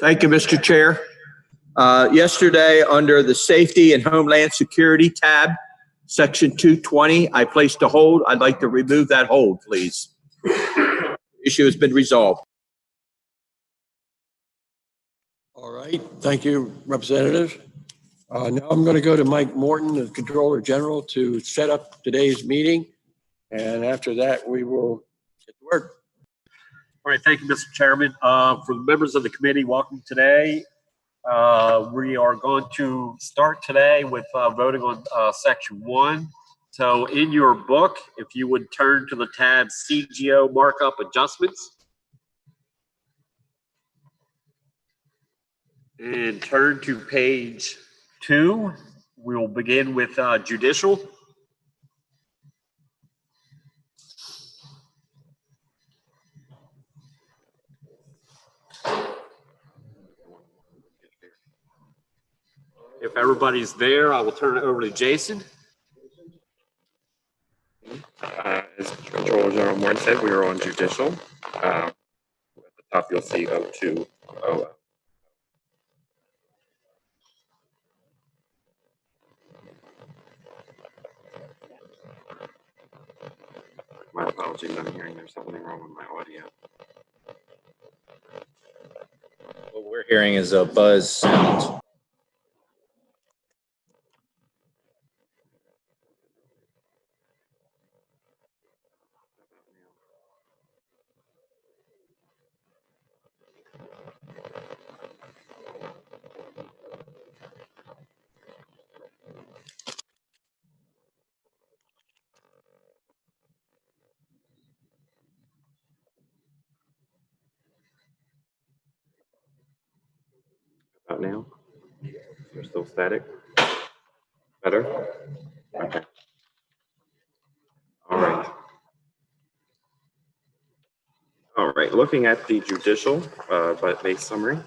Thank you, Mr. Chair. Yesterday, under the Safety and Homeland Security tab, Section 220, I placed a hold. I'd like to remove that hold, please. Issue has been resolved. All right. Thank you, Representative. Now I'm going to go to Mike Morton, the Controller General, to set up today's meeting. And after that, we will get to work. All right, thank you, Mr. Chairman. For the members of the committee, welcome today. We are going to start today with voting on Section 1. So in your book, if you would turn to the tab CGO Markup Adjustments. And turn to page 2. We will begin with Judicial. If everybody's there, I will turn it over to Jason. As Controller General Morton said, we are on Judicial. At the top, you'll see 02. My apologies, I'm hearing there's something wrong with my audio. What we're hearing is a buzz sound. About now? You're still static? Better? Okay. All right. All right, looking at the Judicial base summary.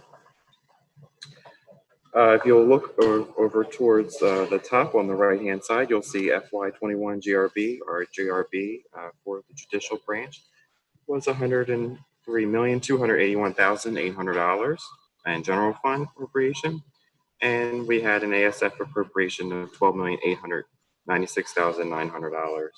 If you'll look over towards the top on the right-hand side, you'll see FY21 GRB, or GRB for the Judicial branch was $103,281,800 in general fund appropriation. And we had an ASF appropriation of $12,896,900.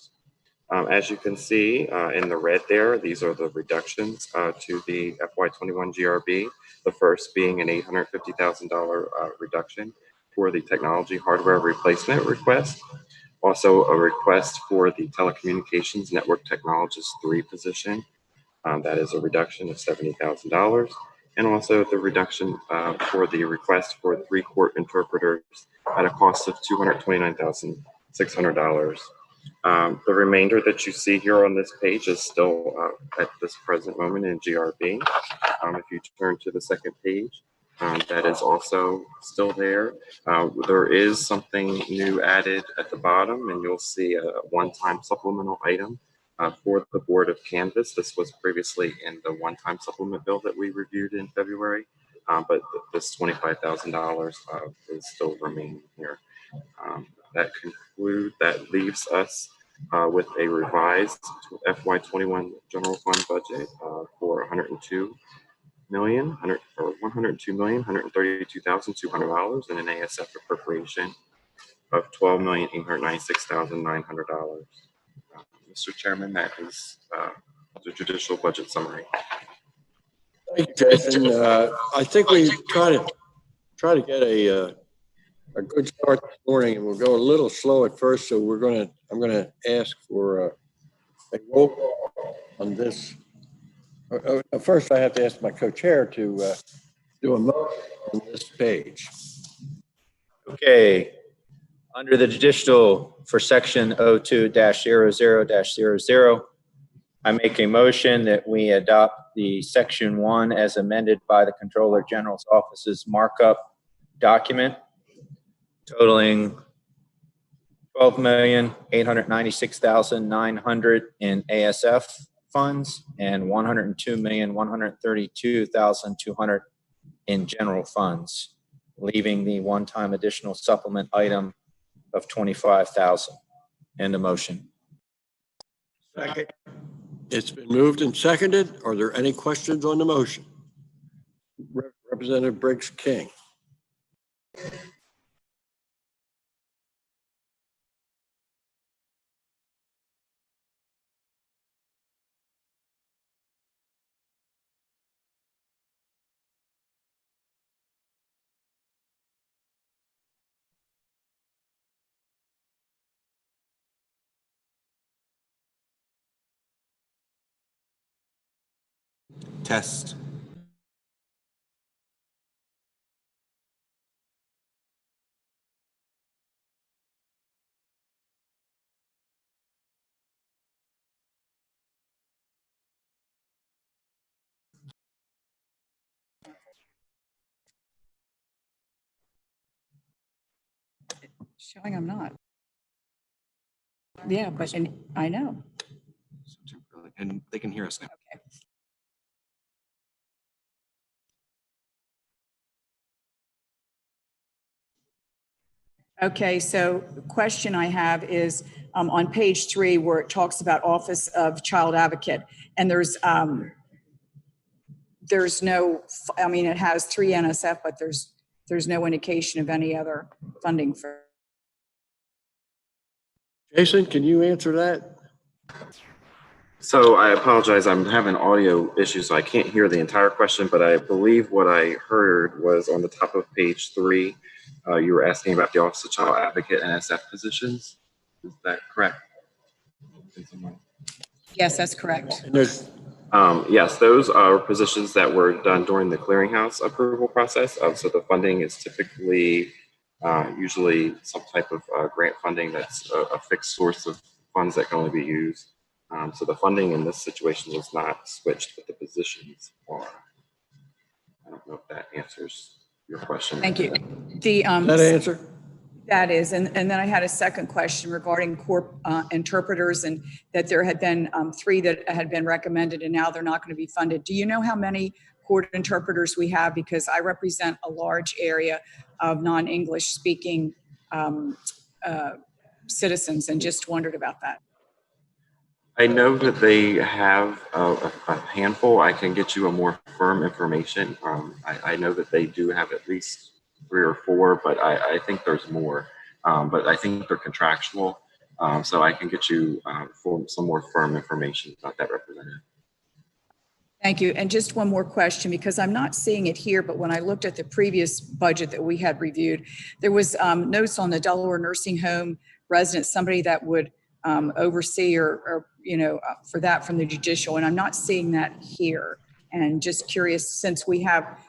As you can see in the red there, these are the reductions to the FY21 GRB. The first being an $850,000 reduction for the technology hardware replacement request. Also a request for the telecommunications network technologist 3 position. That is a reduction of $70,000. And also the reduction for the request for 3 court interpreters at a cost of $229,600. The remainder that you see here on this page is still at this present moment in GRB. If you turn to the second page, that is also still there. There is something new added at the bottom, and you'll see a one-time supplemental item for the Board of Canvas. This was previously in the one-time supplement bill that we reviewed in February, but this $25,000 is still remaining here. That leaves us with a revised FY21 general fund budget for $102,132,200 and an ASF appropriation of $12,896,900. Mr. Chairman, that is the Judicial budget summary. Thank you, Jason. I think we try to get a good start this morning, and we'll go a little slow at first. So I'm gonna ask for a roll call on this. First, I have to ask my co-chair to do a motion on this page. Okay. Under the Judicial for Section 02-00-00, I make a motion that we adopt the Section 1 as amended by the Controller General's Office's markup document, totaling $12,896,900 in ASF funds and $102,132,200 in general funds, leaving the one-time additional supplement item of $25,000. And a motion. Second. It's been moved and seconded. Are there any questions on the motion? Representative Briggs King. Test. Showing I'm not. Yeah, but, and I know. And they can hear us now. Okay, so the question I have is on page 3 where it talks about Office of Child Advocate, and there's no, I mean, it has 3 NSF, but there's no indication of any other funding for. Jason, can you answer that? So I apologize, I'm having audio issues, so I can't hear the entire question, but I believe what I heard was on the top of page 3, you were asking about the Office of Child Advocate NSF positions. Is that correct? Yes, that's correct. And there's, Yes, those are positions that were done during the clearinghouse approval process. So the funding is typically usually some type of grant funding that's a fixed source of funds that can only be used. So the funding in this situation was not switched, but the positions are. I don't know if that answers your question. Thank you. The that answer? That is, and then I had a second question regarding court interpreters, and that there had been 3 that had been recommended and now they're not going to be funded. Do you know how many court interpreters we have? Because I represent a large area of non-English speaking citizens and just wondered about that. I know that they have a handful. I can get you a more firm information. I know that they do have at least 3 or 4, but I think there's more. But I think they're contractual. So I can get you for some more firm information about that, Representative. Thank you. And just one more question, because I'm not seeing it here, but when I looked at the previous budget that we had reviewed, there was notes on the Delaware nursing home residents, somebody that would oversee or for that from the judicial, and I'm not seeing that here. And just curious, since we have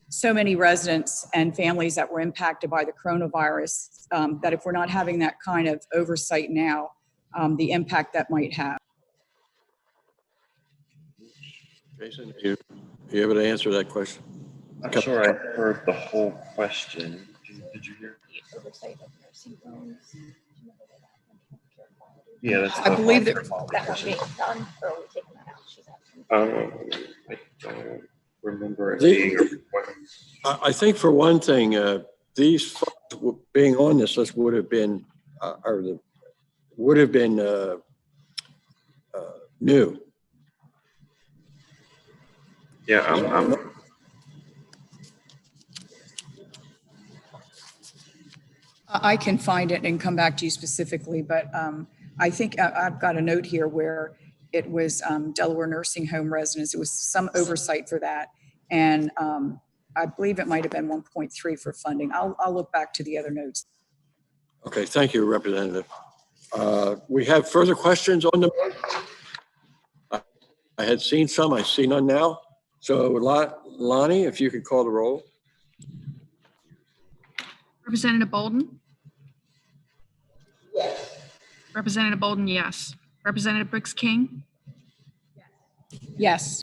so many residents and families that were impacted by the coronavirus, that if we're not having that kind of oversight now, the impact that might have. Jason, you able to answer that question? I'm not sure I heard the whole question. Did you hear? Oversight of nursing homes. Yeah, that's. I believe that That being done, or are we taking that out? She's asking. I don't remember it being a requirement. I think for one thing, these funds being on this list would have been, new. Yeah, I can find it and come back to you specifically, but I think I've got a note here where it was Delaware nursing home residents. It was some oversight for that. And I believe it might have been 1.3 for funding. I'll look back to the other notes. Okay, thank you, Representative. We have further questions on the. I had seen some, I see none now. So Lonnie, if you could call the roll. Representative Bolden? Yes. Representative Bolden, yes. Representative Briggs King? Yes.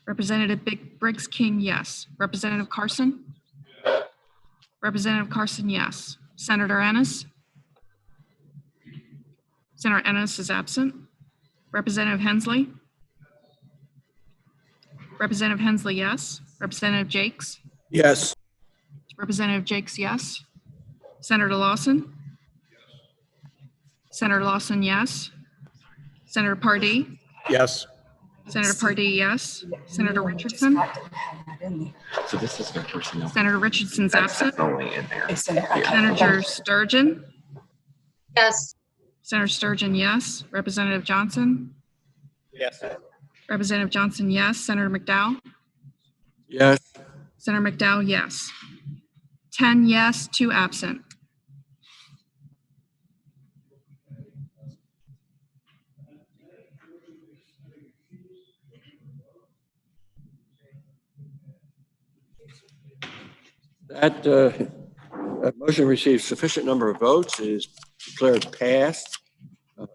Representative Briggs King, yes. Representative Carson? Representative Carson, yes. Senator Ennis? Senator Ennis is absent. Representative Hensley? Representative Hensley, yes. Representative Jakes? Yes. Representative Jakes, yes. Senator Lawson? Senator Lawson, yes. Senator Pardee? Yes. Senator Pardee, yes. Senator Richardson? So this is the personnel. Senator Richardson's absent. Only in there. Senator Sturgeon? Yes. Senator Sturgeon, yes. Representative Johnson? Yes. Representative Johnson, yes. Senator McDowell? Yes. Senator McDowell, yes. 10 yes, 2 absent. That motion received sufficient number of votes, is declared passed. The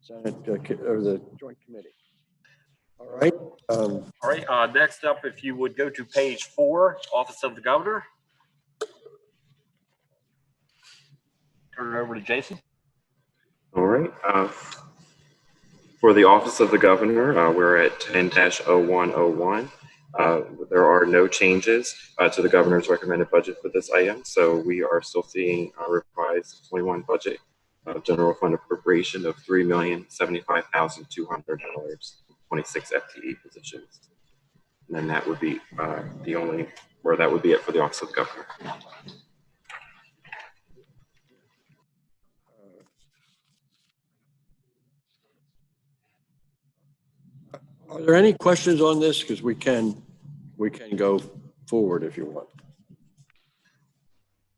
Senate or the Joint Committee. All right. All right, next up, if you would go to page 4, Office of the Governor. Turn it over to Jason. All right. For the Office of the Governor, we're at 10-0101. There are no changes to the governor's recommended budget for this item, so we are still seeing a revised 21 budget general fund appropriation of $3,075,200, 26 FTE positions. And then that would be that would be it for the Office of the Governor. Are there any questions on this? Because we can go forward if you want.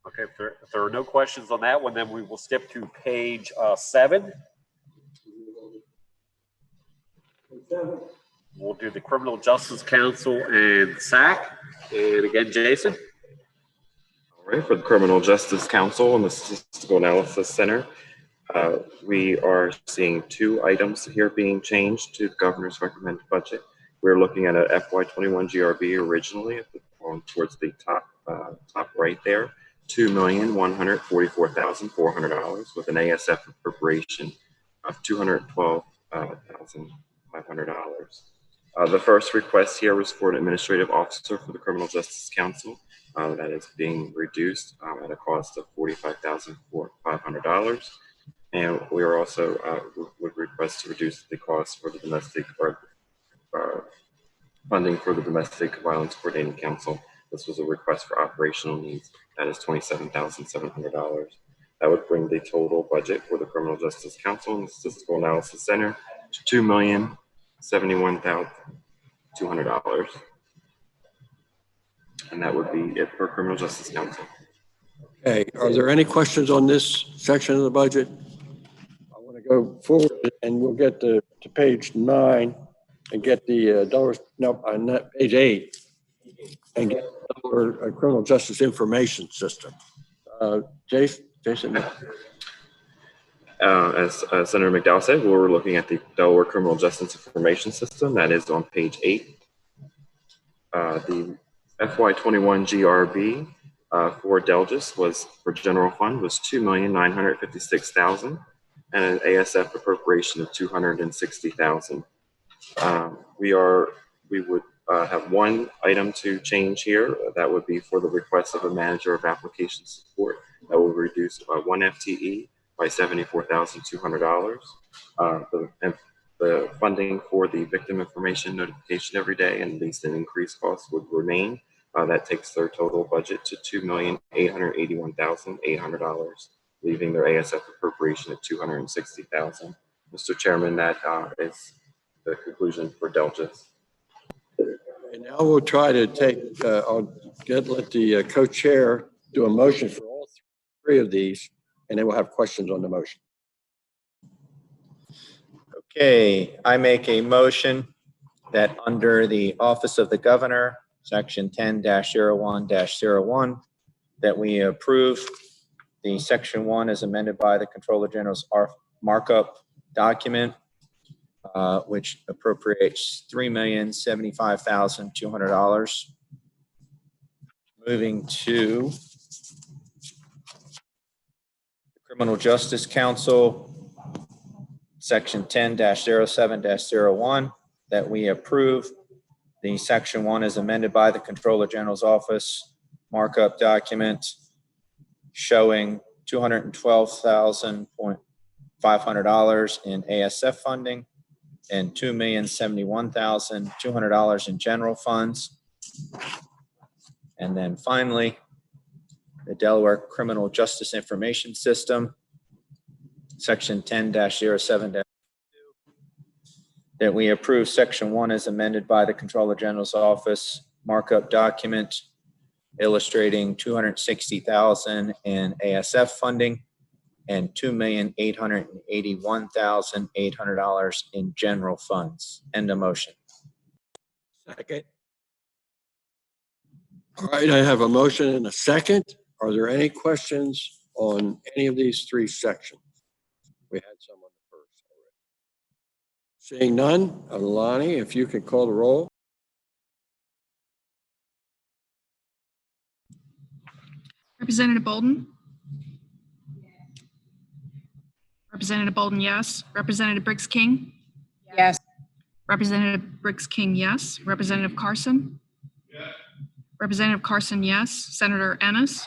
Okay, if there are no questions on that one, then we will skip to page 7. We'll do the Criminal Justice Council and SAC. And again, Jason. All right, for the Criminal Justice Council and the Statistical Analysis Center, we are seeing 2 items here being changed to the governor's recommended budget. We're looking at a FY21 GRB originally towards the top right there, $2,144,400 with an ASF appropriation of $212,500. The first request here was for an administrative officer for the Criminal Justice Council. That is being reduced at a cost of $45,500. And we are also would request to reduce the cost for the domestic funding for the Domestic Violence Coordinating Council. This was a request for operational needs. That is $27,700. That would bring the total budget for the Criminal Justice Council and the Statistical Analysis Center to $2,071,200. And that would be it for Criminal Justice Council. Okay, are there any questions on this section of the budget? I want to go forward and we'll get to page 9 and get the page 8 and get our criminal justice information system. Jason. As Senator McDowell said, we're looking at the Delaware Criminal Justice Information System. That is on page 8. The FY21 GRB for Delgis was for general fund was $2,956,000 and an ASF appropriation of $260,000. We would have one item to change here. That would be for the request of a manager of application support. That will reduce 1 FTE by $74,200. The funding for the victim information notification every day and least an increased cost would remain. That takes their total budget to $2,881,800, leaving their ASF appropriation at $260,000. Mr. Chairman, that is the conclusion for Delgis. And now we'll try to let the co-chair do a motion for all 3 of these, and then we'll have questions on the motion. Okay, I make a motion that under the Office of the Governor, Section 10-01-01, that we approve the Section 1 as amended by the Comptroller General's markup document, which appropriates $3,075,200. Moving to the Criminal Justice Council, Section 10-07-01, that we approve the Section 1 as amended by the Comptroller General's Office markup document showing $212,500 in ASF funding and $2,071,200 in general funds. And then finally, the Delaware Criminal Justice Information System, Section 10-07, that we approve Section 1 as amended by the Comptroller General's Office, markup document illustrating $260,000 in ASF funding and $2,881,800 in general funds. End of motion. Second. All right, I have a motion and a second. Are there any questions on any of these three sections? We had some on the first already. Seeing none, Alani, if you could call the roll. Representative Bolden? Representative Bolden, yes. Representative Briggs King? Yes. Representative Briggs King, yes. Representative Carson? Yes. Representative Carson, yes. Senator Ennis?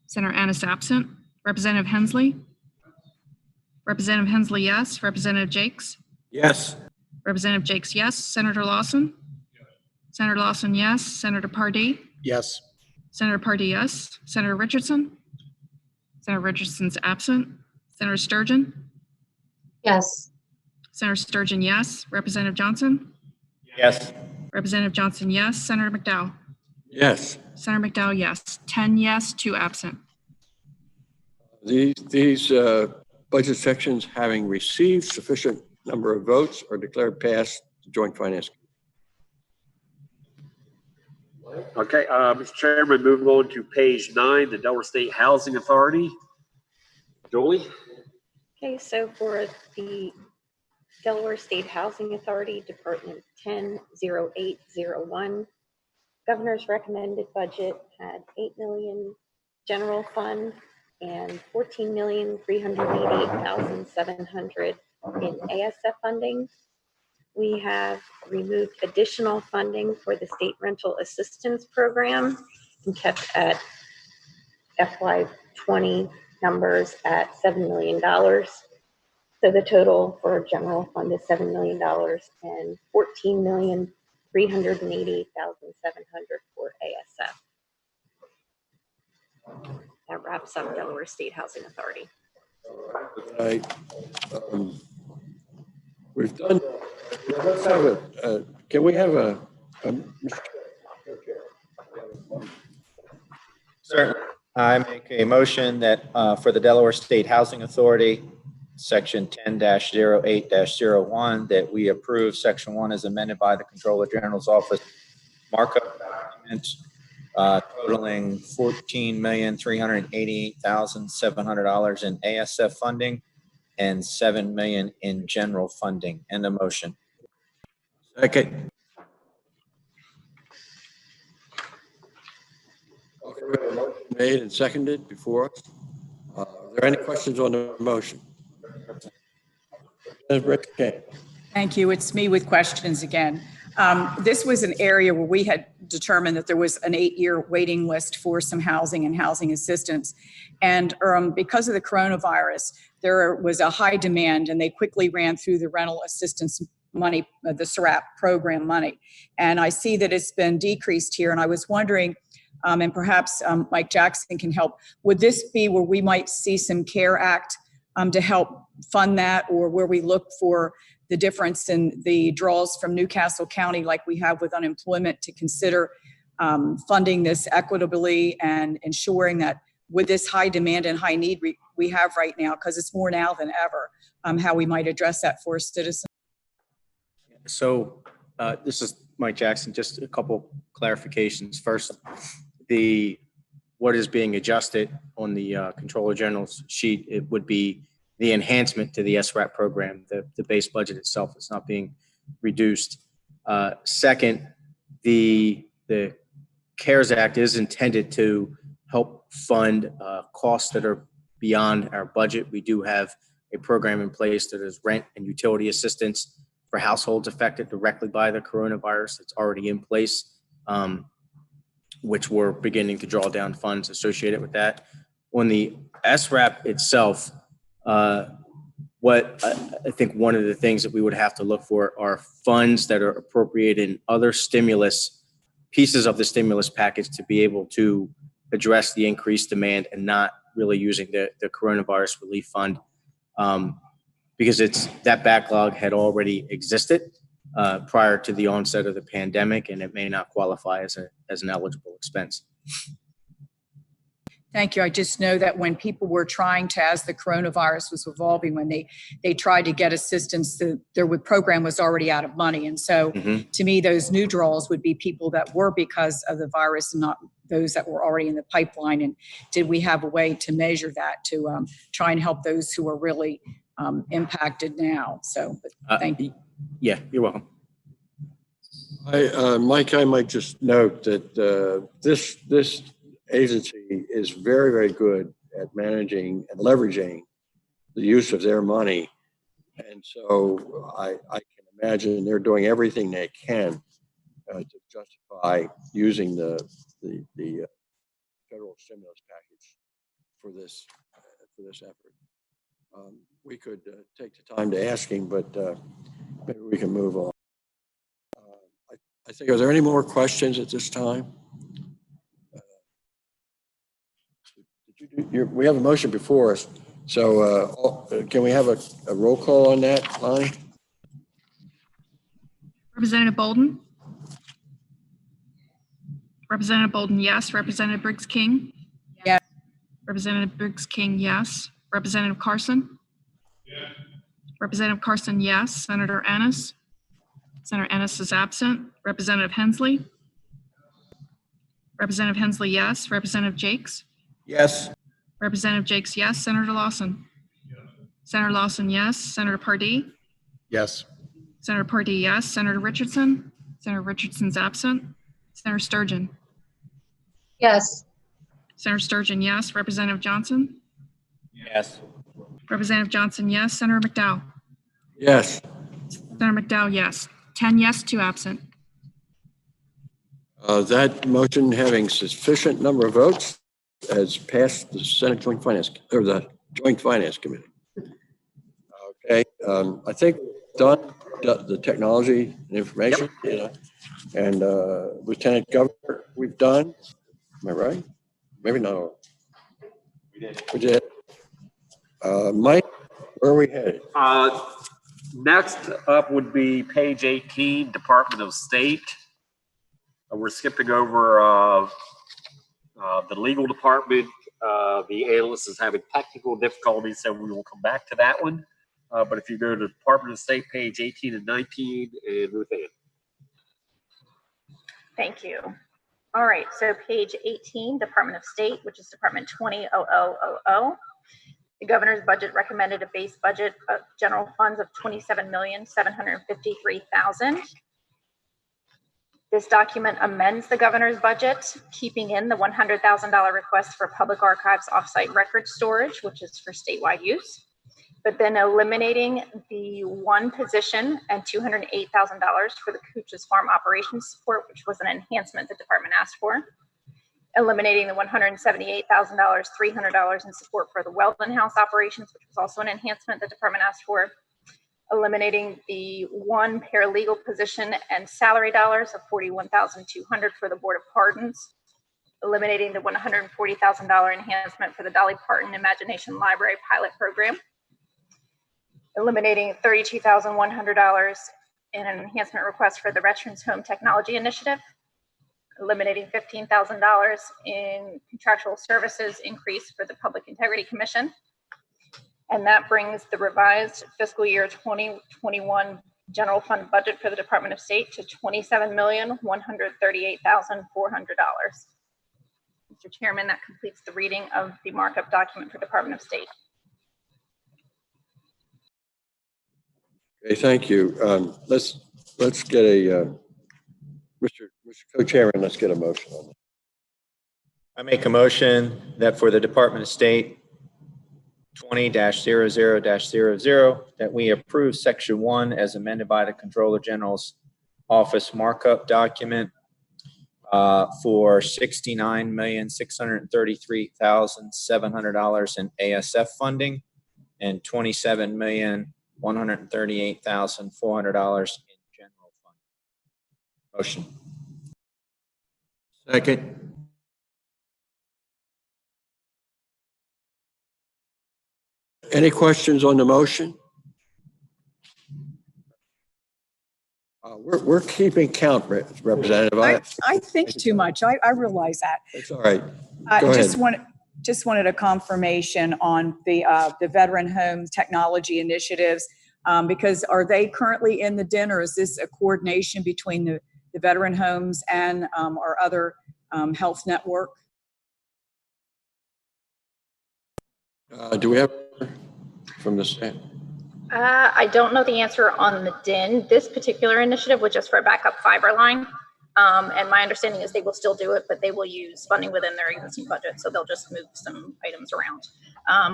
Senator Ennis absent. Representative Hensley? Representative Hensley, yes. Representative Jakes? Yes. Representative Jakes, yes. Senator Lawson? Yes. Senator Lawson, yes. Senator Pardee? Yes. Senator Pardee, yes. Senator Richardson? Senator Richardson's absent. Senator Sturgeon? Yes. Senator Sturgeon, yes. Representative Johnson? Yes. Representative Johnson, yes. Senator McDowell? Yes. Senator McDowell, yes. 10 yes, 2 absent. These budget sections, having received sufficient number of votes, are declared passed to Joint Finance. Okay, Mr. Chairman, moving on to page 9, the Delaware State Housing Authority. Julie? Okay, so for the Delaware State Housing Authority, Department 100801, Governor's recommended budget had $8 million general fund and $14,388,700 in ASF funding. We have removed additional funding for the State Rental Assistance Program and kept at FY20 numbers at $7 million. So the total for general fund is $7 million and $14,388,700 for ASF. That wraps up Delaware State Housing Authority. We've done. Let's have a. Can we have a Sir, I make a motion that for the Delaware State Housing Authority, Section 10-08-01, that we approve Section 1 as amended by the Comptroller General's Office, markup document totaling $14,388,700 in ASF funding and $7 million in general funding. End of motion. second? Okay, we have a motion made and seconded before us. Are there any questions on the motion? Thank you. It's me with questions again. This was an area where we had determined that there was an 8-year waiting list for some housing and housing assistance. And because of the coronavirus, there was a high demand and they quickly ran through the rental assistance money, the SRAP program money. And I see that it's been decreased here. And I was wondering, and perhaps Mike Jackson can help, would this be where we might see some CARE Act to help fund that, or where we look for the difference in the draws from Newcastle County like we have with unemployment to consider funding this equitably and ensuring that with this high demand and high need we have right now, because it's more now than ever, how we might address that for citizens. So this is Mike Jackson, just a couple clarifications. First, what is being adjusted on the Comptroller General's sheet, it would be the enhancement to the SRAP program. The base budget itself is not being reduced. Second, the CARES Act is intended to help fund costs that are beyond our budget. We do have a program in place that is rent and utility assistance for households affected directly by the coronavirus. It's already in place, which we're beginning to draw down funds associated with that. On the SRAP itself, I think one of the things that we would have to look for are funds that are appropriated in other pieces of the stimulus package to be able to address the increased demand and not really using the coronavirus relief fund. Because that backlog had already existed prior to the onset of the pandemic, and it may not qualify as an eligible expense. Thank you. I just know that when people were trying to, as the coronavirus was evolving, when they tried to get assistance, their program was already out of money. And so to me, those new draws would be people that were because of the virus and not those that were already in the pipeline. And did we have a way to measure that to try and help those who are really impacted now? So thank you. Yeah, you're welcome. Mike, I might just note that this agency is very, very good at managing and leveraging the use of their money. And so I can imagine they're doing everything they can to justify using the federal stimulus package for this effort. We could take the time to ask him, but maybe we can move on. I think, are there any more questions at this time? We have a motion before us, so can we have a roll call on that, Lonnie? Representative Bolden? Representative Bolden, yes. Representative Briggs King? Yes. Representative Briggs King, yes. Representative Carson? Yes. Representative Carson, yes. Senator Ennis? Senator Ennis is absent. Representative Hensley? Representative Hensley, yes. Representative Jakes? Yes. Representative Jakes, yes. Senator Lawson? Yes. Senator Lawson, yes. Senator Pardee? Yes. Senator Pardee, yes. Senator Richardson? Senator Richardson's absent. Senator Sturgeon? Yes. Senator Sturgeon, yes. Representative Johnson? Yes. Representative Johnson, yes. Senator McDowell? Yes. Senator McDowell, yes. 10 yes, 2 absent. That motion, having sufficient number of votes, has passed the Senate Joint Finance or the Joint Finance Committee. Okay, I think done the technology and information, and Lieutenant Governor, we've done. Am I right? Maybe not. We did. Mike, where are we headed? Next up would be page 18, Department of State. We're skipping over the legal department. The analyst is having technical difficulties, so we will come back to that one. But if you go to Department of State, page 18 and 19, and Ruth Ann. Thank you. All right, so page 18, Department of State, which is Department 200000. The governor's budget recommended a base budget of general funds of $27,753,000. This document amends the governor's budget, keeping in the $100,000 request for public archives offsite record storage, which is for statewide use, but then eliminating the one position and $208,000 for the Cooch's Farm operations support, which was an enhancement the department asked for. Eliminating the $178,000, $300 in support for the Weldon House operations, which was also an enhancement the department asked for. Eliminating the one paralegal position and salary dollars of $41,200 for the Board of Pardons. Eliminating the $140,000 enhancement for the Dolly Parton Imagination Library pilot program. Eliminating $32,100 in an enhancement request for the Veterans Home Technology Initiative. Eliminating $15,000 in contractual services increase for the Public Integrity Commission. And that brings the revised fiscal year 2021 general fund budget for the Department of State to $27,138,400. Mr. Chairman, that completes the reading of the markup document for Department of State. Okay, thank you. Let's get a Mr. Co-Chairman, let's get a motion on that. I make a motion that for the Department of State 20-00-00, that we approve Section 1 as amended by the Controller General's Office markup document for $69,633,700 in ASF funding and $27,138,400 in general fund. Motion. Second. Any questions on the motion? We're keeping count, Representative. I think too much. I realize that. It's all right. I Go just ahead. wanted a confirmation on the veteran home technology initiatives, because are they currently in the DIN, or is this a coordination between the veteran homes and our other health network? Do we have from the stand? I don't know the answer on the DIN. This particular initiative was just for a backup fiber line. And my understanding is they will still do it, but they will use funding within their existing budget. So they'll just move some items around.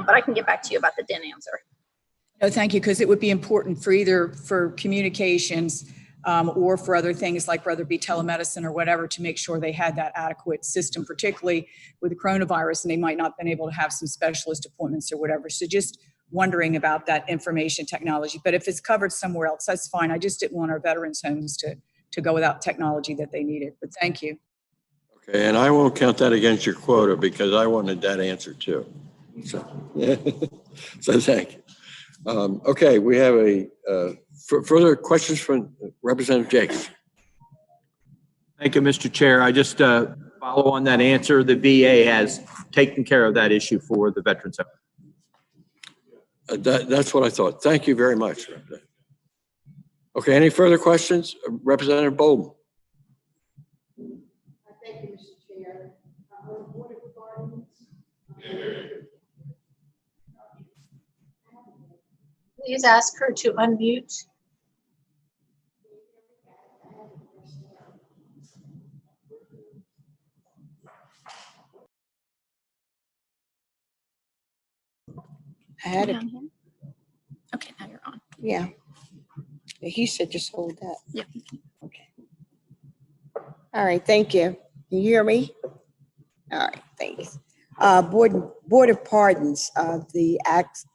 But I can get back to you about the DIN answer. No, thank you, because it would be important for either for communications or for other things like whether it be telemedicine or whatever, to make sure they had that adequate system, particularly with the coronavirus, and they might not have been able to have some specialist appointments or whatever. So just wondering about that information technology. But if it's covered somewhere else, that's fine. I just didn't want our veterans homes to go without technology that they needed. But thank you. Okay, and I won't count that against your quota because I wanted that answer too. So, so thank you. Okay, we have further questions from Representative Jacobs. Thank you, Mr. Chair. I just follow on that answer. The VA has taken care of that issue for the veterans home. That's what I thought. Thank you very much. Okay, any further questions? Representative Bolden. Thank you, Mr. Chair. Board of Pardons. Please ask her to unmute. I had it. Okay, now you're on. Yeah. He said just hold that. Yep. Okay. All right, thank you. Can you hear me? All right, thanks. Board of Pardons, they asked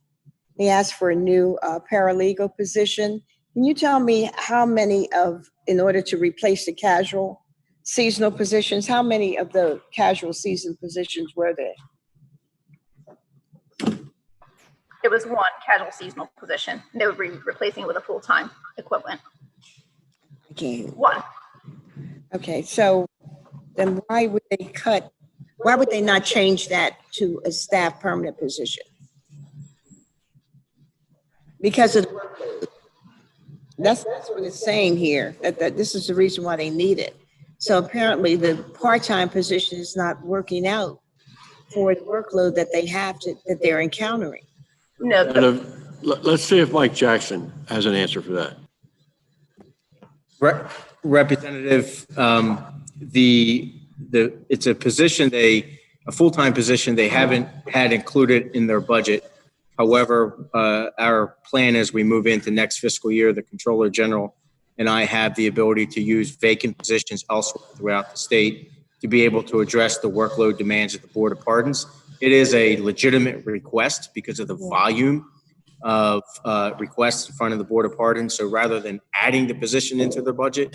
for a new paralegal position. Can you tell me how many in order to replace the casual seasonal positions, how many of the casual season positions were there? It was one casual seasonal position. They would be replacing it with a full-time equivalent. Okay. One. Okay, so then why would they not change that to a staff permanent position? Because of the workload. That's what it's saying here, that this is the reason why they need it. So apparently the part-time position is not working out for the workload that they have that they're encountering. No. Let's see if Mike Jackson has an answer for that. Representative, it's a position a full-time position they haven't had included in their budget. However, our plan as we move into next fiscal year, the Controller General and I have the ability to use vacant positions elsewhere throughout the state to be able to address the workload demands of the Board of Pardons. It is a legitimate request because of the volume of requests in front of the Board of Pardons. So rather than adding the position into the budget,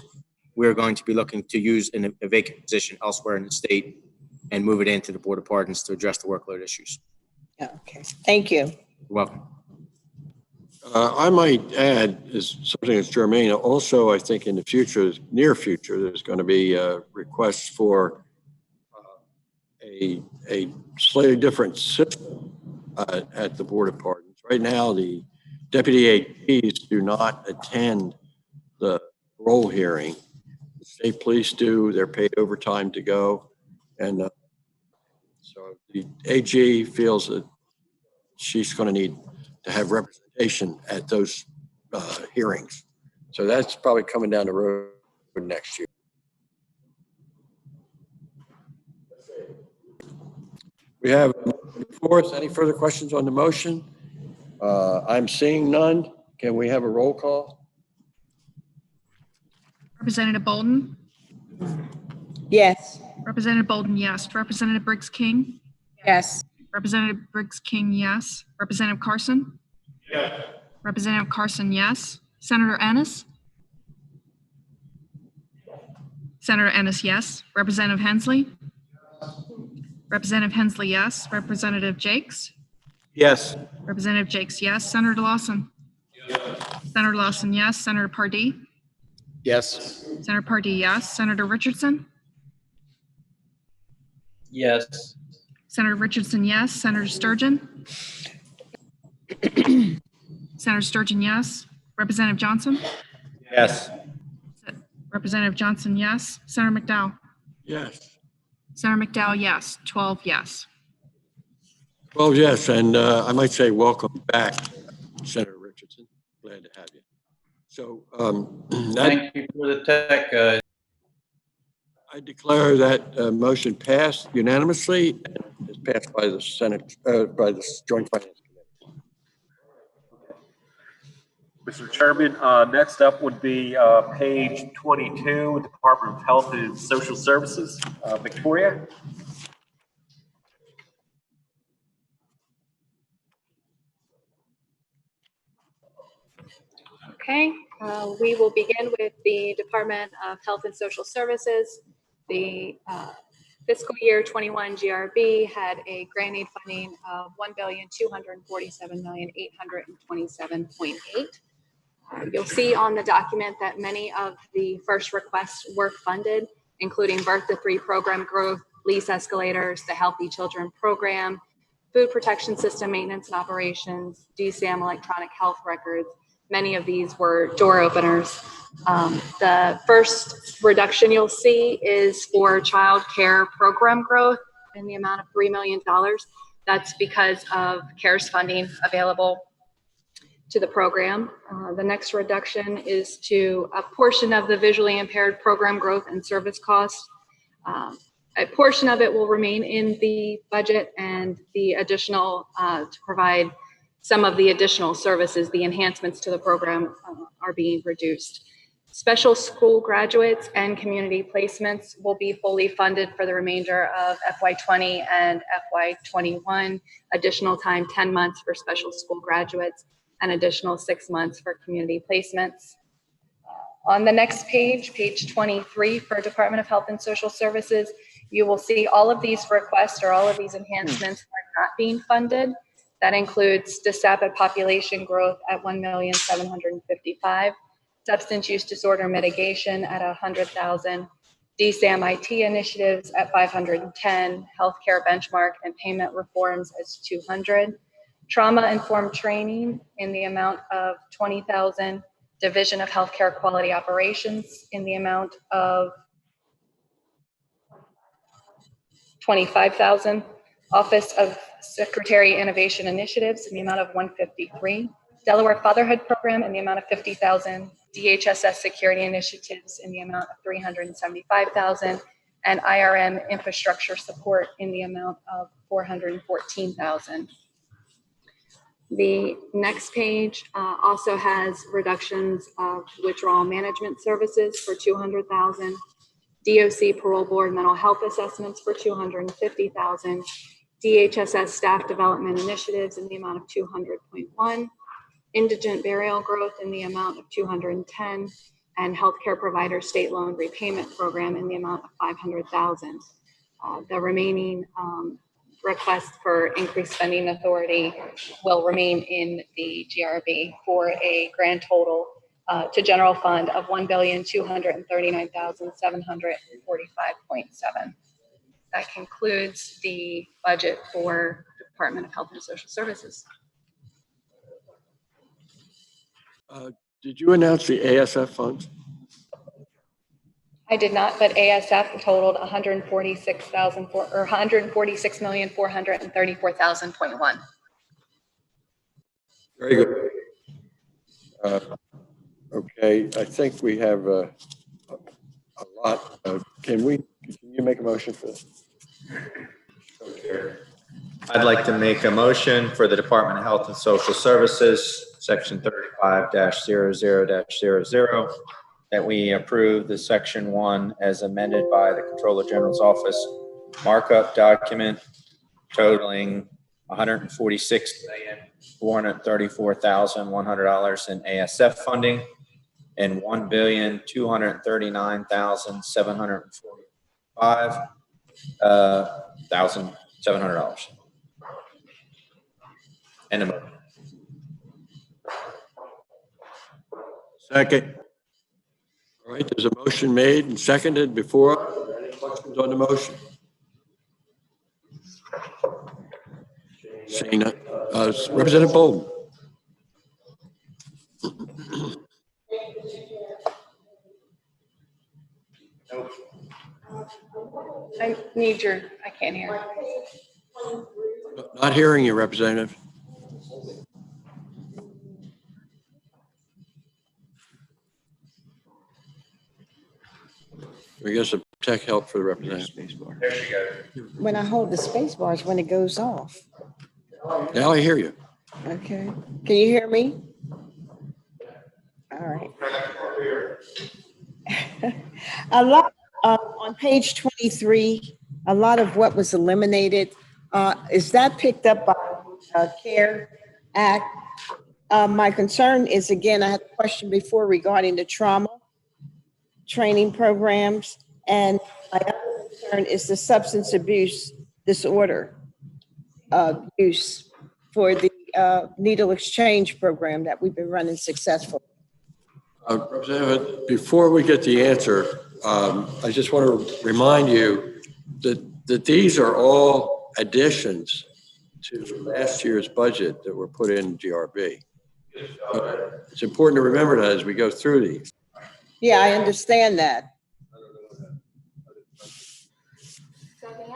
we're going to be looking to use a vacant position elsewhere in the state and move it into the Board of Pardons to address the workload issues. Okay, thank you. You're welcome. I might add is something that's germane. Also, I think in the future, near future, there's going to be requests for a slightly different system at the Board of Pardons. Right now, the deputy APs do not attend the roll hearing. The state police do. They're paid overtime to go. And so the AG feels that she's going to need to have representation at those hearings. So that's probably coming down the road next year. We have before us any further questions on the motion? I'm seeing none. Can we have a roll call? Representative Bolden? Yes. Representative Bolden, yes. Representative Briggs King? Yes. Representative Briggs King, yes. Representative Carson? Representative Carson, yes. Senator Ennis? Senator Ennis, yes. Representative Hensley? Representative Hensley, yes. Representative Jakes? Yes. Representative Jakes, yes. Senator Lawson? Senator Lawson, yes. Senator Pardee? Yes. Senator Pardee, yes. Senator Richardson? Yes. Senator Richardson, yes. Senator Sturgeon? Senator Sturgeon, yes. Representative Johnson? Yes. Representative Johnson, yes. Senator McDowell? Yes. Senator McDowell, yes. 12 yes. Well, yes, and I might say welcome back, Senator Richardson. Glad to have you. So Thank you for the tech, guys. I declare that motion passed unanimously and is passed by the Senate, by the Joint Finance Committee. Mr. Chairman, next up would be page 22, Department of Health and Social Services. Victoria? Okay, we will begin with the Department of Health and Social Services. The fiscal year 21 GRB had a grant aid funding of $1,247,827.8. You'll see on the document that many of the first requests were funded, including Birth to 3 program growth, lease escalators, the Healthy Children program, food protection system maintenance and operations, DSAM electronic health records. Many of these were door openers. The first reduction you'll see is for child care program growth in the amount of $3 million. That's because of CARES funding available to the program. The next reduction is to a portion of the visually impaired program growth and service costs. A portion of it will remain in the budget, and the additional to provide some of the additional services, the enhancements to the program are being reduced. Special school graduates and community placements will be fully funded for the remainder of FY20 and FY21. Additional time, 10 months for special school graduates and additional 6 months for community placements. On the next page, page 23 for Department of Health and Social Services, you will see all of these requests or all of these enhancements are not being funded. That includes DSAPA population growth at $1,755,000, substance use disorder mitigation at $100,000, DSAM IT initiatives at $510,000, healthcare benchmark and payment reforms as $200,000, trauma-informed training in the amount of $20,000, Division of Healthcare Quality Operations in the amount of $25,000, Office of Secretary Innovation Initiatives in the amount of $153,000, Delaware Fatherhood Program in the amount of $50,000, DHSS Security Initiatives in the amount of $375,000, and IRM Infrastructure Support in the amount of $414,000. The next page also has reductions of withdrawal management services for $200,000, DOC Parole Board mental health assessments for $250,000, DHSS staff development initiatives in the amount of $200.1, indigent burial growth in the amount of $210, and healthcare provider state loan repayment program in the amount of $500,000. The remaining request for increased spending authority will remain in the GRB for a grand total to general fund of $1,239,745.7. That concludes the budget for Department of Health and Social Services. Did you announce the ASF funds? I did not, but ASF totaled $146,434,000.1. Very good. Okay, I think we have a lot. Can you make a motion for this? I'd like to make a motion for the Department of Health and Social Services, Section 35-00-00, that we approve the Section 1 as amended by the Comptroller General's Office markup document totaling $146,434,100 in ASF funding, and $1,239,745,700. And a motion. Second. All right, there's a motion made and seconded before. Are there any questions on the motion? Seeing none. Representative Bolden. I need your, I can't hear. Not hearing you, Representative. We get some tech help for the representative. There she goes. When I hold the space bar is when it goes off. Now I hear you. Okay. Can you hear me? All right. A lot on page 23, a lot of what was eliminated, is that picked up by CARE Act? My concern is, again, I had a question before regarding the trauma training programs, and my other concern is the substance abuse disorder use for the needle exchange program that we've been running successfully. Representative, before we get the answer, I just want to remind you that these are all additions to last year's budget that were put in GRB. It's important to remember that as we go through these. Yeah, I understand that. So the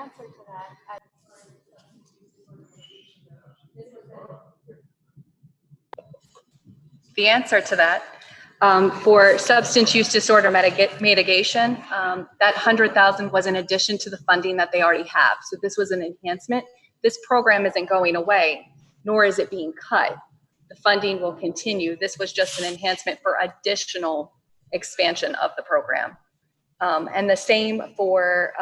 answer to that, for substance use disorder mitigation, that 100,000 was in addition to the funding that they already have. So this was an enhancement. This program isn't going away, nor is it being cut. The funding will continue. This was just an enhancement for additional expansion of the program. And the same for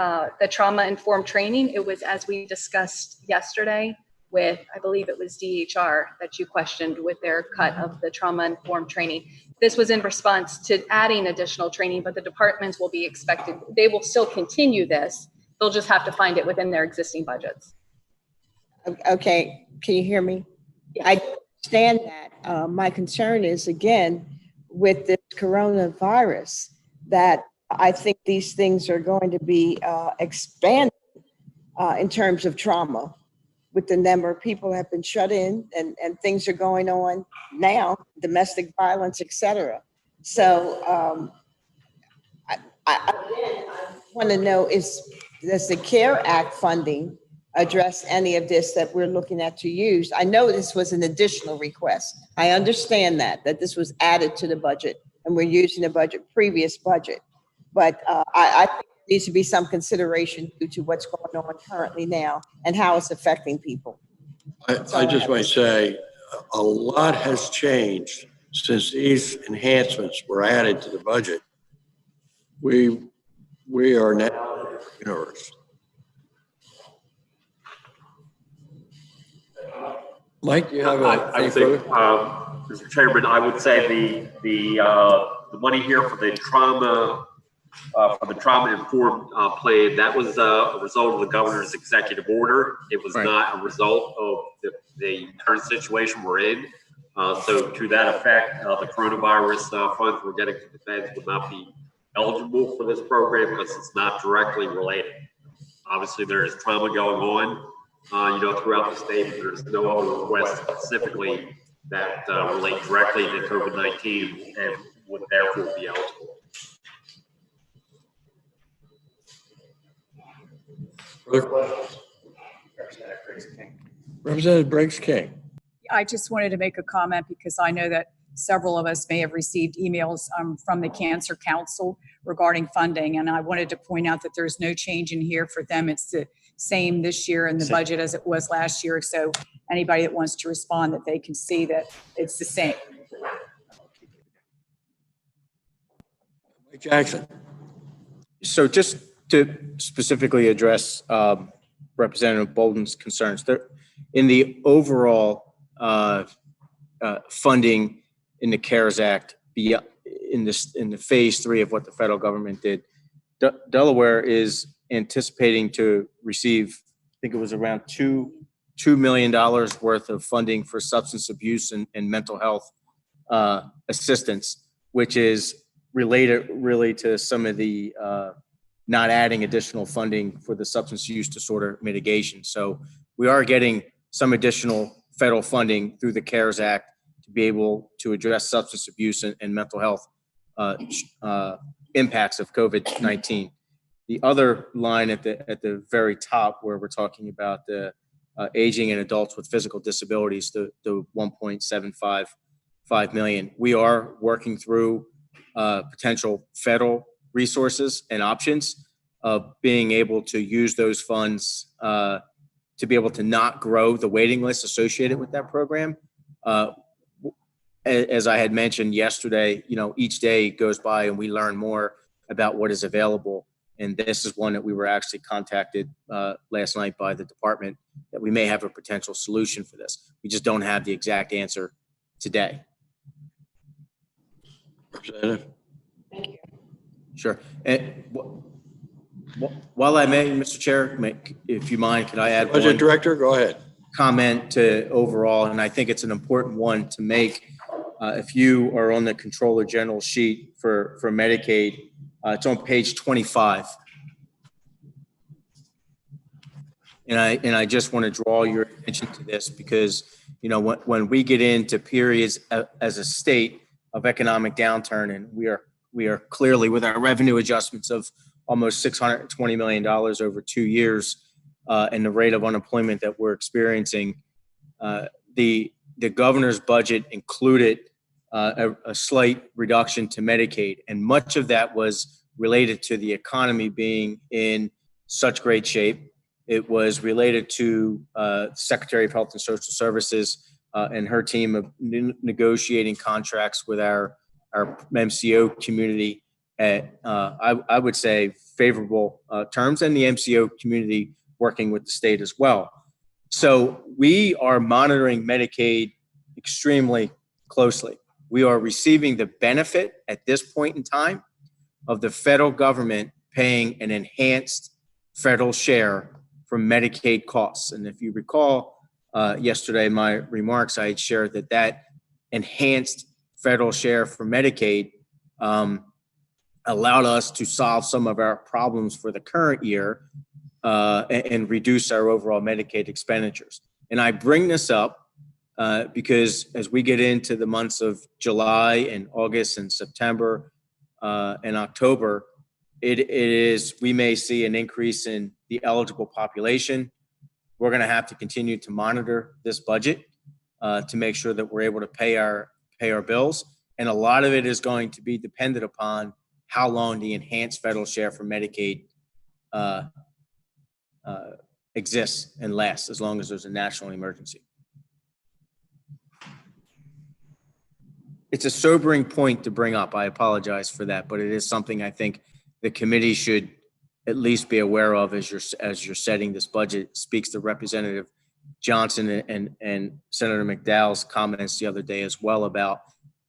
the trauma-informed training. It was, as we discussed yesterday, with, I believe it was DHR that you questioned with their cut of the trauma-informed training. This was in response to adding additional training, but the departments will be expected, they will still continue this. They'll just have to find it within their existing budgets. Okay, can you hear me? Yes. I understand that. My concern is, again, with this coronavirus, that I think these things are going to be expanded in terms of trauma, with the number of people that have been shut in and things are going on now, domestic violence, et cetera. So I want to know, does the CARE Act funding address any of this that we're looking at to use? I know this was an additional request. I understand that this was added to the budget and we're using the previous budget. But I think there needs to be some consideration due to what's going on currently now and how it's affecting people. I just might say a lot has changed since these enhancements were added to the budget. We are now in the universe. Mike, do you have I think, Mr. Chairman, I would say the money here for the trauma-informed plan, that was a result of the governor's executive order. It was not a result of the current situation we're in. So to that effect, the coronavirus funds we're getting from the feds would not be eligible for this program because it's not directly related. Obviously, there is trauma going on, throughout the state, but there's no other requests specifically that relate directly to COVID-19 and would therefore be eligible. Further questions? Representative Briggs King. I just wanted to make a comment because I know that several of us may have received emails from the Cancer Council regarding funding. And I wanted to point out that there's no change in here for them. It's the same this year in the budget as it was last year. So anybody that wants to respond, that they can see that it's the same. Mike Jackson. So just to specifically address Representative Bolden's concerns. In the overall funding in the CARES Act, in the phase 3 of what the federal government did, Delaware is anticipating to receive, I think it was around $2 million worth of funding for substance abuse and mental health assistance, which is related really to some of the not adding additional funding for the substance use disorder mitigation. So we are getting some additional federal funding through the CARES Act to be able to address substance abuse and mental health impacts of COVID-19. The other line at the very top, where we're talking about the aging and adults with physical disabilities, the 1.755 million. We are working through potential federal resources and options of being able to use those funds to be able to not grow the waiting list associated with that program. As I had mentioned yesterday, each day goes by and we learn more about what is available. And this is one that we were actually contacted last night by the department that we may have a potential solution for this. We just don't have the exact answer today. Representative. Thank you. Sure. And while I may, Mr. Chair, if you mind, could I add Budget Director, go ahead. Comment to overall, and I think it's an important one to make. If you are on the Controller General sheet for Medicaid, it's on page 25. And I just want to draw your attention to this because, when we get into periods as a state of economic downturn, and we are clearly with our revenue adjustments of almost $620 million over 2 years, and the rate of unemployment that we're experiencing, the governor's budget included a slight reduction to Medicaid, and much of that was related to the economy being in such great shape. It was related to Secretary of Health and Social Services and her team of negotiating contracts with our MCO community at, I would say, favorable terms, and the MCO community working with the state as well. So we are monitoring Medicaid extremely closely. We are receiving the benefit at this point in time of the federal government paying an enhanced federal share for Medicaid costs. And if you recall yesterday, my remarks, I had shared that enhanced federal share for Medicaid allowed us to solve some of our problems for the current year and reduce our overall Medicaid expenditures. And I bring this up because as we get into the months of July and August and September and October, we may see an increase in the eligible population. We're going to have to continue to monitor this budget to make sure that we're able to pay our bills. And a lot of it is going to be dependent upon how long the enhanced federal share for Medicaid exists and lasts, as long as there's a national emergency. It's a sobering point to bring up. I apologize for that, but it is something I think the committee should at least be aware of as you're setting this budget. It speaks to Representative Johnson and Senator McDowell's comments the other day as well about,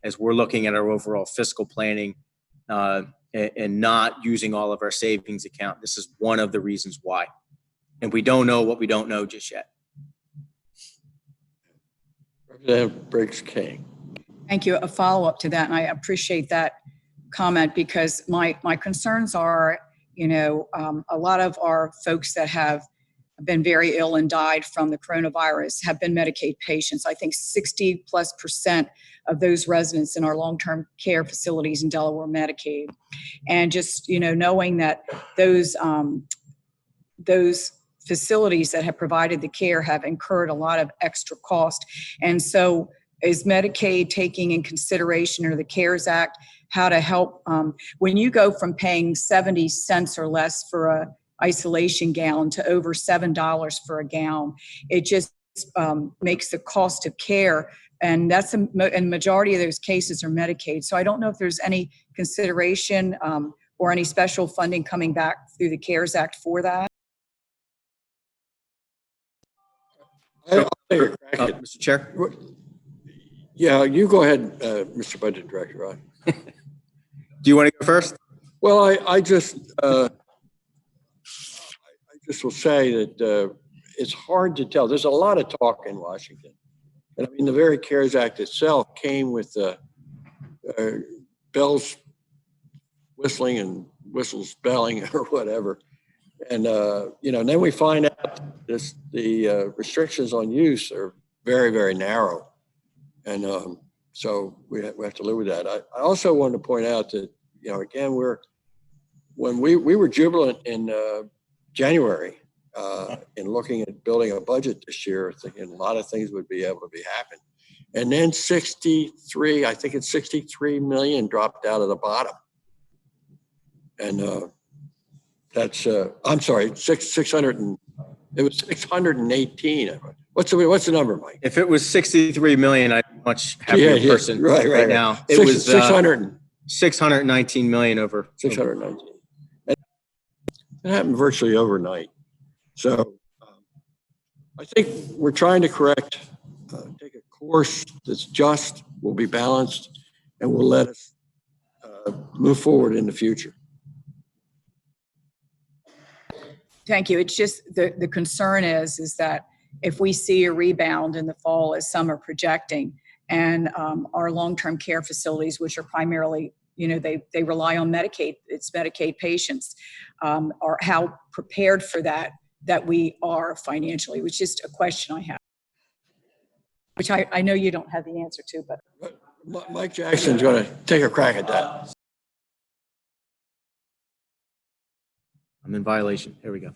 as we're looking at our overall fiscal planning and not using all of our savings account. This is one of the reasons why. And we don't know what we don't know just yet. Representative Briggs King. Thank you. A follow-up to that, and I appreciate that comment because my concerns are, a lot of our folks that have been very ill and died from the coronavirus have been Medicaid patients. I think 60+% of those residents in our long-term care facilities in Delaware are Medicaid. And just, knowing that those facilities that have provided the care have incurred a lot of extra cost. And so is Medicaid taking in consideration, or the CARES Act, how to help when you go from paying 70 cents or less for a isolation gown to over $7 for a gown? It just makes the cost of care, and that's and majority of those cases are Medicaid. So I don't know if there's any consideration or any special funding coming back through the CARES Act for that. I'll take a crack at it. Mr. Chair? Yeah, you go ahead, Mr. Budget Director. Ron. Do you want to go first? Well, I just will say that it's hard to tell. There's a lot of talk in Washington. And I mean, the very CARES Act itself came with bells whistling and whistles belling or whatever. And, and then we find out the restrictions on use are very, very narrow. And so we have to live with that. I also wanted to point out that, again, when we were jubilant in January in looking at building a budget this year, thinking a lot of things would be able to be happening. And then 63 million dropped out of the bottom. And that's, I'm sorry, 600 and it was 618. What's the number, Mike? If it was 63 million, I'd be much happier person right now. It was 619 million over. 619. It happened virtually overnight. So I think we're trying to correct, take a course that's just, will be balanced, and will let us move forward in the future. Thank you. It's just the concern is that if we see a rebound in the fall, as some are projecting, and our long-term care facilities, which are primarily, they rely on Medicaid, it's Medicaid patients, are how prepared for that we are financially, which is just a question I have, which I know you don't have the answer to, but. Mike Jackson's going to take a crack at that. I'm in violation. Here we go.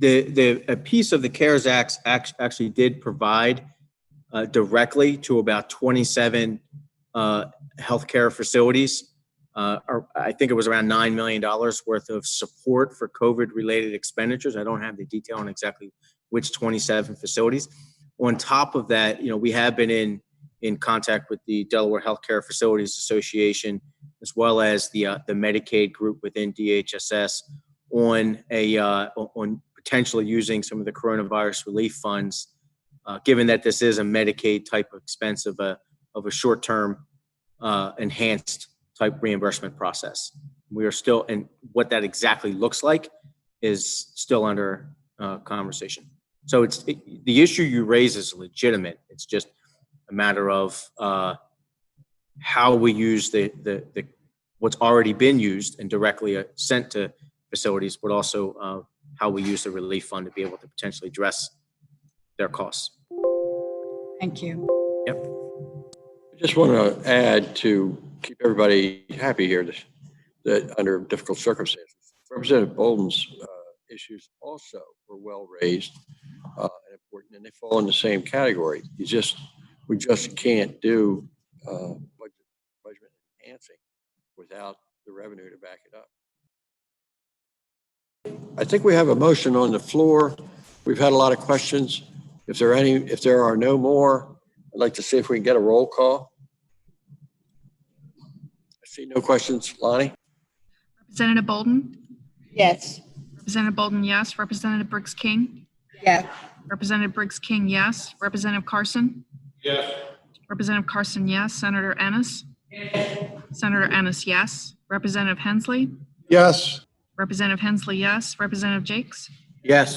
A piece of the CARES Act actually did provide directly to about 27 healthcare facilities. I think it was around $9 million worth of support for COVID-related expenditures. I don't have the detail on exactly which 27 facilities. On top of that, we have been in contact with the Delaware Healthcare Facilities Association, as well as the Medicaid group within DHSS on potentially using some of the coronavirus relief funds, given that this is a Medicaid type of expense of a short-term enhanced type reimbursement process. We are still, and what that exactly looks like is still under conversation. So the issue you raise is legitimate. It's just a matter of how we use the what's already been used and directly sent to facilities, but also how we use the relief fund to be able to potentially address their costs. Thank you. Yep. I just want to add, to keep everybody happy here, that under difficult circumstances, Representative Bolden's issues also were well raised and important, and they fall in the same category. We just can't do budget enhancing without the revenue to back it up. I think we have a motion on the floor. We've had a lot of questions. If there are no more, I'd like to see if we can get a roll call. I see no questions. Lonnie? Representative Bolden? Yes. Representative Bolden, yes. Representative Briggs King? Yes. Representative Briggs King, yes. Representative Carson? Yes. Representative Carson, yes. Senator Ennis? Senator Ennis, yes. Representative Hensley? Yes. Representative Hensley, yes. Representative Jakes? Yes.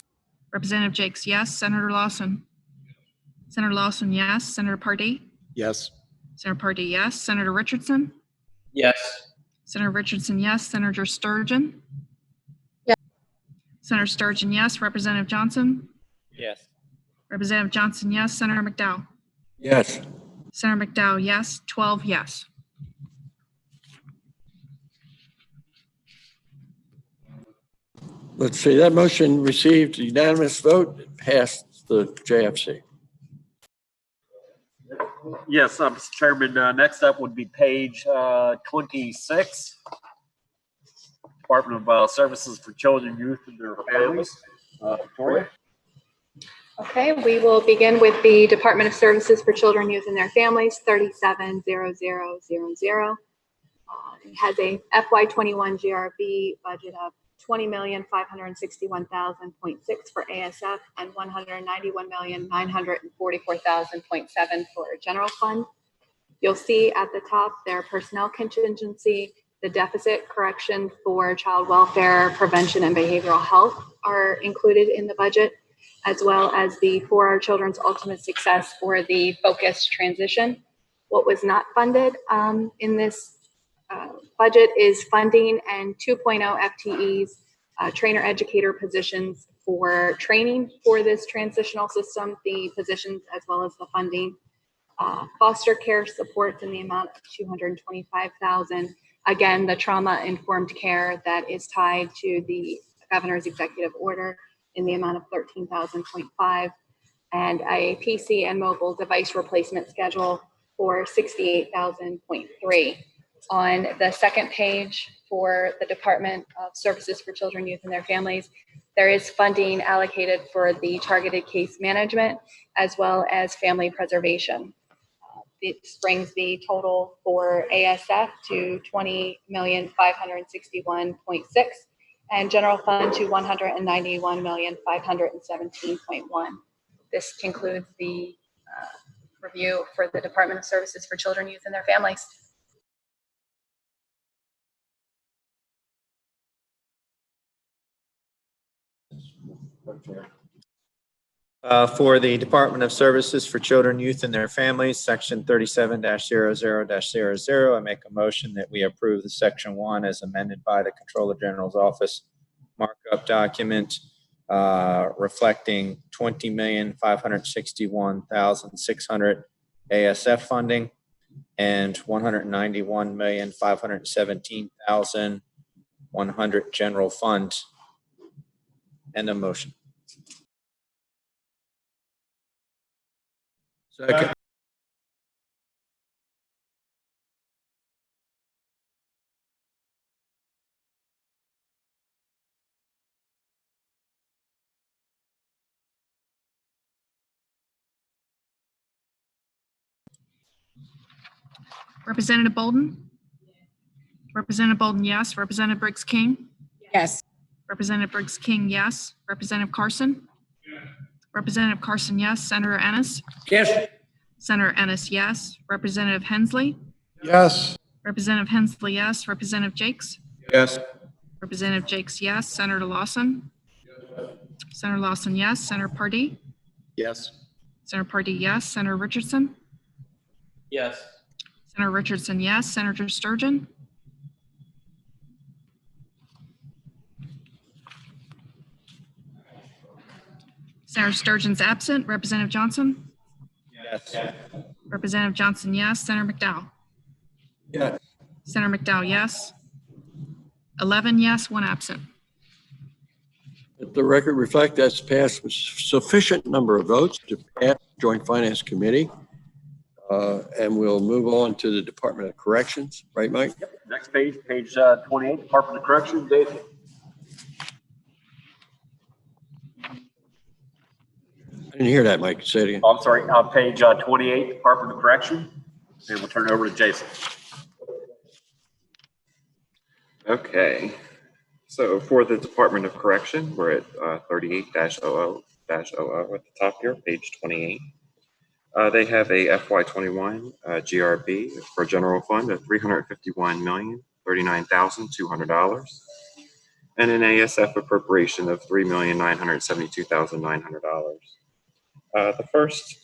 Representative Jakes, yes. Senator Lawson? Senator Lawson, yes. Senator Pardee? Yes. Senator Pardee, yes. Senator Richardson? Yes. Senator Richardson, yes. Senator Sturgeon? Yes. Senator Sturgeon, yes. Representative Johnson? Yes. Representative Johnson, yes. Senator McDowell? Yes. Senator McDowell, yes. 12 yes. Let's see, that motion received a unanimous vote. It passed the JFC. Yes, Mr. Chairman, next up would be page 26. Department of Services for Children, Youth, and their Families. Victoria? Okay, we will begin with the Department of Services for Children, Youth, and their Families, 370000. It has a FY21 GRB budget of $20,561,000.6 for ASF, and $191,944,000.7 for general fund. You'll see at the top their personnel contingency, the deficit correction for child welfare, prevention, and behavioral health are included in the budget, as well as the For Our Children's Ultimate Success for the focused transition. What was not funded in this budget is funding and 2.0 FTEs, trainer educator positions for training for this transitional system, the positions as well as the funding. Foster care supports in the amount of $225,000. Again, the trauma-informed care that is tied to the governor's executive order in the amount of $13,000.5, and a PC and mobile device replacement schedule for $68,000.3. On the second page for the Department of Services for Children, Youth, and Their Families, there is funding allocated for the targeted case management as well as family preservation. It brings the total for ASF to $20,561,000.6 and general fund to $191,517,000.1. This concludes the review for the Department of Services for Children, Youth, and Their Families. For the Department of Services for Children, Youth, and Their Families, Section 37-00-00, I make a motion that we approve the Section 1 as amended by the Controller General's Office markup document reflecting $20,561,600 ASF funding and $191,517,100 general fund. End of motion. Second. Representative Bolden? Representative Bolden, yes. Representative Briggs King? Yes. Representative Briggs King, yes. Representative Carson? Representative Carson, yes. Senator Ennis? Yes. Senator Ennis, yes. Representative Hensley? Yes. Representative Hensley, yes. Representative Jakes? Yes. Representative Jakes, yes. Senator Lawson? Senator Lawson, yes. Senator Pardee? Yes. Senator Pardee, yes. Senator Richardson? Yes. Senator Richardson, yes. Senator Sturgeon? Senator Sturgeon's absent. Representative Johnson? Yes. Representative Johnson, yes. Senator McDowell? Yes. Senator McDowell, yes. 11 yes, 1 absent. Let the record reflect that's passed with sufficient number of votes to pass Joint Finance Committee. And we'll move on to the Department of Corrections. Right, Mike? Yep. Next page, page 28, Department of Corrections, David. I didn't hear that, Mike. Say it again. Oh, I'm sorry, page 28, Department of Correction, and we'll turn it over to Jason. Okay, so for the Department of Correction, we're at 38-00-00 at the top here, page 28. They have a FY21 GRB for general fund of $351,039,200 and an ASF appropriation of $3,972,900. The first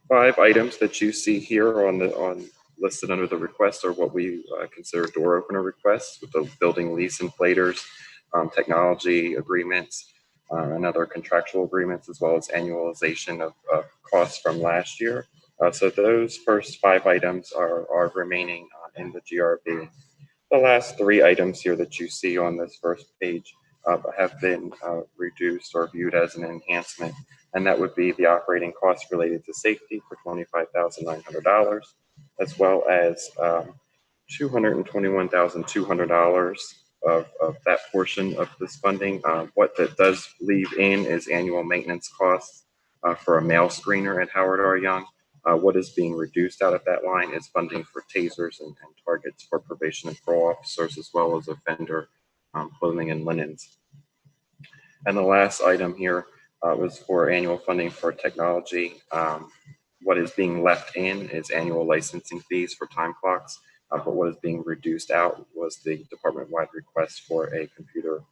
5 items that you see here on listed under the request are what we consider door opener requests, with the building lease inflators, technology agreements, and other contractual agreements, as well as annualization of costs from last year. So those first 5 items are remaining in the GRB. The last 3 items here that you see on this first page have been reduced or viewed as an enhancement, and that would be the operating costs related to safety for $25,900, as well as $221,200 of that portion of this funding. What that does leave in is annual maintenance costs for a mail screener at Howard R. Young. What is being reduced out of that line is funding for tasers and targets for probation and parole officers, as well as offender clothing and linens. And the last item here was for annual funding for technology. What is being left in is annual licensing fees for time clocks, but what is being reduced out was the department-wide request for a computer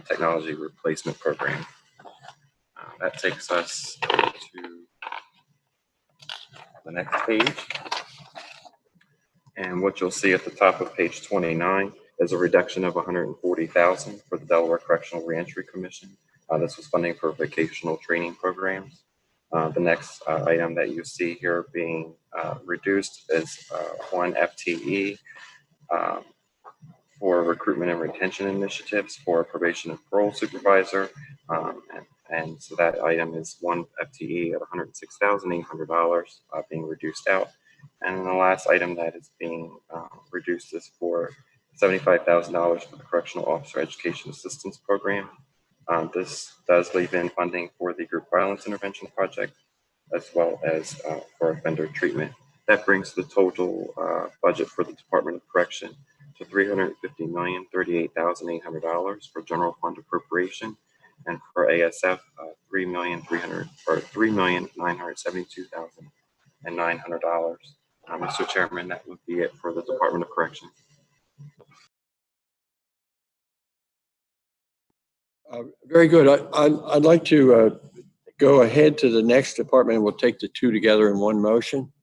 technology replacement program. That takes us to the next page. And what you'll see at the top of page 29 is a reduction of $140,000 for the Delaware Correctional Reentry Commission. This was funding for vocational training programs. The next item that you see here being reduced is one FTE for recruitment and retention initiatives for probation and parole supervisor. And so that item is one FTE at $106,800 being reduced out. And then the last item that is being reduced is for $75,000 for the Correctional Officer Education Assistance Program. This does leave in funding for the Group Violence Intervention Project, as well as for offender treatment. That brings the total budget for the Department of Correction to $350,038,800 for general fund appropriation, and for ASF, $3,972,900. Mr. Chairman, that would be it for the Department of Correction. Very good. I'd like to go ahead to the next department. We'll take the two together in one motion.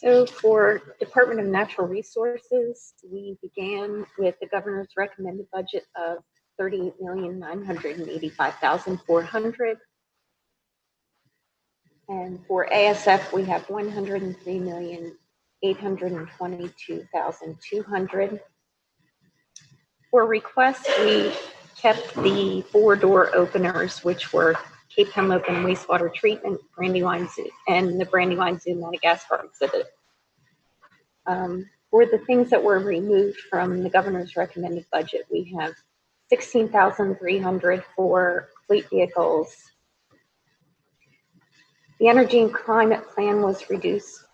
So for Department of Natural Resources, we began with the governor's recommended budget of $38,985,400. And for ASF, we have $103,822,200. For requests, we kept the 4-door openers, which were Cape Town Open Wastewater Treatment, Brandywine Zoo, and the Brandywine Zoo Madagascar exhibit. For the things that were removed from the governor's recommended budget, we have $16,300 for fleet vehicles. The Energy and Climate Plan was reduced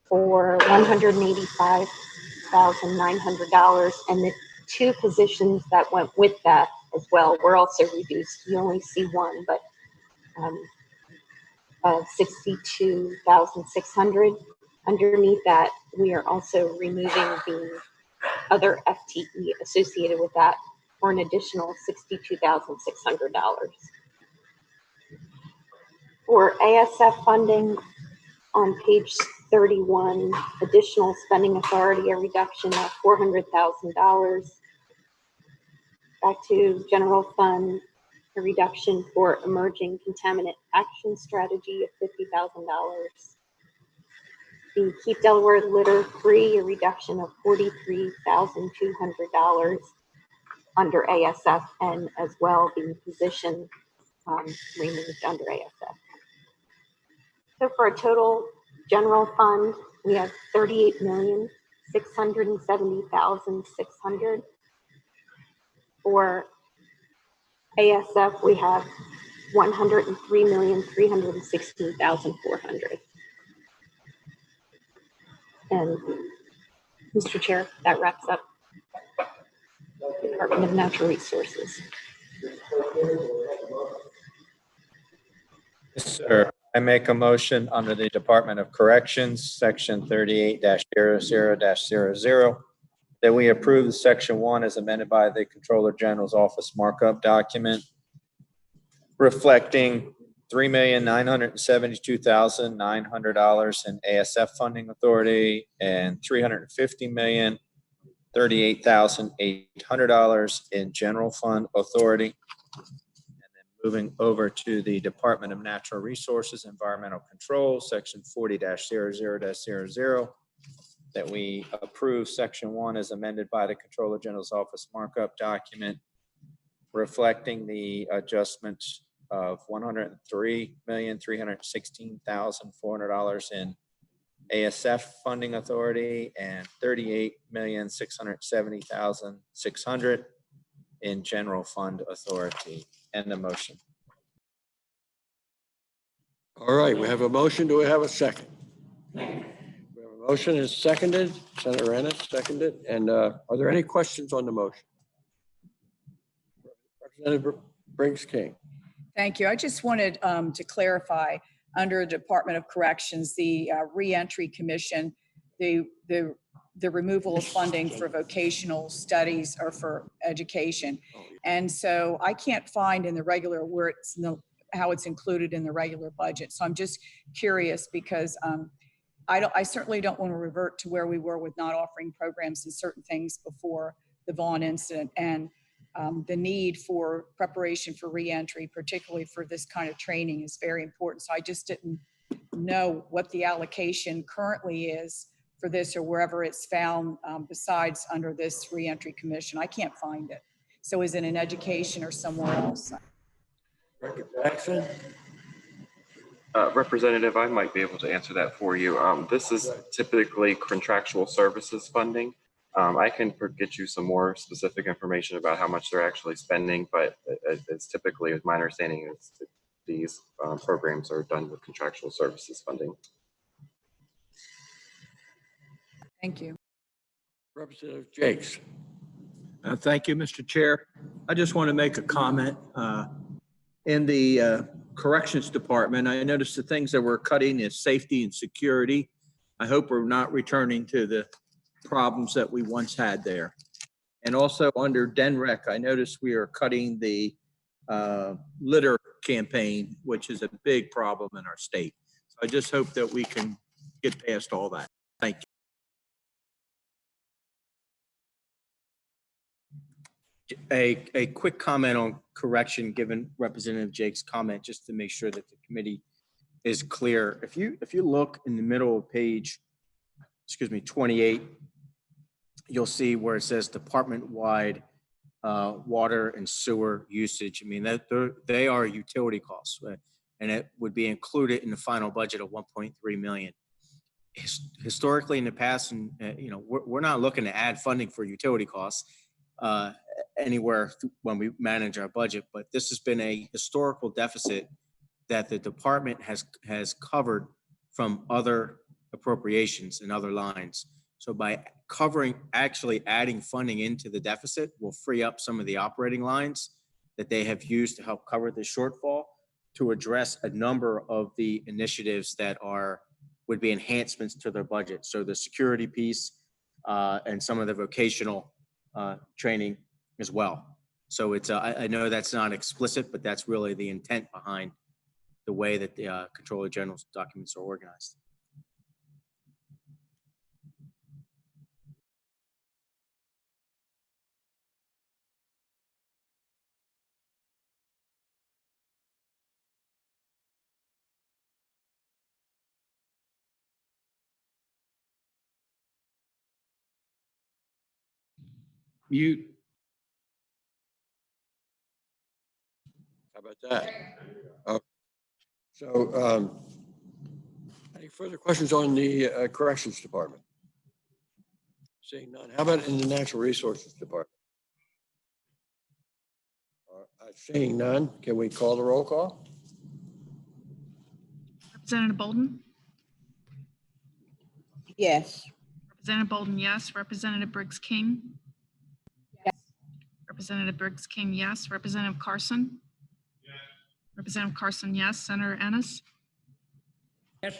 for $185,900, and the two positions that went with that as well were also reduced. You only see one, but $62,600. Underneath that, we are also removing the other FTE associated with that for an additional $62,600. For ASF funding, on page 31, additional spending authority, a reduction of $400,000. Back to general fund, a reduction for emerging contaminant action strategy of $50,000. The Keep Delaware Litter Free, a reduction of $43,200 under ASF, and as well the position removed under ASF. So for a total general fund, we have $38,670,600. For ASF, we have $103,316,400. And Mr. Chair, that wraps up the Department of Natural Resources. Yes, sir. I make a motion under the Department of Corrections, section 38-00-00, that we approve section 1 as amended by the Controller General's Office markup document, reflecting $3,972,900 in ASF funding authority and $350,038,800 in general fund authority. Moving over to the Department of Natural Resources, Environmental Control, section 40-00-00, that we approve section 1 as amended by the Controller General's Office markup document, reflecting the adjustment of $103,316,400 in ASF funding authority and $38,670,600 in general fund authority. And the motion. All right, we have a motion. Do we have a second? We have a motion is seconded. Senator Ennis seconded. And are there any questions on the motion? Representative Briggs King. Thank you. I just wanted to clarify, under Department of Corrections, the Reentry Commission, the removal of funding for vocational studies or for education. And so I can't find in the regular where it's how it's included in the regular budget. So I'm just curious because I certainly don't want to revert to where we were with not offering programs and certain things before the Vaughn incident, and the need for preparation for reentry, particularly for this kind of training, is very important. So I just didn't know what the allocation currently is for this or wherever it's found besides under this reentry commission. I can't find it. So is it in education or somewhere else? Jackson. Representative, I might be able to answer that for you. This is typically contractual services funding. I can get you some more specific information about how much they're actually spending, but it's typically, my understanding is that these programs are done with contractual services funding. Thank you. Representative Jakes. Thank you, Mr. Chair. I just want to make a comment. In the Corrections Department, I noticed the things that we're cutting is safety and security. I hope we're not returning to the problems that we once had there. And also under DENREC, I noticed we are cutting the litter campaign, which is a big problem in our state. So I just hope that we can get past all that. Thank you. A quick comment on correction, given Representative Jake's comment, just to make sure that the committee is clear. If you look in the middle of page, 28, you'll see where it says department-wide water and sewer usage. I mean, they are utility costs, right? And it would be included in the final budget of 1.3 million. Historically, in the past, and we're not looking to add funding for utility costs anywhere when we manage our budget, but this has been a historical deficit that the department has covered from other appropriations and other lines. So by actually adding funding into the deficit will free up some of the operating lines that they have used to help cover the shortfall to address a number of the initiatives that would be enhancements to their budget. So the security piece and some of the vocational training as well. So it's I know that's not explicit, but that's really the intent behind the way that the Comptroller General's documents are organized. Mute. How about that? So any further questions on the Corrections Department? Seeing none. How about in the Natural Resources Department? Seeing none, can we call the roll call? Representative Bolden? Yes. Representative Bolden, yes. Representative Briggs King? Yes. Representative Briggs King, yes. Representative Carson? Yes. Representative Carson, yes. Senator Ennis? Yes.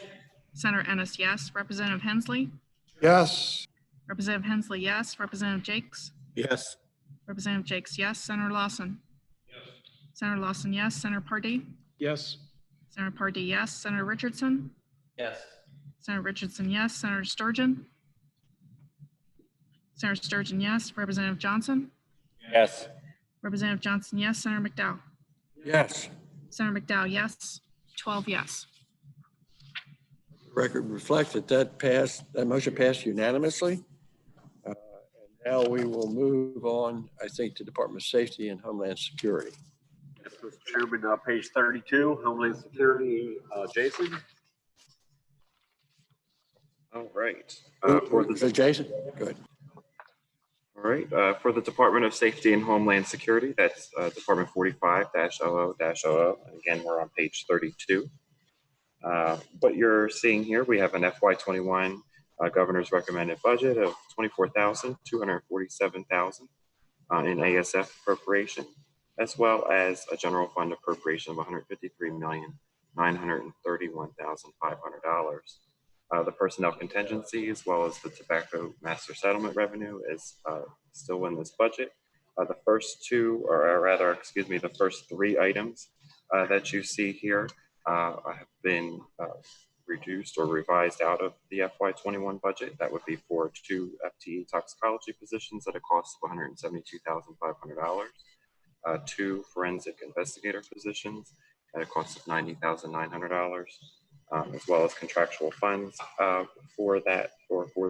Senator Ennis, yes. Representative Hensley? Yes. Representative Hensley, yes. Representative Jakes? Yes. Representative Jakes, yes. Senator Lawson? Yes. Senator Lawson, yes. Senator Pardee? Yes. Senator Pardee, yes. Senator Richardson? Yes. Senator Richardson, yes. Senator Sturgeon? Senator Sturgeon, yes. Representative Johnson? Yes. Representative Johnson, yes. Senator McDowell? Yes. Senator McDowell, yes. 12 yes. The record reflects that motion passed unanimously. And now we will move on, I think, to Department of Safety and Homeland Security. Yes, Mr. Chairman, page 32, Homeland Security, Jason. All right. Is it Jason? Good. All right. For the Department of Safety and Homeland Security, that's Department 45-00-00. And again, we're on page 32. What you're seeing here, we have an FY21 governor's recommended budget of $24,247,000 in ASF appropriation, as well as a general fund appropriation of $153,931,500. The personnel contingency, as well as the tobacco master settlement revenue, is still in this budget. The first two, or rather, excuse me, the first three items that you see here have been reduced or revised out of the FY21 budget. That would be for 2 FTE toxicology positions at a cost of $172,500, 2 forensic investigator positions at a cost of $90,900, as well as contractual funds for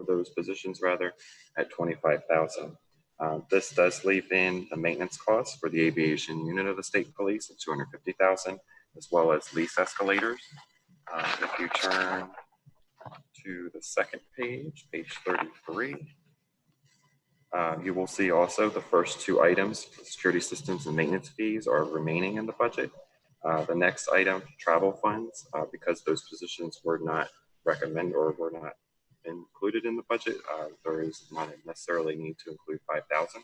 those positions rather at $25,000. This does leave in the maintenance costs for the aviation unit of the state police at $250,000, as well as lease escalators. If you turn to the second page, page 33, you will see also the first 2 items, security systems and maintenance fees, are remaining in the budget. The next item, travel funds, because those positions were not recommended or were not included in the budget, there is not necessarily need to include $5,000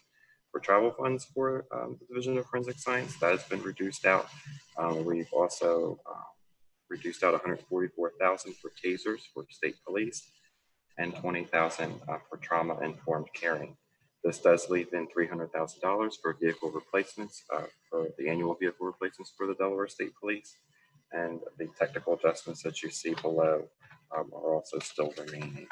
for travel funds for the Division of Forensic Science. That has been reduced out. We've also reduced out $144,000 for tasers for state police and $20,000 for trauma-informed caring. This does leave in $300,000 for vehicle replacements, for the annual vehicle replacements for the Delaware State Police, and the technical adjustments that you see below are also still remaining.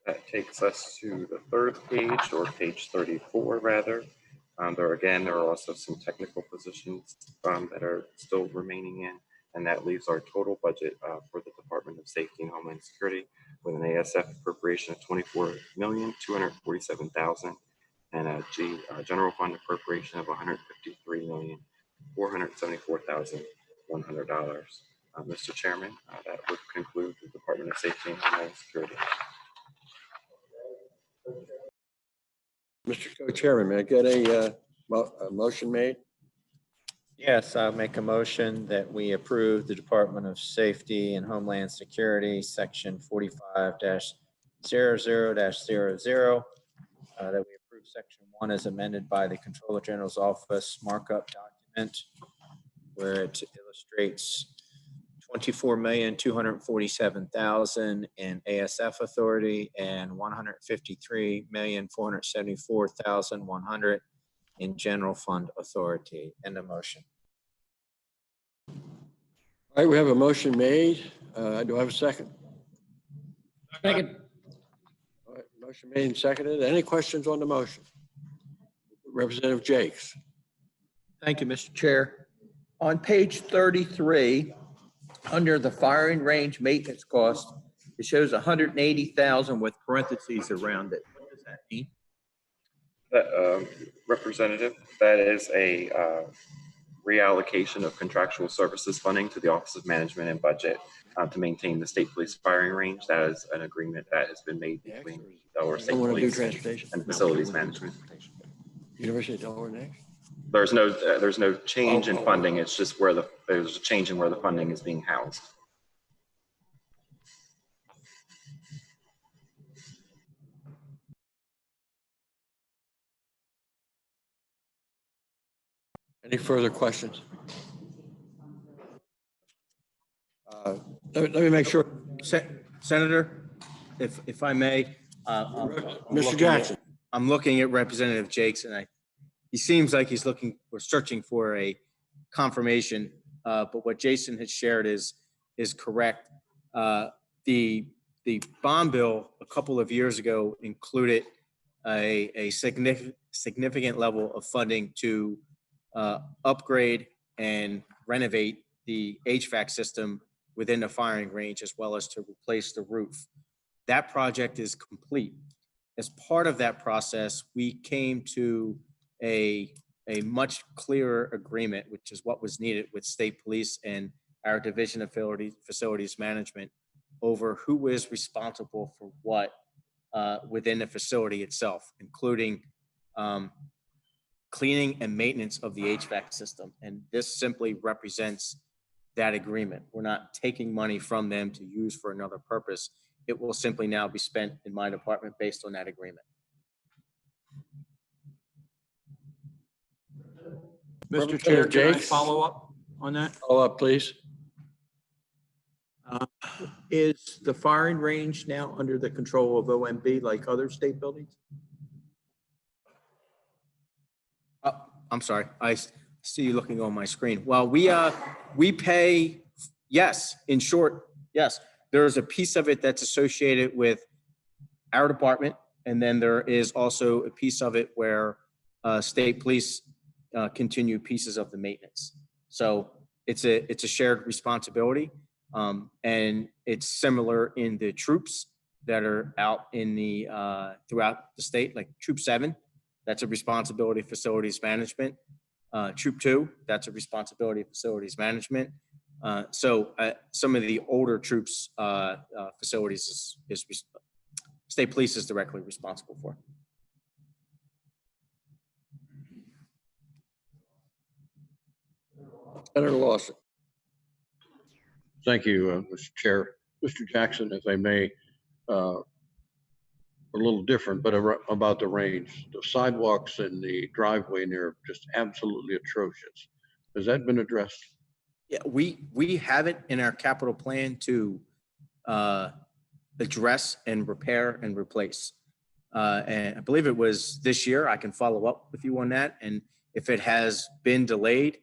That takes us to the third page, or page 34 rather. There are also some technical positions that are still remaining in, and that leaves our total budget for the Department of Safety and Homeland Security with an ASF appropriation of $24,247,000 and a general fund appropriation of $153,474,100. Mr. Chairman, that would conclude the Department of Safety and Homeland Security. Mr. Co-Chairman, may I get a motion made? Yes, I'll make a motion that we approve the Department of Safety and Homeland Security, section 45-00-00, that we approve section 1 as amended by the Comptroller General's Office markup document, where it illustrates $24,247,000 in ASF authority and $153,474,100 in general fund authority. End of motion. All right, we have a motion made. Do I have a second? Second. All right, motion made and seconded. Any questions on the motion? Representative Jakes. Thank you, Mr. Chair. On page 33, under the firing range maintenance cost, it shows $180,000 with parentheses around it. What does that mean? Representative, that is a reallocation of contractual services funding to the Office of Management and Budget to maintain the state police firing range. That is an agreement that has been made between Delaware State Police and Facilities Management. University of Delaware next. There's no change in funding. It's just there's a change in where the funding is being housed. Any further questions? Let me make sure. Senator, if I may, Mr. Jackson. I'm looking at Representative Jakes, and he seems like he's looking or searching for a confirmation. But what Jason has shared is correct. The bond bill a couple of years ago included a significant level of funding to upgrade and renovate the HVAC system within the firing range, as well as to replace the roof. That project is complete. As part of that process, we came to a much clearer agreement, which is what was needed with state police and our Division of Facilities Management over who is responsible for what within the facility itself, including cleaning and maintenance of the HVAC system. And this simply represents that agreement. We're not taking money from them to use for another purpose. It will simply now be spent in my department based on that agreement. Mr. Chair, can I Jakes? follow up on that? Follow up, please. Is the firing range now under the control of OMB like other state buildings? I'm sorry. I see you looking on my screen. Well, we pay, yes, in short, yes. There's a piece of it that's associated with our department. And then there is also a piece of it where state police continue pieces of the maintenance. So it's a shared responsibility. And it's similar in the troops that are out in the throughout the state, like Troop 7, that's a responsibility of facilities management. Troop 2, that's a responsibility of facilities management. So some of the older troops facilities is state police is directly responsible for. Senator Lawson. Thank you, Mr. Chair. Mr. Jackson, if I may, a little different, but about the range. The sidewalks and the driveway near are just absolutely atrocious. Has that been addressed? Yeah, we have it in our capital plan to address and repair and replace. And I believe it was this year. I can follow up with you on that. And if it has been delayed,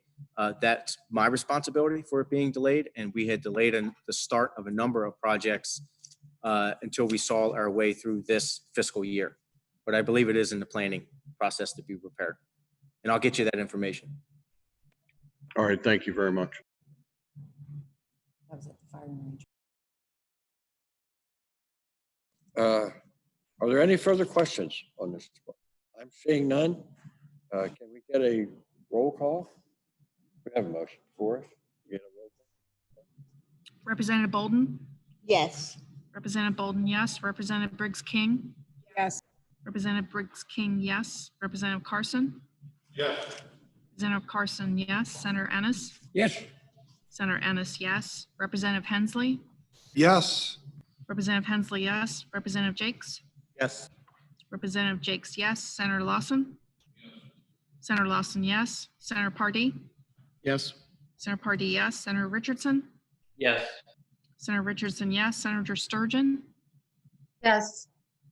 that's my responsibility for it being delayed. And we had delayed the start of a number of projects until we saw our way through this fiscal year. But I believe it is in the planning process to be repaired. And I'll get you that information. All right, thank you very much. That was at the firing range. Are there any further questions on this? I'm seeing none. Can we get a roll call? We have a motion for us. Get a roll call. Representative Bolden? Yes. Representative Bolden, yes. Representative Briggs King? Yes. Representative Briggs King, yes. Representative Carson? Yes. Representative Carson, yes. Senator Ennis? Yes. Senator Ennis, yes. Representative Hensley? Yes. Representative Hensley, yes. Representative Jakes? Yes. Representative Jakes, yes. Senator Lawson? Senator Lawson, yes. Senator Pardee? Yes. Senator Pardee, yes. Senator Richardson? Yes. Senator Richardson, yes. Senator Sturgeon? Yes.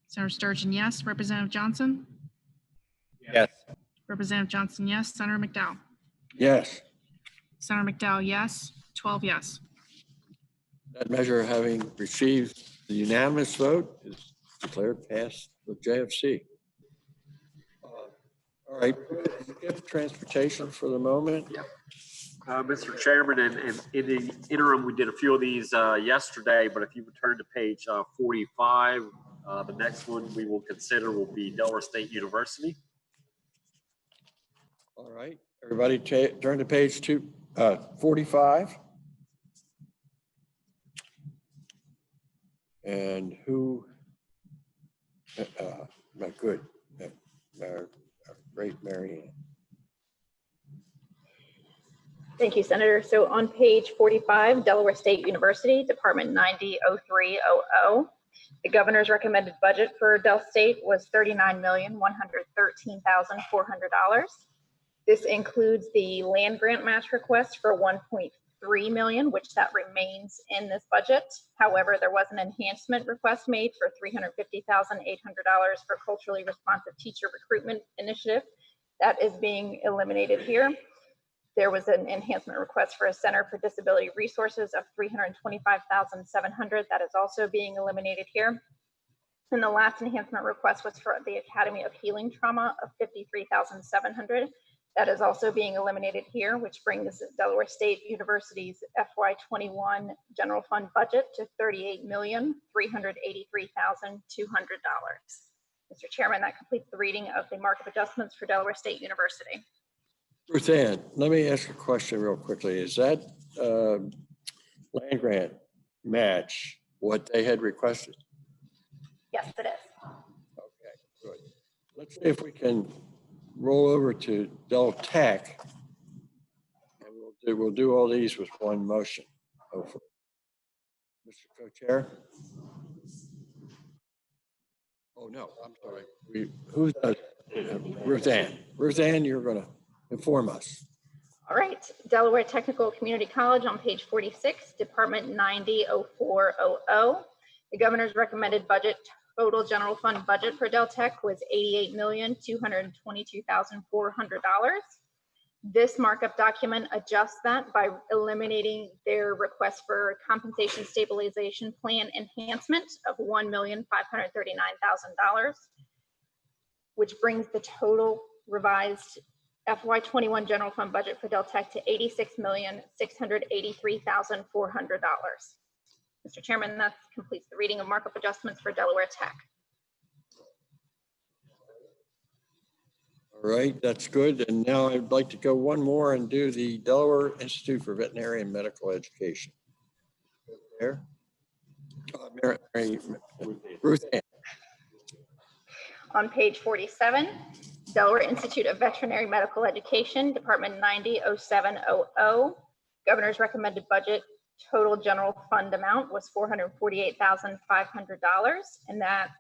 Senator Sturgeon, yes. Representative Johnson? Yes. Representative Johnson, yes. Senator McDowell? Yes, Senator McDowell, yes. 12 yes. that measure having received the unanimous vote is declared passed with JFC. All right, skip transportation for the moment. Mr. Chairman, and in the interim, we did a few of these yesterday, but if you return to page 45, the next one we will consider will be Delaware State University. All right, everybody turn to page 45. And who, not good, great Mary Ann. Thank you, Senator. So on page 45, Delaware State University, Department 900300, the governor's recommended budget for Del State was $39,113,400. This includes the land grant match request for $1.3 million, which that remains in this budget. However, there was an enhancement request made for $350,800 for culturally responsive teacher recruitment initiative. That is being eliminated here. There was an enhancement request for a Center for Disability Resources of $325,700. That is also being eliminated here. And the last enhancement request was for the Academy of Healing Trauma of $53,700. That is also being eliminated here, which brings Delaware State University's FY21 general fund budget to $38,383,200. Mr. Chairman, that completes the reading of the markup adjustments for Delaware State University. Ruth Ann, let me ask a question real quickly. Is that land grant match what they had requested? Yes, it is. Okay, good. Let's see if we can roll over to Del Tech and we'll we'll do all these with one motion, hopefully. Mr. Co-Chair? Oh, no, I'm sorry. Who's Ruth Ann? Ruth Ann, you're going to inform us. All right, Delaware Technical Community College on page 46, Department 900400. The governor's recommended budget, total general fund budget for Del Tech was $88,222,400. This markup document adjusts that by eliminating their request for compensation stabilization plan enhancement of $1,539,000, which brings the total revised FY21 general fund budget for Del Tech to $86,683,400. Mr. Chairman, that completes the reading of markup adjustments for Delaware Tech. All right, that's good. And now I'd like to go one more and do the Delaware Institute for Veterinary and Medical Education. There. Ruth Ann. On page 47, Delaware Institute of Veterinary Medical Education, Department 900700. Governor's recommended budget total general fund amount was $448,500, and that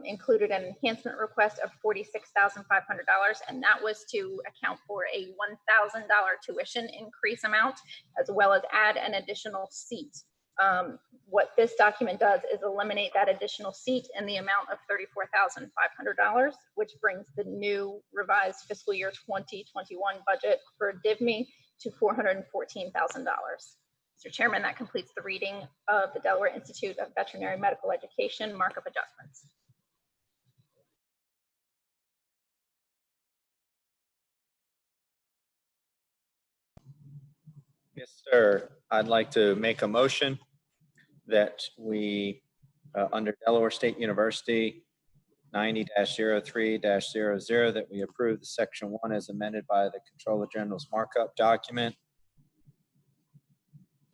included an enhancement request of $46,500, and that was to account for a $1,000 tuition increase amount, as well as add an additional seat. What this document does is eliminate that additional seat in the amount of $34,500, which brings the new revised fiscal year 2021 budget for DIVME to $414,000. Mr. Chairman, that completes the reading of the Delaware Institute of Veterinary Medical Education markup adjustments. Yes, sir. I'd like to make a motion that we, under Delaware State University 90-03-00, that we approve the section 1 as amended by the Comptroller General's markup document,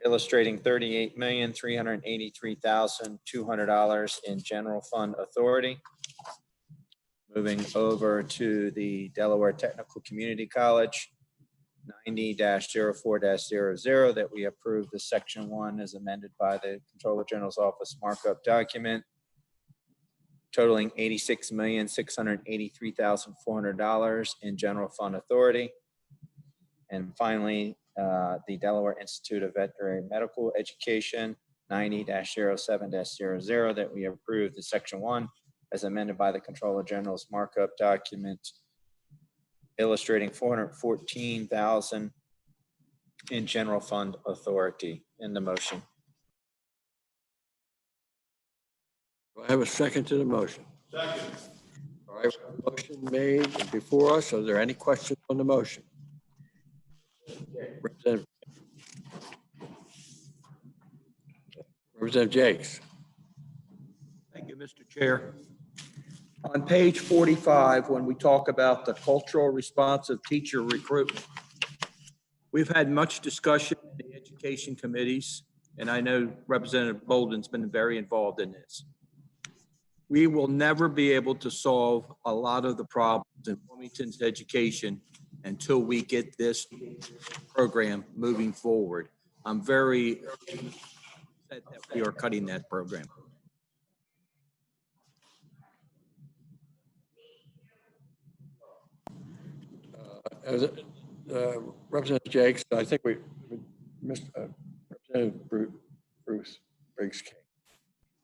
illustrating $38,383,200 in general fund authority. Moving over to the Delaware Technical Community College 90-04-00, that we approve the section 1 as amended by the Comptroller General's office markup document, totaling $86,683,400 in general fund authority. And finally, the Delaware Institute of Veterinary Medical Education 90-07-00, that we approve the section 1 as amended by the Comptroller General's markup document, illustrating $414,000 in general fund authority. In the motion. Do I have a second to the motion? Second. All right, motion made before us. Are there any questions on the motion? Representative Jakes. Thank you, Mr. Chair. On page 45, when we talk about the cultural responsive teacher recruitment, we've had much discussion in the education committees, and I know Representative Bolden's been very involved in this. We will never be able to solve a lot of the problems in Wilmington's education until we get this program moving forward. I'm very upset that we are cutting that program. Representative Jakes, I think we missed Representative Bruce Briggs-King.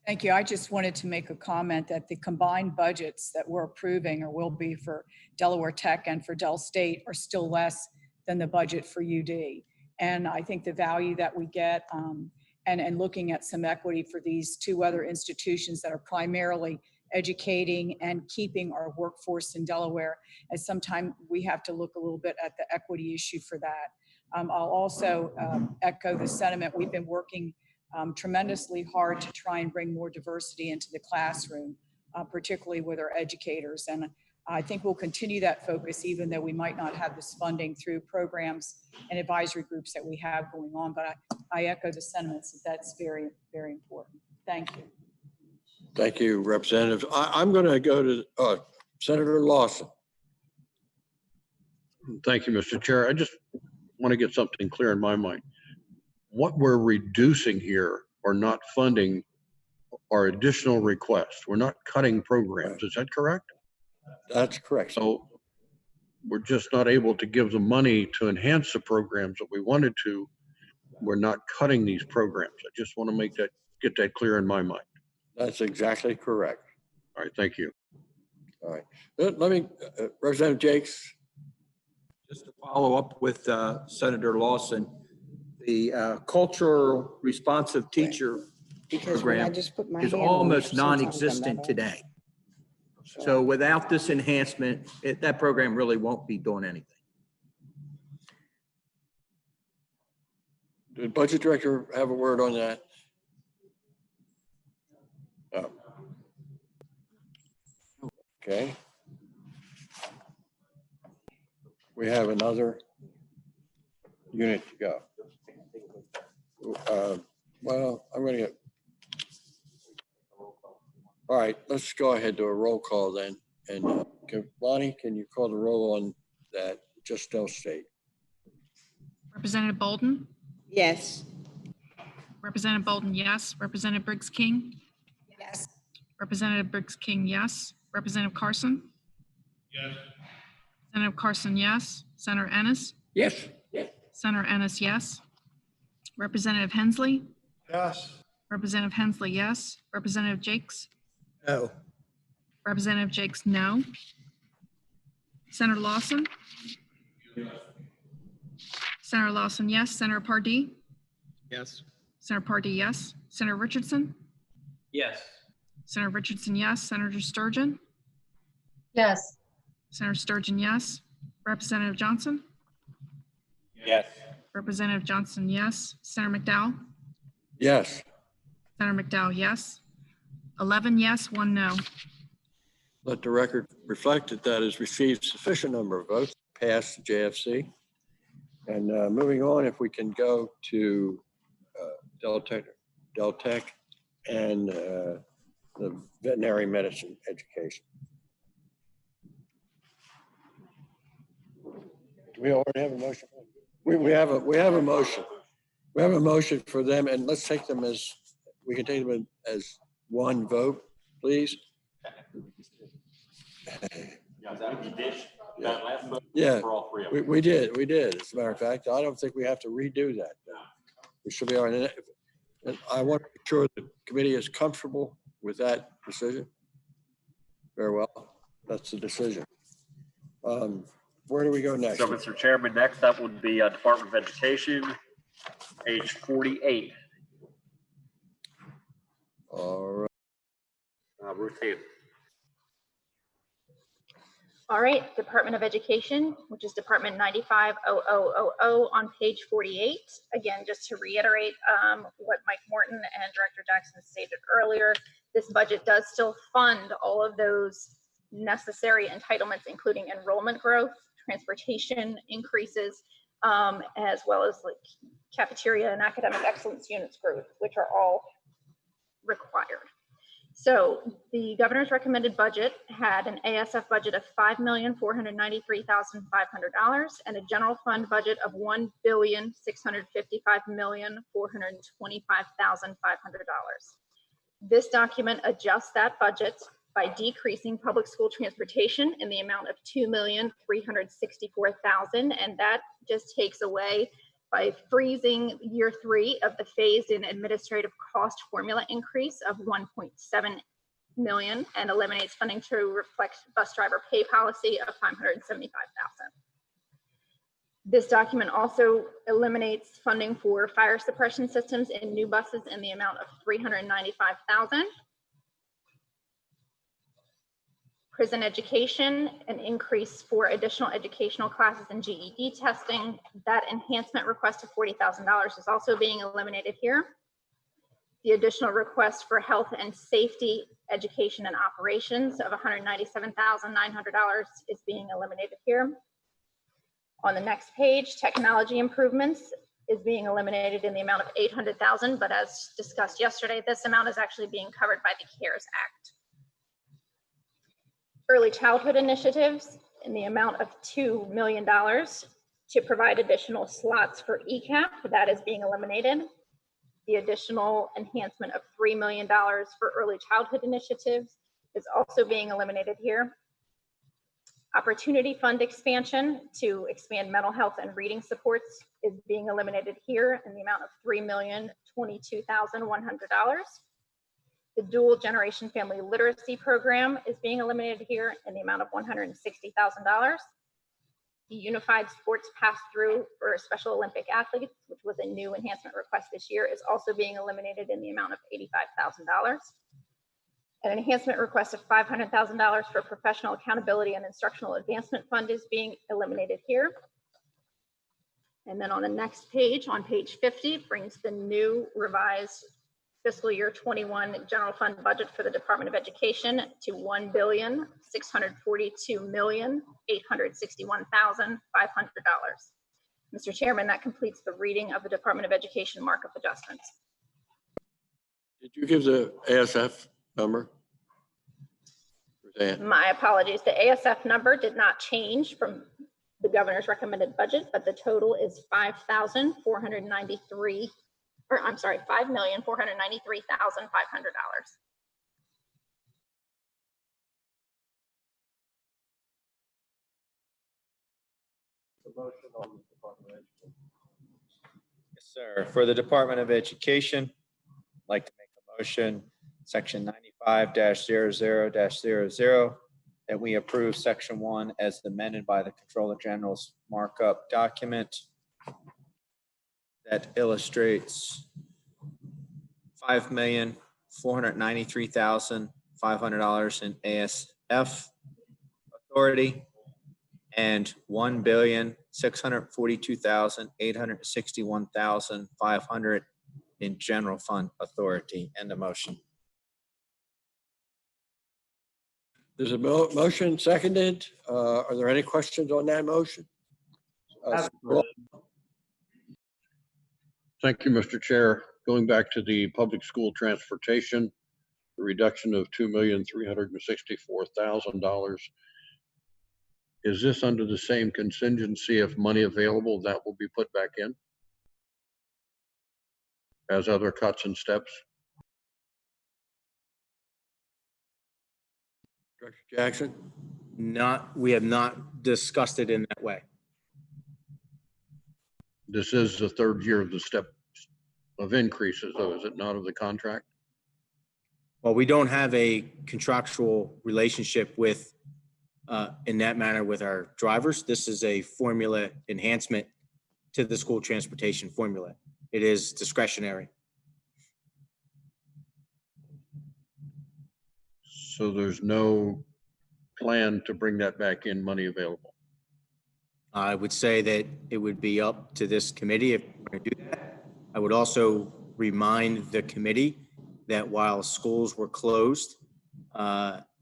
Thank you. I just wanted to make a comment that the combined budgets that we're approving or will be for Delaware Tech and for Del State are still less than the budget for UD. And I think the value that we get and looking at some equity for these two other institutions that are primarily educating and keeping our workforce in Delaware, as sometimes we have to look a little bit at the equity issue for that. I'll also echo the sentiment. We've been working tremendously hard to try and bring more diversity into the classroom, particularly with our educators. And I think we'll continue that focus, even though we might not have this funding through programs and advisory groups that we have going on. But I echo the sentiments that that's very, very important. Thank you. Thank you, Representative. I'm going to go to Senator Lawson. Thank you, Mr. Chair. I just want to get something clear in my mind. What we're reducing here or not funding are additional requests. We're not cutting programs. Is that correct? That's correct. So we're just not able to give the money to enhance the programs that we wanted to. We're not cutting these programs. I just want to get that clear in my mind. That's exactly correct. All right, thank you. All right. Let me, Representative Jakes. Just to follow up with Senator Lawson, the cultural responsive teacher Because when I program just put my is hand on it, almost sometimes I'm non-existent not on. today. So without this enhancement, that program really won't be doing anything. Did Budget Director have a word on that? Oh. Okay. We have another unit to go. Well, I'm going to get. All right, let's go ahead to a roll call then. And Lonnie, can you call the roll on that? Just don't state. Representative Bolden? Yes. Representative Bolden, yes. Representative Briggs King? Yes. Representative Briggs King, yes. Representative Carson? Yes. Representative Carson, yes. Senator Ennis? Yes. Senator Ennis, yes. Representative Hensley? Yes. Representative Hensley, yes. Representative Jakes? No. Representative Jakes, no. Senator Lawson? Senator Lawson, yes. Senator Pardee? Yes. Senator Pardee, yes. Senator Richardson? Yes. Senator Richardson, yes. Senator Sturgeon? Yes. Senator Sturgeon, yes. Representative Johnson? Yes. Representative Johnson, yes. Senator McDowell? Yes. Senator McDowell, yes. 11 yes, 1 no. Let the record reflect that has received sufficient number of votes to pass the JFC. And moving on, if we can go to Deltech and the veterinary medicine education. Do we already have a motion? We have a motion. We have a motion for them, and let's take them as, we can take them as one vote, please. Yeah, we did. As a matter of fact, I don't think we have to redo that. We should be all right. And I want to make sure the committee is comfortable with that decision. Very well. That's the decision. Where do we go next? So, Mr. Chairman, next up would be Department of Education, page 48. All right. Ruth Hand. All right, Department of Education, which is Department 950000 on page 48. Again, just to reiterate what Mike Morton and Director Jackson stated earlier, this budget does still fund all of those necessary entitlements, including enrollment growth, transportation increases, as well as like cafeteria and academic excellence units growth, which are all required. So the governor's recommended budget had an ASF budget of $5,493,500 and a general fund budget of $1,655,425,500. This document adjusts that budget by decreasing public school transportation in the amount of $2,364,000, and that just takes away by freezing year 3 of the phased-in administrative cost formula increase of $1.7 million and eliminates funding to reflect bus driver pay policy of $575,000. This document also eliminates funding for fire suppression systems in new buses in the amount of $395,000. Prison education, an increase for additional educational classes and GED testing. That enhancement request of $40,000 is also being eliminated here. The additional request for health and safety education and operations of $197,900 is being eliminated here. On the next page, technology improvements is being eliminated in the amount of $800,000, but as discussed yesterday, this amount is actually being covered by the CARES Act. Early childhood initiatives in the amount of $2 million to provide additional slots for ECAP, that is being eliminated. The additional enhancement of $3 million for early childhood initiatives is also being eliminated here. Opportunity fund expansion to expand mental health and reading supports is being eliminated here in the amount of $3,022,100. The dual generation family literacy program is being eliminated here in the amount of $160,000. The unified sports pass-through for Special Olympic athletes, which was a new enhancement request this year, is also being eliminated in the amount of $85,000. An enhancement request of $500,000 for professional accountability and instructional advancement fund is being eliminated here. And then on the next page, on page 50, brings the new revised fiscal year 21 general fund budget for the Department of Education to $1,642,861,500. Mr. Chairman, that completes the reading of the Department of Education markup adjustments. Did you give the ASF number? My apologies. The ASF number did not change from the governor's recommended budget, but the total is $5,493, or I'm sorry, $5,493,500. Yes, sir. For the Department of Education, I'd like to make a motion, section 95-00-00, that we approve section 1 as amended by the Controller General's markup document that illustrates $5,493,500 in ASF authority and $1,642,861,500 in general fund authority. End of motion. There's a motion seconded. Are there any questions on that motion? Thank you, Mr. Chair. Going back to the public school transportation, the reduction of $2,364,000. Is this under the same contingency if money available that will be put back in as other cuts and steps? Director Jackson? We have not discussed it in that way. This is the third year of the step of increases, though, is it not, of the contract? Well, we don't have a contractual relationship with, in that manner, with our drivers. This is a formula enhancement to the school transportation formula. It is discretionary. So there's no plan to bring that back in, money available? I would say that it would be up to this committee if we're going to do that. I would also remind the committee that while schools were closed,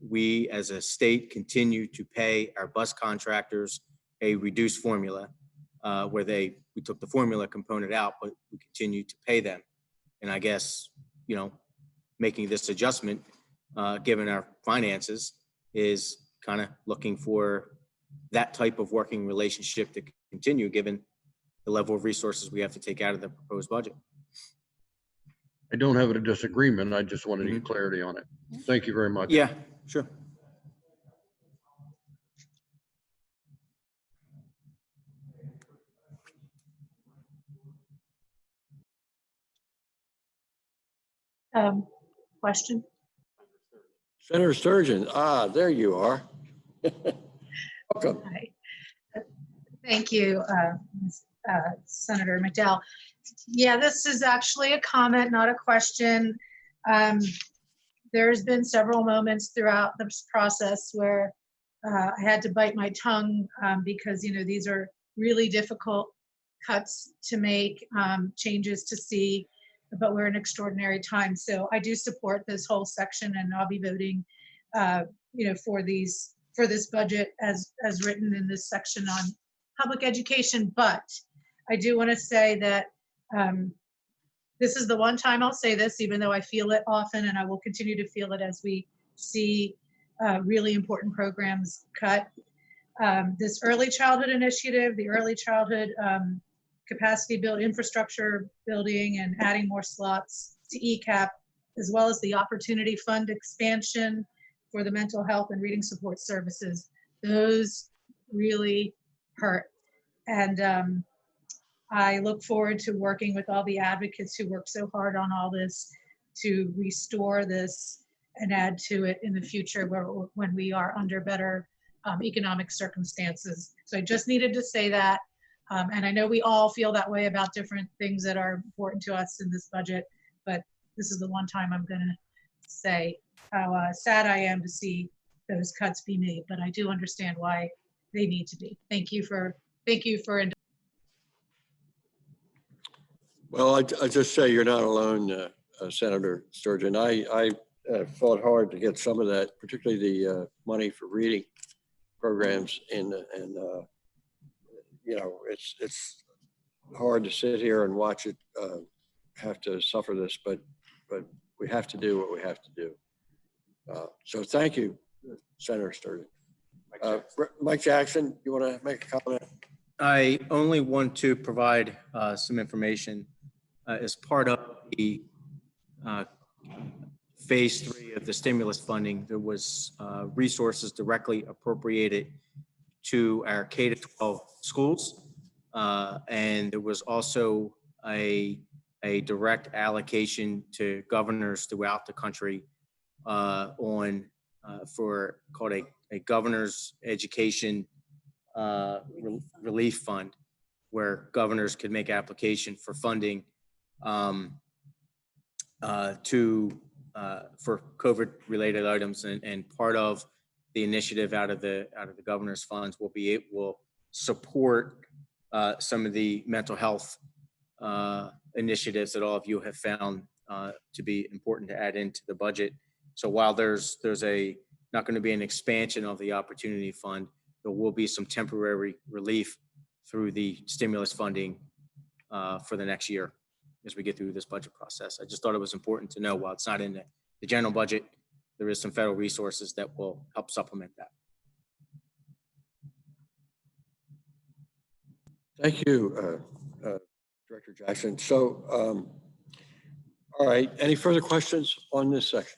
we as a state continue to pay our bus contractors a reduced formula where we took the formula component out, but we continue to pay them. And I guess, making this adjustment, given our finances, is kind of looking for that type of working relationship to continue, given the level of resources we have to take out of the proposed budget. I don't have a disagreement. I just wanted to get clarity on it. Thank you very much. Yeah, sure. Question? Senator Sturgeon, there you are. Welcome. Hi. Thank you, Senator McDowell. Yeah, this is actually a comment, not a question. There's been several moments throughout this process where I had to bite my tongue because, these are really difficult cuts to make, changes to see, but we're in extraordinary times. So I do support this whole section, and I'll be voting, for this budget as written in this section on public education. But I do want to say that this is the one time I'll say this, even though I feel it often, and I will continue to feel it as we see really important programs cut. This early childhood initiative, the early childhood capacity build, infrastructure building and adding more slots to ECAP, as well as the opportunity fund expansion for the mental health and reading support services. Those really hurt. And I look forward to working with all the advocates who work so hard on all this to restore this and add to it in the future when we are under better economic circumstances. So I just needed to say that. And I know we all feel that way about different things that are important to us in this budget, but this is the one time I'm going to say how sad I am to see those cuts be made, but I do understand why they need to be. Thank you for. Well, I just say you're not alone, Senator Sturgeon. I fought hard to get some of that, particularly the money for reading programs and you know, it's hard to sit here and watch it have to suffer this, but we have to do what we have to do. So thank you, Senator Sturgeon. Mike Jackson, you want to make a comment? I only want to provide some information as part of the phase 3 of the stimulus funding. There was resources directly appropriated to our K-12 schools. And there was also a direct allocation to governors throughout the country for called a governor's education relief fund, where governors could make application for funding for COVID related items, and part of the initiative out of the governor's funds will support some of the mental health initiatives that all of you have found to be important to add into the budget. So while there's not going to be an expansion of the opportunity fund, there will be some temporary relief through the stimulus funding for the next year as we get through this budget process. I just thought it was important to know while it's not in the general budget, there is some federal resources that will help supplement that. Thank you, Director Jackson. So, all right, any further questions on this section?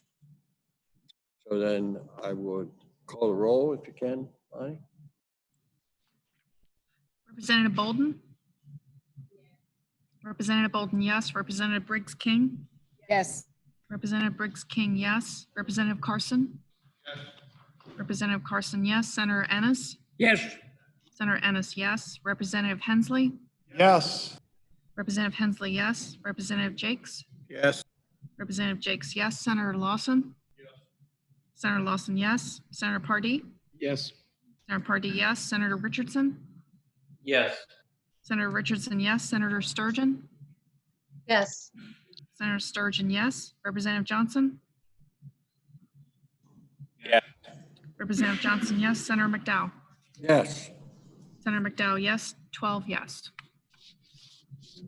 So then I would call the roll if you can, Bonnie. Representative Bolden? Representative Bolden, yes. Representative Briggs King? Yes. Representative Briggs King, yes. Representative Carson? Yes. Representative Carson, yes. Senator Ennis? Yes. Senator Ennis, yes. Representative Hensley? Yes. Representative Hensley, yes. Representative Jakes? Yes. Representative Jakes, yes. Senator Lawson? Yes. Senator Lawson, yes. Senator Pardee? Yes. Senator Pardee, yes. Senator Richardson? Yes. Senator Richardson, yes. Senator Sturgeon? Yes. Senator Sturgeon, yes. Representative Johnson? Yes. Representative Johnson, yes. Senator McDowell? Yes. Senator McDowell, yes. 12 yes.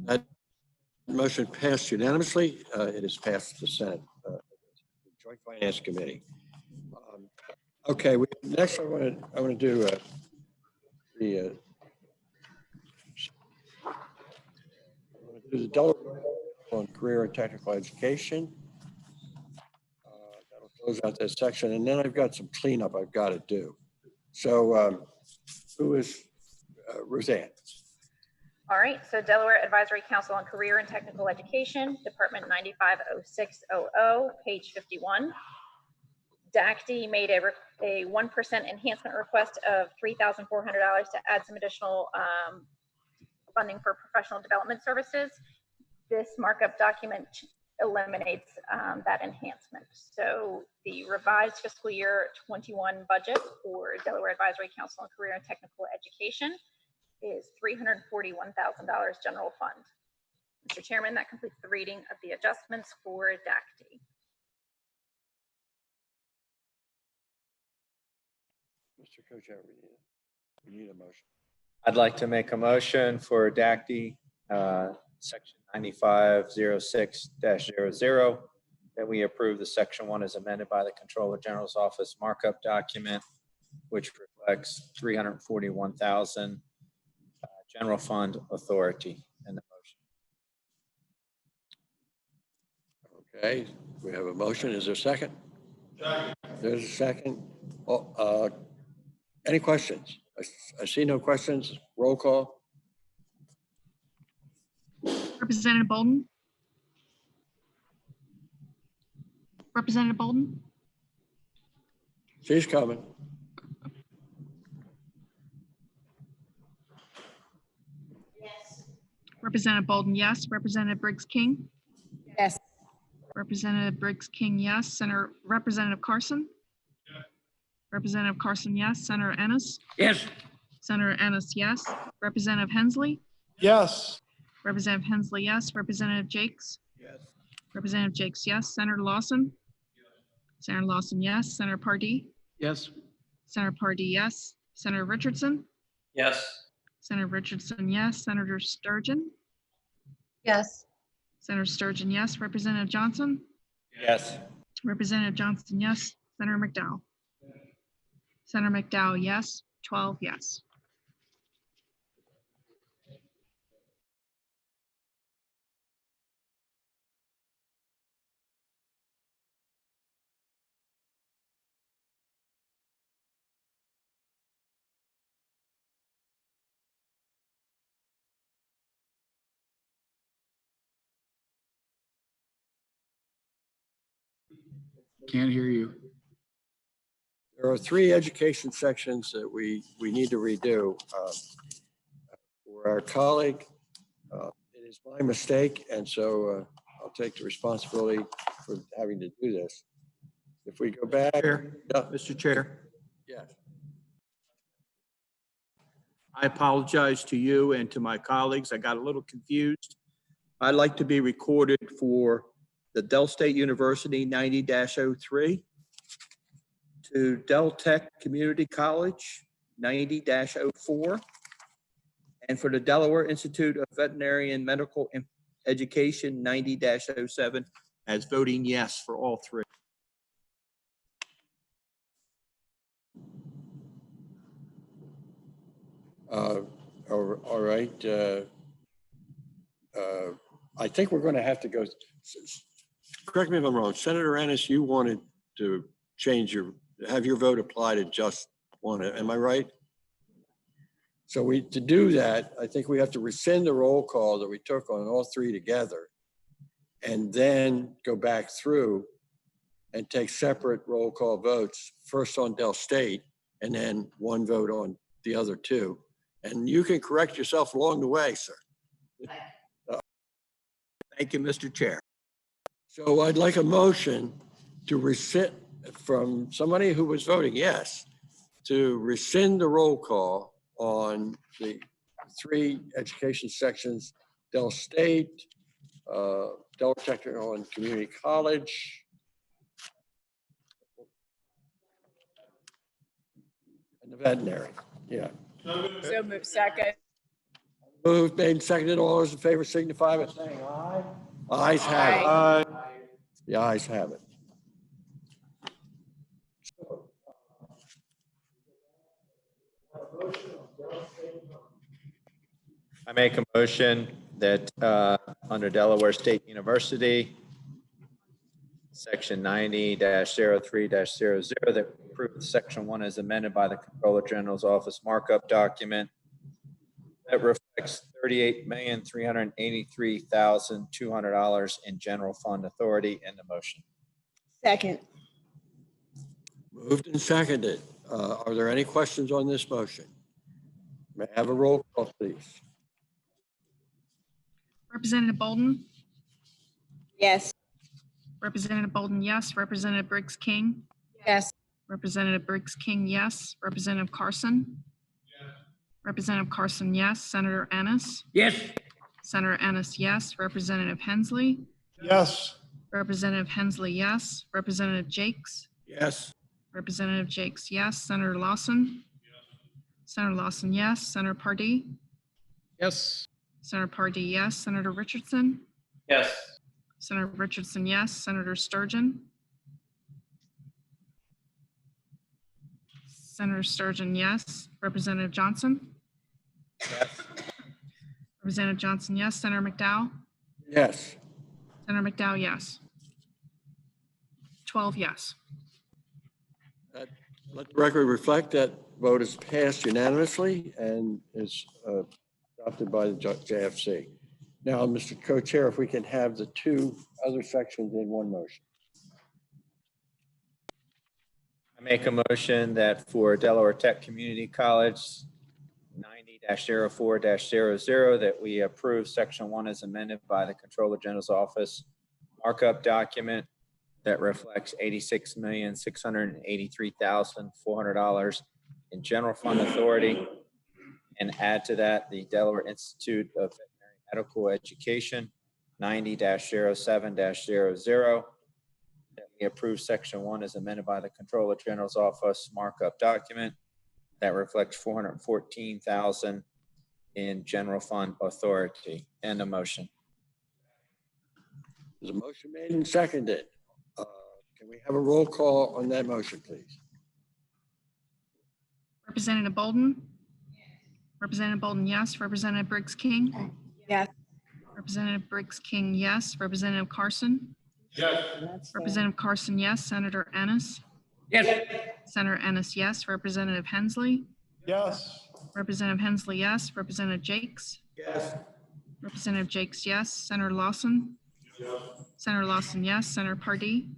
That motion passed unanimously. It has passed the Senate Joint Finance Committee. Okay, next I want to do the Delaware on career and technical education. That'll close out that section, and then I've got some cleanup I've got to do. So, who is Roseanne? All right, so Delaware Advisory Council on Career and Technical Education, Department 950600, page 51. DACD made a 1% enhancement request of $3,400 to add some additional funding for professional development services. This markup document eliminates that enhancement. So the revised fiscal year 21 budget for Delaware Advisory Council on Career and Technical Education is $341,000 general fund. Mr. Chairman, that completes the reading of the adjustments for DACD. Mr. Co-Chair, we need a motion. I'd like to make a motion for DACD, section 9506-00, that we approve the section 1 as amended by the Comptroller General's Office markup document which reflects 341,000 general fund authority in the motion. Okay, we have a motion. Is there a second? There's a second. Any questions? I see no questions. Roll call. Representative Bolden? Representative Bolden? She's coming. Representative Bolden, yes. Representative Briggs King? Yes. Representative Briggs King, yes. Representative Carson? Representative Carson, yes. Senator Ennis? Yes. Senator Ennis, yes. Representative Hensley? Yes. Representative Hensley, yes. Representative Jakes? Yes. Representative Jakes, yes. Senator Lawson? Senator Lawson, yes. Senator Pardee? Yes. Senator Pardee, yes. Senator Richardson? Yes. Senator Richardson, yes. Senator Sturgeon? Yes. Senator Sturgeon, yes. Representative Johnson? Yes. Representative Johnson, yes. Senator McDowell? Senator McDowell, yes. 12 yes. Can't hear you. There are 3 education sections that we need to redo. For our colleague, it is my mistake, and so I'll take the responsibility for having to do this. If we go back. Mr. Chair, Yes. I apologize to you and to my colleagues. I got a little confused. I'd like to be recorded for the Dell State University 90-03, to Dell Tech Community College 90-04, and for the Delaware Institute of Veterinary and Medical Education 90-07, as voting yes for all 3. All right. I think we're going to have to go. Correct me if I'm wrong. Senator Ennis, you wanted to have your vote apply to just one. Am I right? So to do that, I think we have to rescind the roll call that we took on all 3 together, and then go back through and take separate roll call votes, first on Dell State, and then one vote on the other 2. And you can correct yourself along the way, sir. Thank you, Mr. Chair. So I'd like a motion to rescind from somebody who was voting yes, to rescind the roll call on the 3 education sections, Dell State, Delaware Technical and Community College, and the veterinary. Yeah. So move second. Moved, made, and seconded. All those in favor signify by saying aye. Ayes have it. Aye. The ayes have it. I make a motion that under Delaware State University, section 90-03-00, that we approve section 1 as amended by the Comptroller General's Office markup document that reflects $38,383,200 in general fund authority in the motion. Second. Moved and seconded. Are there any questions on this motion? May I have a roll call, please? Representative Bolden? Yes. Representative Bolden, yes. Representative Briggs King? Yes. Representative Briggs King, yes. Representative Carson? Representative Carson, yes. Senator Ennis? Yes. Senator Ennis, yes. Representative Hensley? Yes. Representative Hensley, yes. Representative Jakes? Yes. Representative Jakes, yes. Senator Lawson? Senator Lawson, yes. Senator Pardee? Yes. Senator Pardee, yes. Senator Richardson? Yes. Senator Richardson, yes. Senator Sturgeon? Senator Sturgeon, yes. Representative Johnson? Representative Johnson, yes. Senator McDowell? Yes. Senator McDowell, yes. 12 yes. Let the record reflect that vote is passed unanimously and is adopted by the JFC. Now, Mr. Co-Chair, if we can have the two other sections in one motion. I make a motion that for Delaware Tech Community College 90-04-00, that we approve section 1 as amended by the Comptroller General's Office markup document that reflects $86,683,400 in general fund authority, and add to that the Delaware Institute of Veterinary Medical Education 90-07-00, that we approve section 1 as amended by the Comptroller General's Office markup document that reflects $414,000 in general fund authority. And a motion. There's a motion made and seconded. Can we have a roll call on that motion, please? Representative Bolden? Representative Bolden, yes. Representative Briggs King? Yes. Representative Briggs King, yes. Representative Carson? Yes. Representative Carson, yes. Senator Ennis? Yes. Senator Ennis, yes. Representative Hensley? Yes. Representative Hensley, yes. Representative Jakes? Yes. Representative Jakes, yes. Senator Lawson? Senator Lawson, yes. Senator Pardee?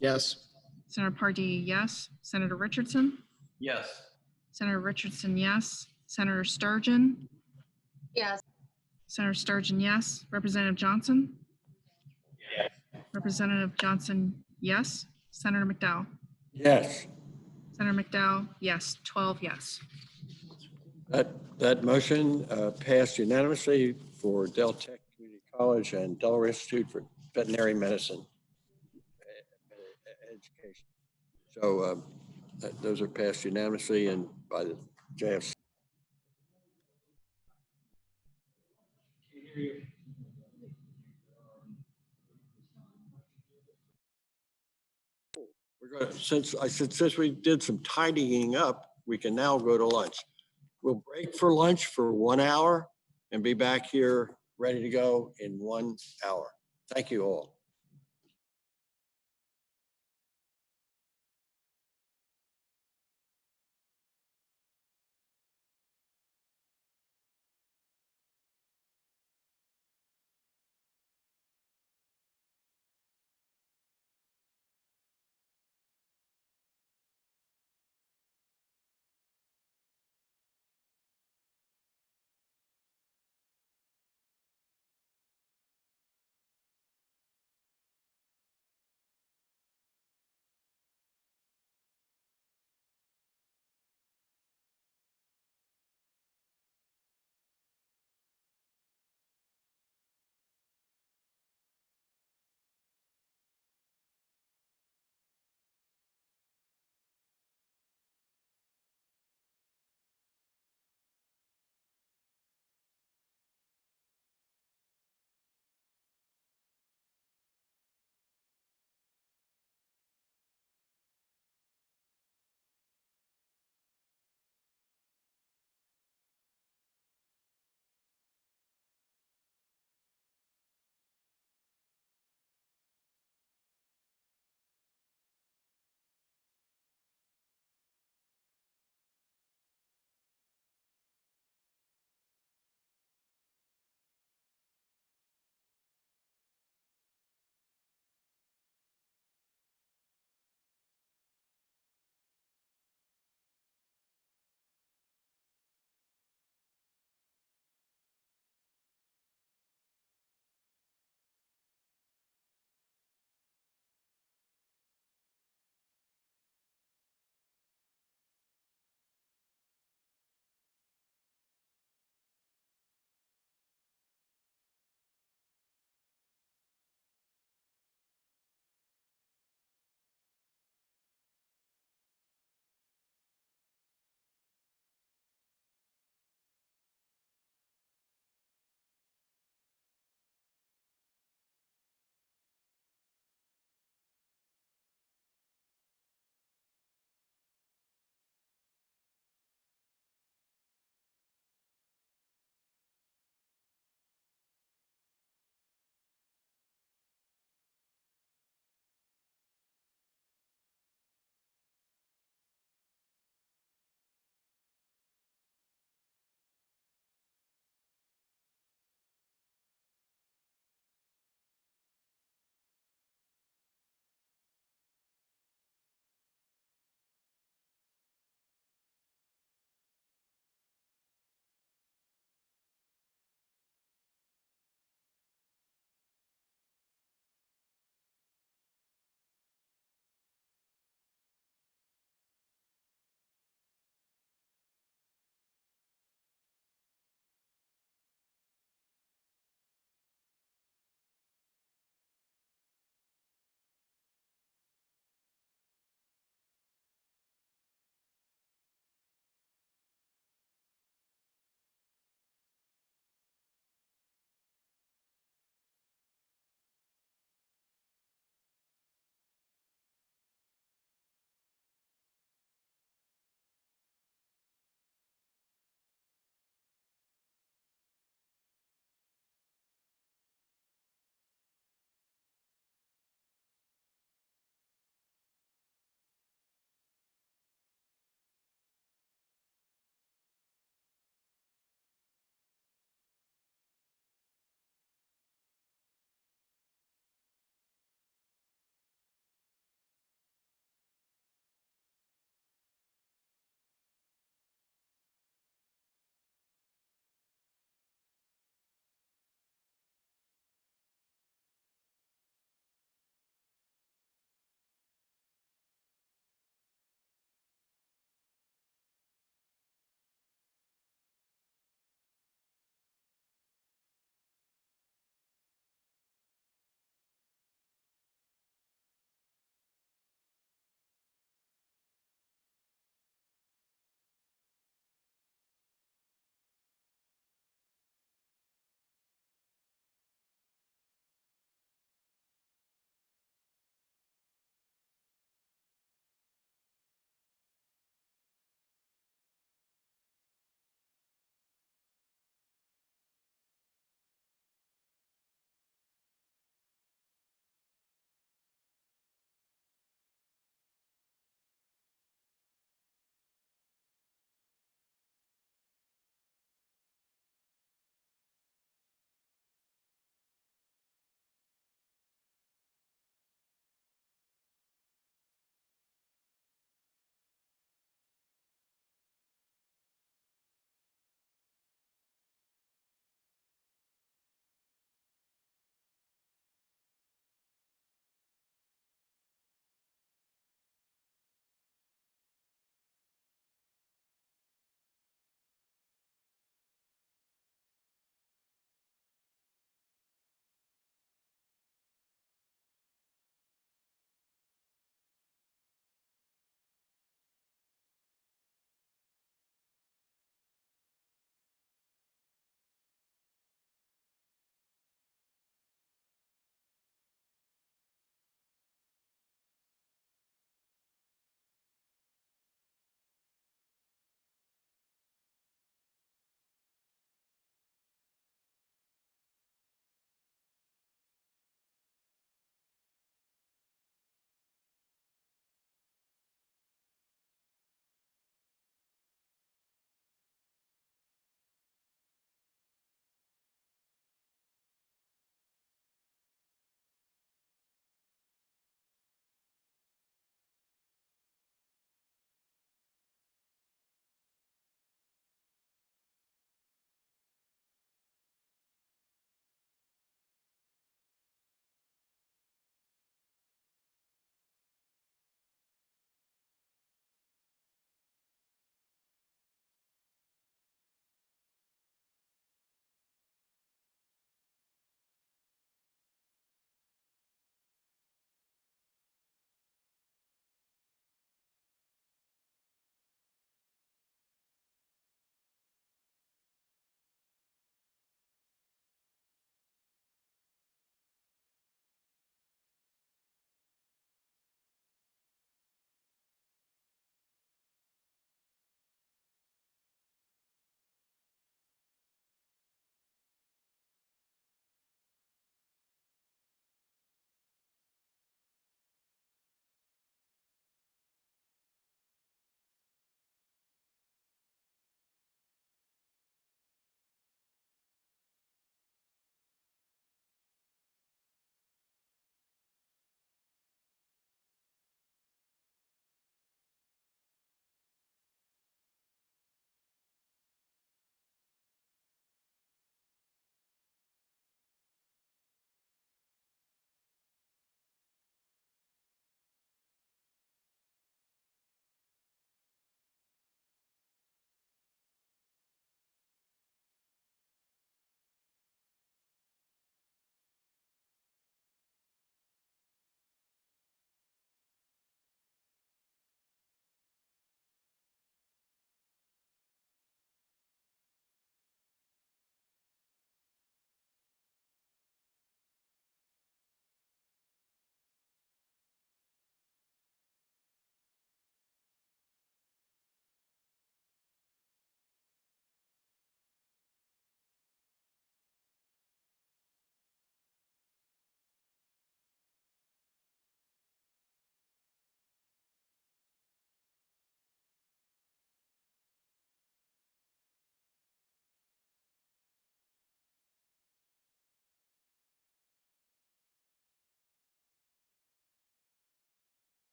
Yes. Senator Pardee, yes. Senator Richardson? Yes. Senator Richardson, yes. Senator Sturgeon? Yes. Senator Sturgeon, yes. Representative Johnson? Yes. Representative Johnson, yes. Senator McDowell? Yes. Senator McDowell, yes. 12 yes. That motion passed unanimously for Del Tech Community College and Delaware Institute for Veterinary Medicine Education. So those are passed unanimously and by the JFC. We're going to, since we did some tidying up, we can now go to lunch. We'll break for lunch for 1 hour and be back here ready to go in 1 hour. Thank you all.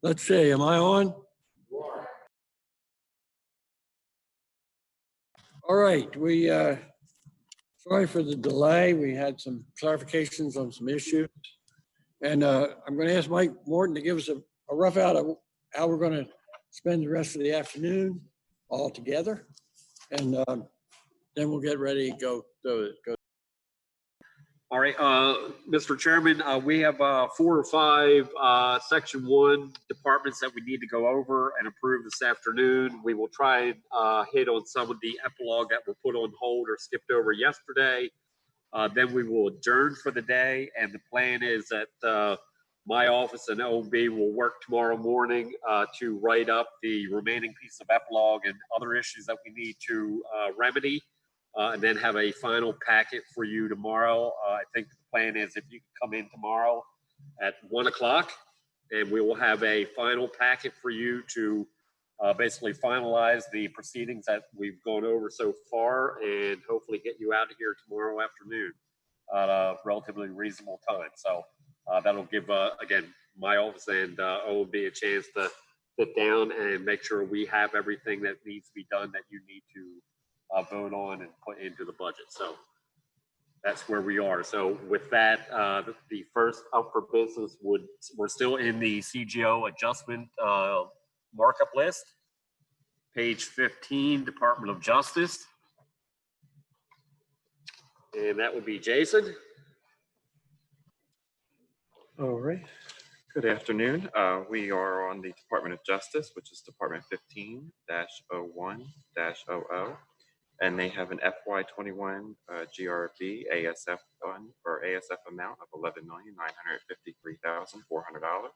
Let's see, am I on? All right, sorry for the delay. We had some clarifications on some issues. And I'm going to ask Mike Morton to give us a rough out of how we're going to spend the rest of the afternoon all together. And then we'll get ready to go. All right, Mr. Chairman, we have 4 or 5 Section 1 departments that we need to go over and approve this afternoon. We will try and hit on some of the epilogue that were put on hold or skipped over yesterday. Then we will adjourn for the day, and the plan is that my office and OB will work tomorrow morning to write up the remaining piece of epilogue and other issues that we need to remedy. And then have a final packet for you tomorrow. I think the plan is if you can come in tomorrow at 1 o'clock, and we will have a final packet for you to basically finalize the proceedings that we've gone over so far, and hopefully get you out of here tomorrow afternoon at a relatively reasonable time. So that'll give, again, my office and OB a chance to sit down and make sure we have everything that needs to be done that you need to vote on and put into the budget. So that's where we are. So with that, the first up for business we're still in the CGO adjustment markup list. Page 15, Department of Justice. And that would be Jason. All right. Good afternoon. We are on the Department of Justice, which is Department 15-01-00. And they have an FY21 GRB ASF fund or ASF amount of $11,953,400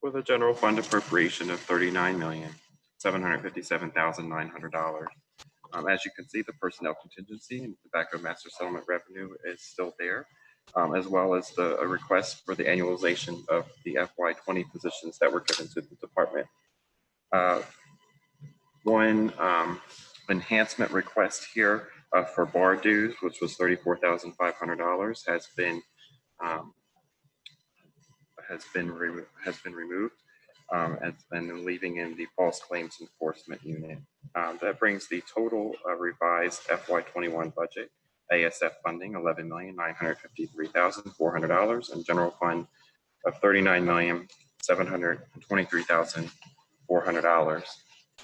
with a general fund appropriation of $39,757,900. As you can see, the personnel contingency and tobacco master settlement revenue is still there, as well as a request for the annualization of the FY20 positions that were given to the department. One enhancement request here for bar dues, which was $34,500, has been removed and leaving in the false claims enforcement unit. That brings the total revised FY21 budget ASF funding $11,953,400 and general fund of $39,723,400.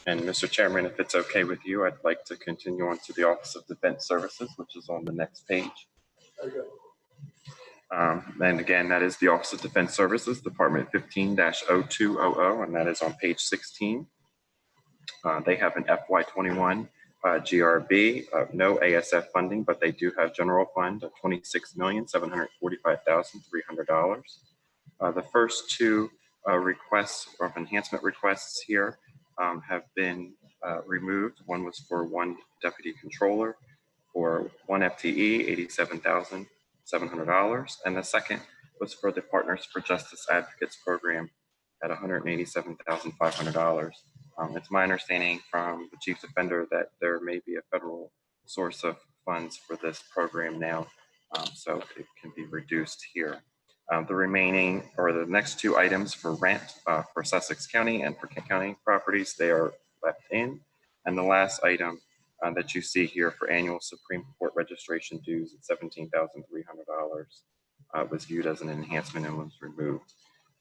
And Mr. Chairman, if it's okay with you, I'd like to continue on to the Office of Defense Services, which is on the next page. And again, that is the Office of Defense Services, Department 15-0200, and that is on page 16. They have an FY21 GRB, no ASF funding, but they do have general fund of $26,745,300. The first 2 requests of enhancement requests here have been removed. One was for 1 deputy controller for 1 FTE, $87,700. And the second was for the Partners for Justice Advocates program at $187,500. It's my understanding from the chief defender that there may be a federal source of funds for this program now, so it can be reduced here. The remaining, or the next 2 items for rent for Sussex County and for Kent County properties, they are left in. And the last item that you see here for annual Supreme Court registration dues at $17,300 was viewed as an enhancement and was removed.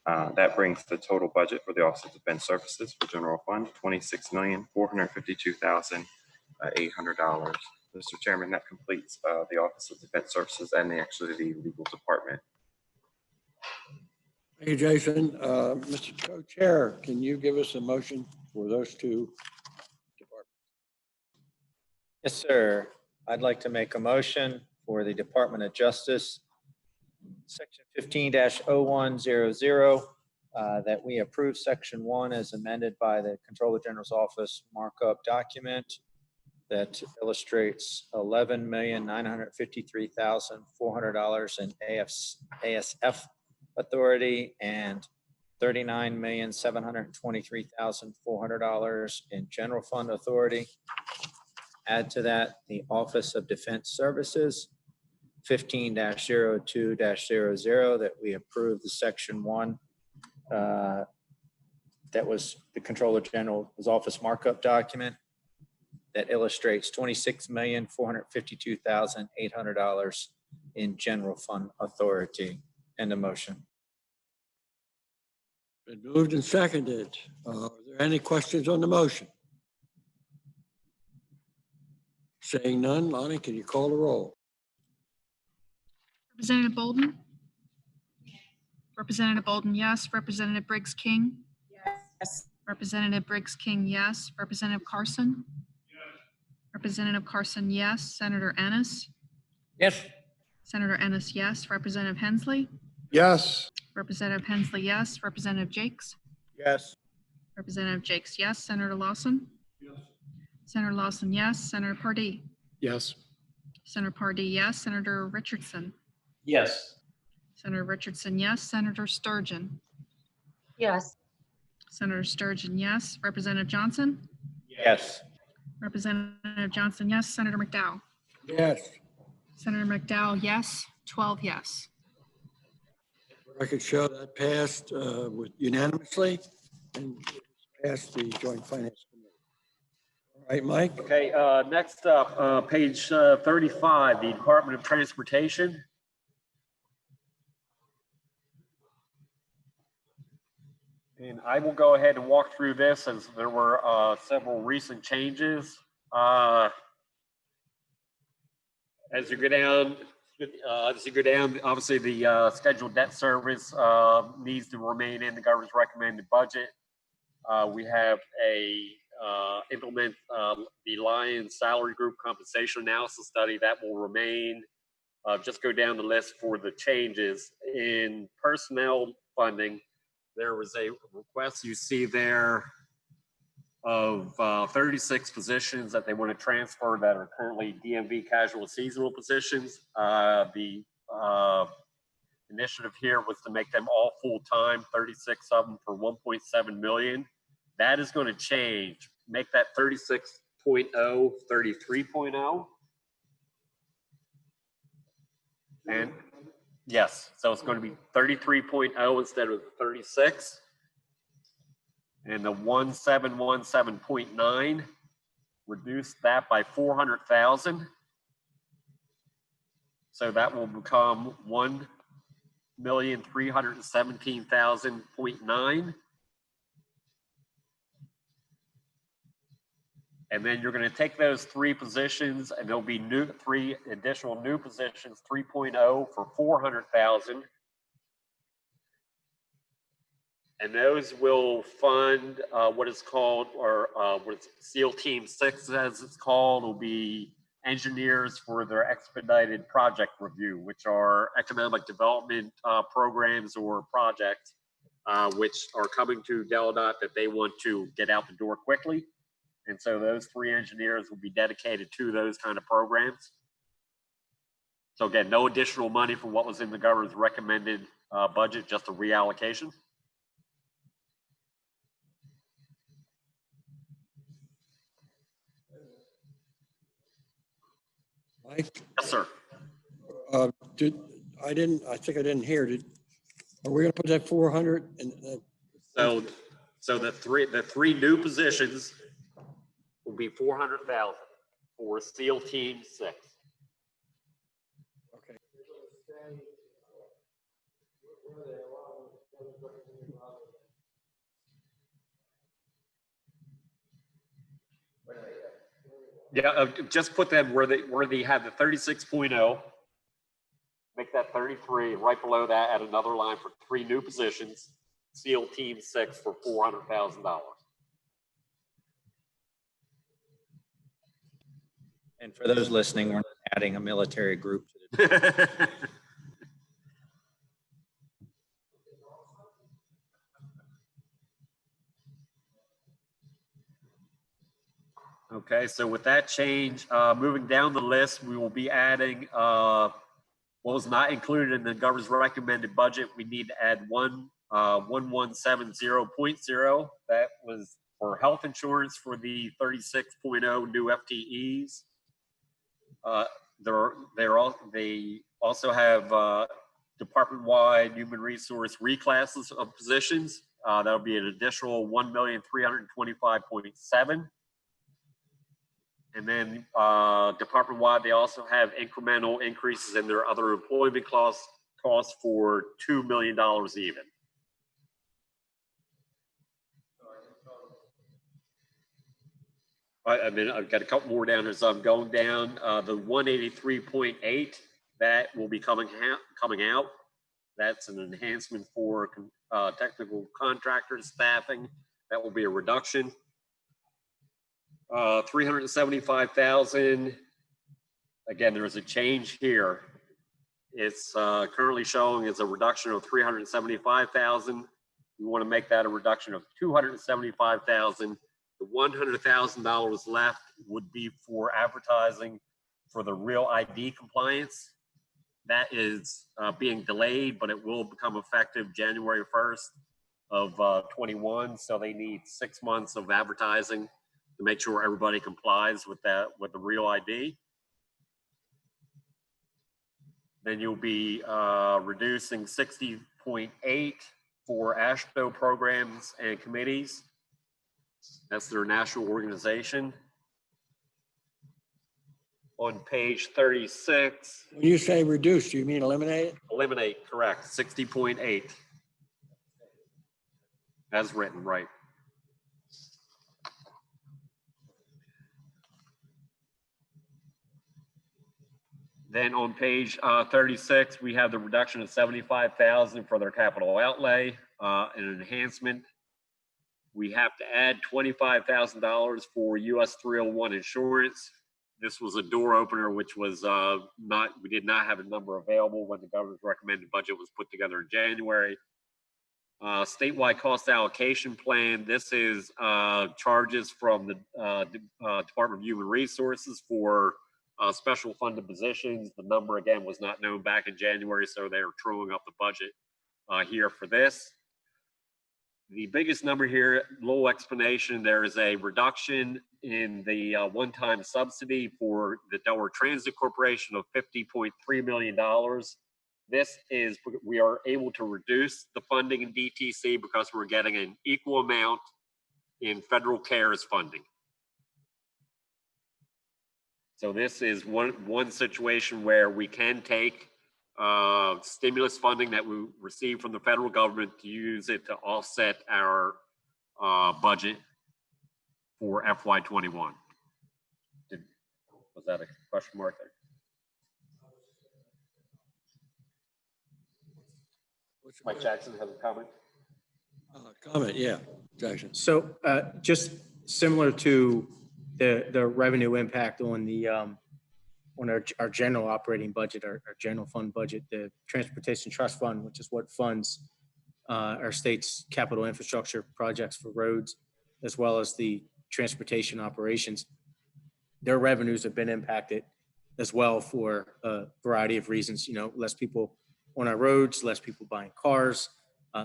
That brings the total budget for the Office of Defense Services for general fund $26,452,800. Mr. Chairman, that completes the Office of Defense Services and actually the legal department. Thank you, Jason. Mr. Co-Chair, can you give us a motion for those 2 departments? Yes, sir. I'd like to make a motion for the Department of Justice, Section 15-0100, that we approve Section 1 as amended by the Comptroller General's Office markup document that illustrates $11,953,400 in ASF authority and $39,723,400 in general fund authority. Add to that the Office of Defense Services 15-02-00 that we approve the Section 1 that was the Controller General's office markup document that illustrates $26,452,800 in general fund authority. And the motion. Been moved and seconded. Are there any questions on the motion? Saying none, Lonnie, can you call the roll? Representative Bolden? Representative Bolden, yes. Representative Briggs King? Yes. Representative Briggs King, yes. Representative Carson? Representative Carson, yes. Senator Ennis? Yes. Senator Ennis, yes. Representative Hensley? Yes. Representative Hensley, yes. Representative Jakes? Yes. Representative Jakes, yes. Senator Lawson? Yes. Senator Lawson, yes. Senator Pardee? Yes. Senator Pardee, yes. Senator Richardson? Yes. Senator Richardson, yes. Senator Sturgeon? Yes. Senator Sturgeon, yes. Representative Johnson? Yes. Representative Johnson, yes. Senator McDowell? Yes. Senator McDowell, yes. 12 yes. I could show that passed with unanimously and passed the Joint Finance Committee. All right, Mike? Okay, next up, page 35, the Department of Transportation. And I will go ahead and walk through this as there were several recent changes. As you go down, obviously the scheduled debt service needs to remain in the governor's recommended budget. We have implement the Lions salary group compensation analysis study that will remain. Just go down the list for the changes in personnel funding. There was a request you see there of 36 positions that they want to transfer that are currently DMV casual seasonal positions. The initiative here was to make them all full-time, 36 of them for 1.7 million. That is going to change. Make that 36.0, 33.0. And yes, so it's going to be 33.0 instead of 36. And the 1717.9, reduce that by 400,000. So that will become 1,317,000.9. And then you're going to take those three positions, and there'll be three additional new positions, 3.0 for 400,000. And those will fund what is called, or what SEAL Team 6, as it's called, will be engineers for their expedited project review, which are economic development programs or projects which are coming to Delaware that they want to get out the door quickly. And so those three engineers will be dedicated to those kind of programs. So again, no additional money for what was in the governor's recommended budget, just a reallocation. Mike? Yes, sir. I think I didn't hear. Are we going to put that 400? So the three new positions will be 400,000 for SEAL Team 6. Okay. Yeah, just put them where they have the 36.0. Make that 33. Right below that, add another line for three new positions. SEAL Team 6 for $400,000. And for those listening, we're not adding a military group to the. Okay, so with that change, moving down the list, we will be adding what was not included in the governor's recommended budget. We need to add 1170.0. That was for health insurance for the 36.0 new FTEs. They also have department-wide human resource reclasses of positions, That'll be an additional 1,325,700. And then department-wide, they also have incremental increases in their other employment costs for $2 million even. I mean, I've got a couple more down as I'm going down. The 183.8, that will be coming out. That's an enhancement for technical contractors staffing. That will be a reduction. 375,000. Again, there is a change here. It's currently showing as a reduction of 375,000. We want to make that a reduction of 275,000. The $100,000 left would be for advertising for the real ID compliance. That is being delayed, but it will become effective January 1st of 21. So they need 6 months of advertising to make sure everybody complies with that, with the real ID. Then you'll be reducing 60.8 for AASHTO programs and committees. That's their national organization. On page 36. When you say reduce, you mean eliminate it? Eliminate, correct, 60.8. As written, right. Then on page 36, we have the reduction of 75,000 for their capital outlay, an enhancement. We have to add $25,000 for US 301 insurance. This was a door opener, which was we did not have a number available when the governor's recommended budget was put together in January. Statewide cost allocation plan. This is charges from the Department of Human Resources for special funded positions. The number again was not known back in January, so they are truing up the budget here for this. The biggest number here, little explanation, there is a reduction in the one-time subsidy for the Delaware Transit Corporation of $50.3 million. This is, we are able to reduce the funding in DTC because we're getting an equal amount in federal CARES funding. So this is one situation where we can take stimulus funding that we receive from the federal government to use it to offset our budget for FY21. Was that a question mark there? Mike Jackson has a comment. Comment, yeah, Jackson. So just similar to the revenue impact on the on our general operating budget, our general fund budget, the Transportation Trust Fund, which is what funds our state's capital infrastructure projects for roads, as well as the transportation operations. Their revenues have been impacted as well for a variety of reasons. You know, less people on our roads, less people buying cars,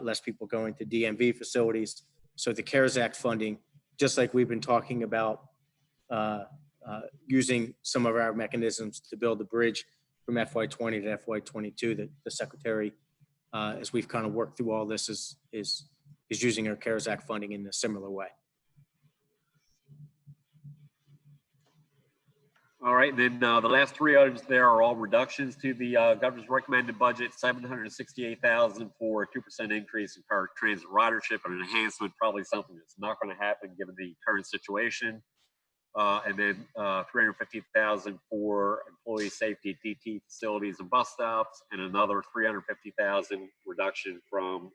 less people going to DMV facilities. So the CARES Act funding, just like we've been talking about using some of our mechanisms to build the bridge from FY20 to FY22, that the Secretary, as we've kind of worked through all this, is using our CARES Act funding in a similar way. All right, then the last three items there are all reductions to the governor's recommended budget. $768,000 for a 2% increase in car transit ridership, and an enhancement, probably something that's not going to happen given the current situation. And then $350,000 for employee safety at DT facilities and bus stops, and another $350,000 reduction from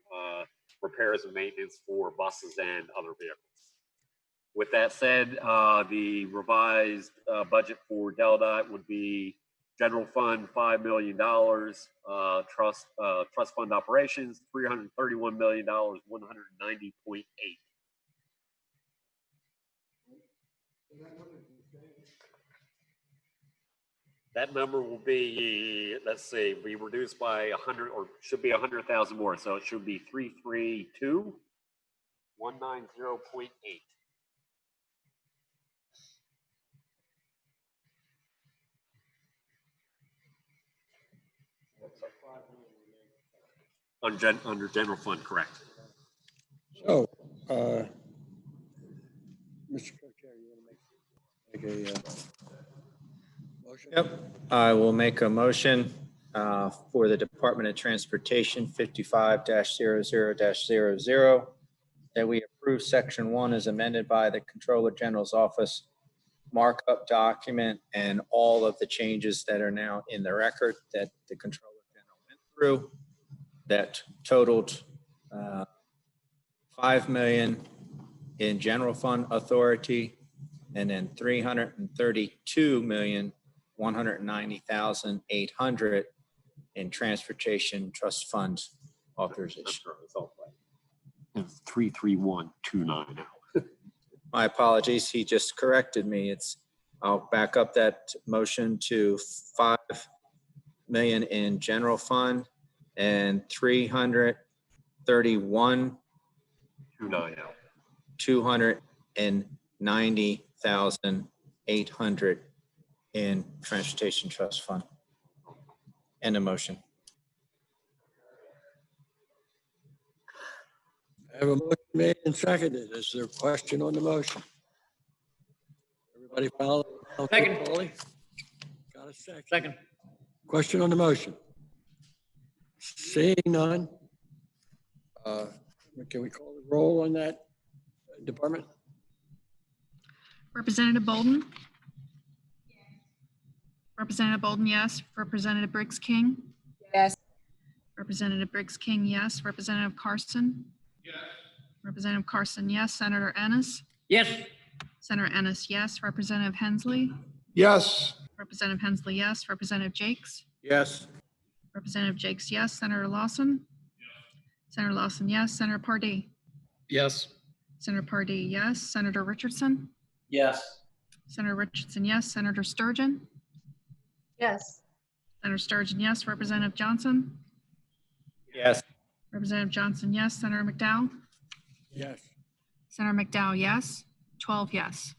repairs and maintenance for buses and other vehicles. With that said, the revised budget for DelDOT would be general fund $5 million, trust fund operations $331 million, 190.8. That number will be, let's see, be reduced by 100, or should be 100,000 more. So it should be 332, 190.8. Under general fund, correct. Mr. Co-Chair, you want to make a motion? Yep, I will make a motion for the Department of Transportation 55-00-00 that we approve Section 1 as amended by the Controller General's Office markup document and all of the changes that are now in the record that the Controller General went through that totaled $5 million in general fund authority and then $332,190,800 in transportation trust fund authorization. 33129. My apologies. He just corrected me. I'll back up that motion to $5 million in general fund and 290,800 in transportation trust fund. End of motion. I have a motion made and seconded. Is there a question on the motion? Everybody follow? Second. Got a second? Second. Question on the motion? Seeing none. Can we call the roll on that department? Representative Bolden? Representative Bolden, yes. Representative Briggs King? Yes. Representative Briggs King, yes. Representative Carson? Yes. Representative Carson, yes. Senator Ennis? Yes. Senator Ennis, yes. Representative Hensley? Yes. Representative Hensley, yes. Representative Jakes? Yes. Representative Jakes, yes. Senator Lawson? Senator Lawson, yes. Senator Pardee? Yes. Senator Pardee, yes. Senator Richardson? Yes. Senator Richardson, yes. Senator Sturgeon? Yes. Senator Sturgeon, yes. Representative Johnson? Yes. Representative Johnson, yes. Senator McDowell? Yes. Senator McDowell, yes. 12 yes.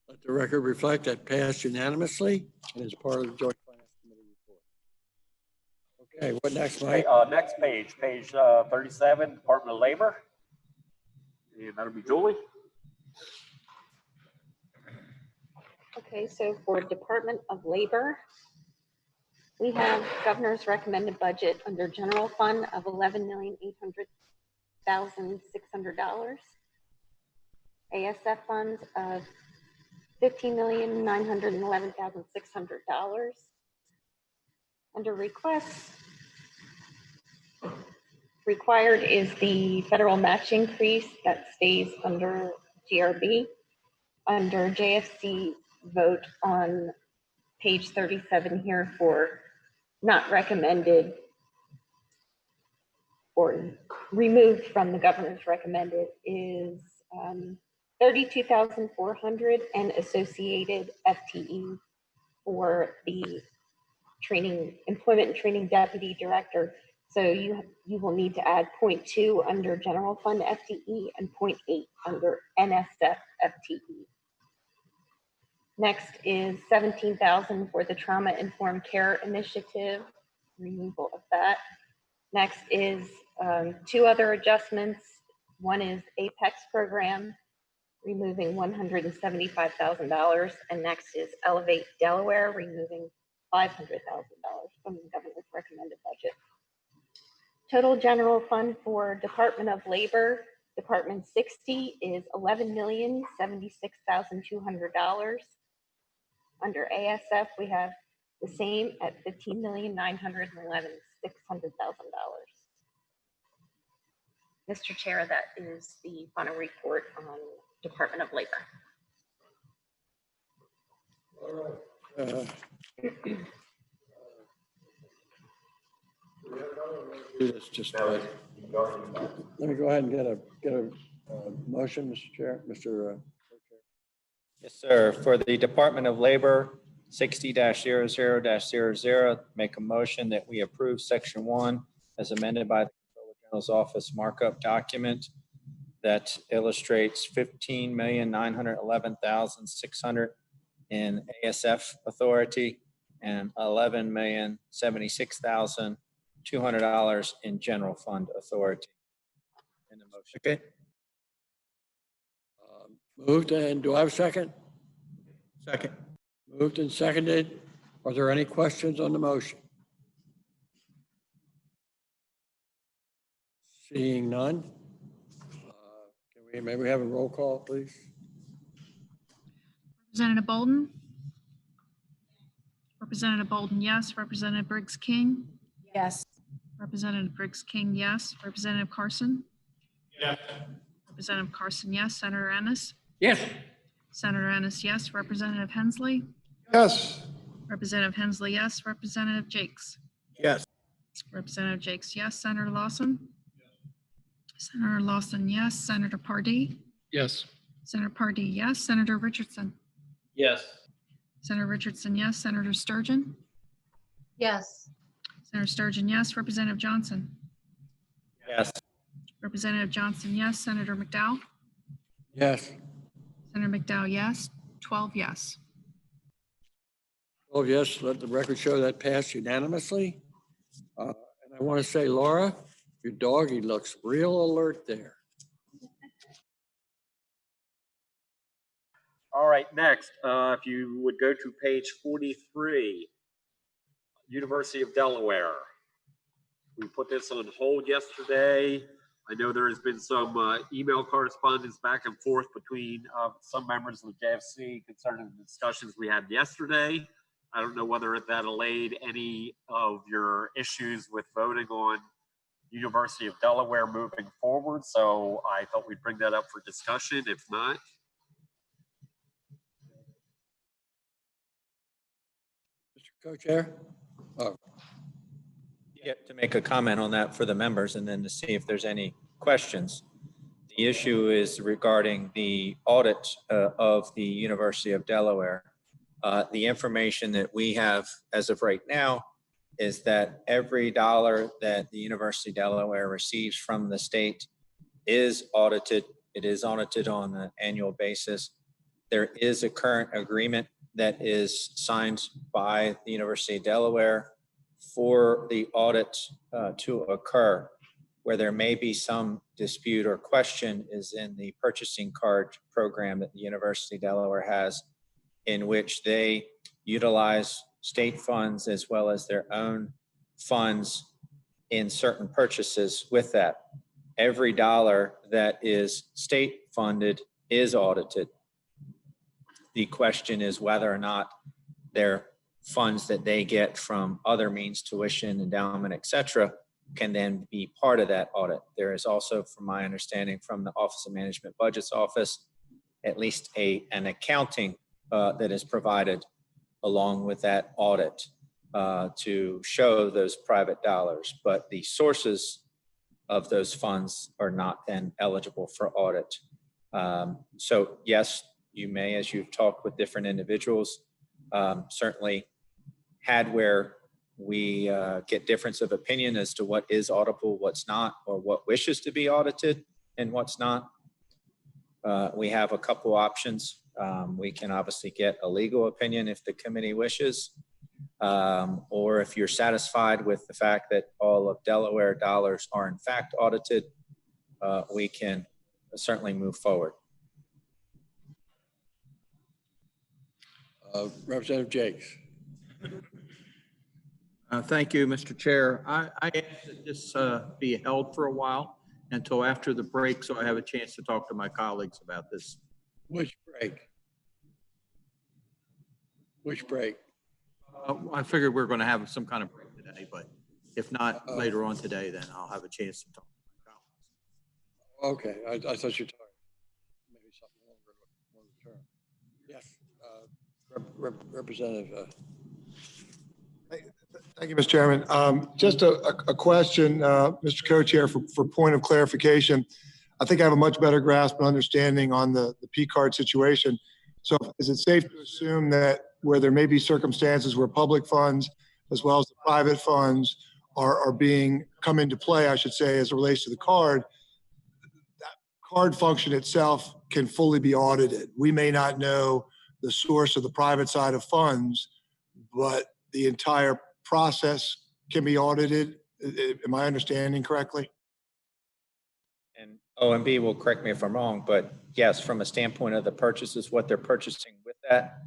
Let the record reflect that passed unanimously and is part of the Joint Finance Committee report. Okay, what next, Mike? Next page, page 37, Department of Labor. And that'll be Julie. Okay, so for Department of Labor, we have governor's recommended budget under general fund of $11,800,600. ASF funds of $15,911,600. Under requests, required is the federal match increase that stays under GRB. Under JFC, vote on page 37 here for not recommended or removed from the governor's recommended is 32,400 and associated FTE for the training, employment and training deputy director. So you will need to add 0.2 under general fund FTE and 0.8 under NSF FTE. Next is 17,000 for the trauma informed care initiative, removal of that. Next is two other adjustments. One is Apex program, removing $175,000, and next is Elevate Delaware, removing $500,000 from the governor's recommended budget. Total general fund for Department of Labor, Department 60 is $11,076,200. Under ASF, we have the same at $15,911,600,000. Mr. Chair, that is the final report on Department of Labor. All right. Do this just let me go ahead and get a motion, Mr. Chair, Mr. Yes, sir. For the Department of Labor, 60-00-00, make a motion that we approve Section 1 as amended by the Controller General's Office markup document that illustrates $15,911,600 in ASF authority and $11,076,200 in general fund authority. In the motion. Okay. Moved, and do I have a second? Second. Moved and seconded. Are there any questions on the motion? Seeing none. Can we maybe have a roll call, please? Representative Bolden? Representative Bolden, yes. Representative Briggs King? Yes. Representative Briggs King, yes. Representative Carson? Yes. Representative Carson, yes. Senator Ennis? Yes. Senator Ennis, yes. Representative Hensley? Yes. Representative Hensley, yes. Representative Jakes? Yes. Representative Jakes, yes. Senator Lawson? Senator Lawson, yes. Senator Pardee? Yes. Senator Pardee, yes. Senator Richardson? Yes. Senator Richardson, yes. Senator Sturgeon? Yes. Senator Sturgeon, yes. Representative Johnson? Yes. Representative Johnson, yes. Senator McDowell? Yes. Senator McDowell, yes. 12 yes. Oh, yes, let the record show that passed unanimously. And I want to say, Laura, your doggy looks real alert there. All right, next, if you would go to page 43, University of Delaware. We put this on hold yesterday. I know there has been some email correspondence back and forth between some members of the JFC concerning the discussions we had yesterday. I don't know whether that allayed any of your issues with voting on University of Delaware moving forward, so I thought we'd bring that up for discussion. If not, Mr. Co-Chair? Oh, Yet to make a comment on that for the members and then to see if there's any questions. The issue is regarding the audit of the University of Delaware. The information that we have as of right now is that every dollar that the University of Delaware receives from the state is audited. It is audited on an annual basis. There is a current agreement that is signed by the University of Delaware for the audit to occur. Where there may be some dispute or question is in the purchasing card program that the University of Delaware has, in which they utilize state funds as well as their own funds in certain purchases with that. Every dollar that is state funded is audited. The question is whether or not their funds that they get from other means, tuition, endowment, et cetera, can then be part of that audit. There is also, from my understanding from the Office of Management Budget's office, at least an accounting that is provided along with that audit to show those private dollars. But the sources of those funds are not then eligible for audit. So yes, you may, as you've talked with different individuals, certainly had where we get difference of opinion as to what is auditable, what's not, or what wishes to be audited and what's not. We have a couple options. We can obviously get a legal opinion if the committee wishes, or if you're satisfied with the fact that all of Delaware dollars are in fact audited, we can certainly move forward. Representative Jakes. Thank you, Mr. Chair. I ask that this be held for a while until after the break so I have a chance to talk to my colleagues about this. Which break? Which break? I figured we are going to have some kind of break today, but if not later on today, then I'll have a chance to talk to my colleagues. Okay, I thought you were talking maybe something longer term. Yes, Representative. Thank you, Mr. Chairman. Just a question, Mr. Co-Chair, for point of clarification. I think I have a much better grasp and understanding on the P-card situation. So is it safe to assume that where there may be circumstances where public funds as well as the private funds are being come into play, I should say, as it relates to the card, that card function itself can fully be audited? We may not know the source of the private side of funds, but the entire process can be audited. Am I understanding correctly? And OMB will correct me if I'm wrong, but yes, from a standpoint of the purchases, what they're purchasing with that,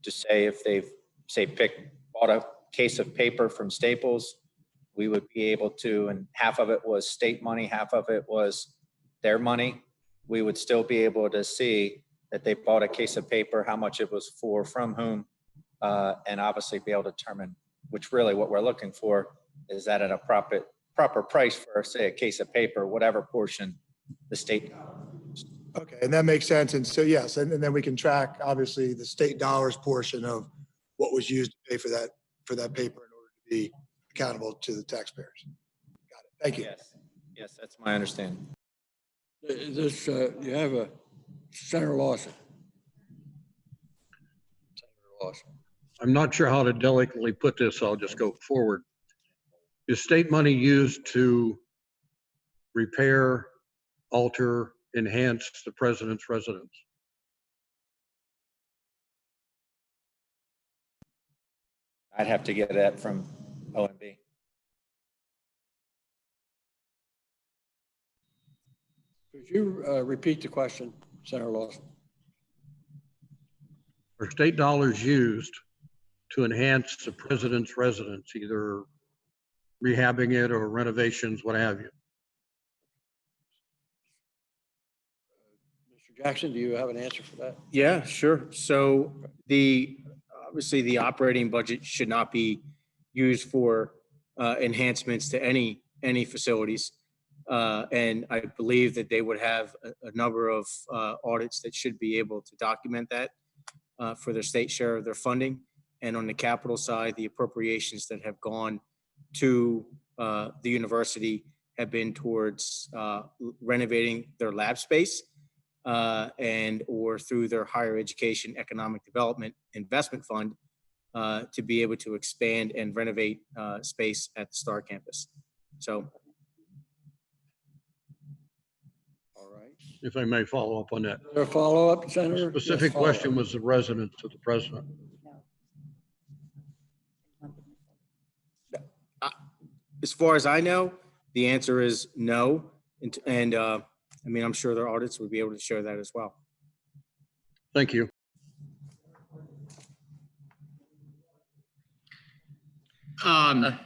to say if they've, say, bought a case of paper from Staples, we would be able to, and half of it was state money, half of it was their money, we would still be able to see that they bought a case of paper, how much it was for, from whom, and obviously be able to determine, which really what we're looking for is that at a proper price for, say, a case of paper, whatever portion the state. Okay, and that makes sense. And so, yes, and then we can track, obviously, the state dollars portion of what was used to pay for that paper in order to be accountable to the taxpayers. Got it. Thank you. Yes, that's my understanding. Is this, you have a Senator Lawson. Senator Lawson. I'm not sure how to delicately put this, so I'll just go forward. Is state money used to repair, alter, enhance the president's residence? I'd have to get that from OMB. Could you repeat the question, Senator Lawson? Are state dollars used to enhance the president's residence, either rehabbing it or renovations, what have you? Mr. Jackson, do you have an answer for that? Yeah, sure. So obviously the operating budget should not be used for enhancements to any facilities. And I believe that they would have a number of audits that should be able to document that for their state share of their funding. And on the capital side, the appropriations that have gone to the university have been towards renovating their lab space and or through their higher education economic development investment fund to be able to expand and renovate space at the Star campus. So. All right. If I may follow up on that. A follow-up, Senator? The specific question was the residence of the president. As far as I know, the answer is no. And I mean, I'm sure their audits would be able to show that as well. Thank you. Yeah,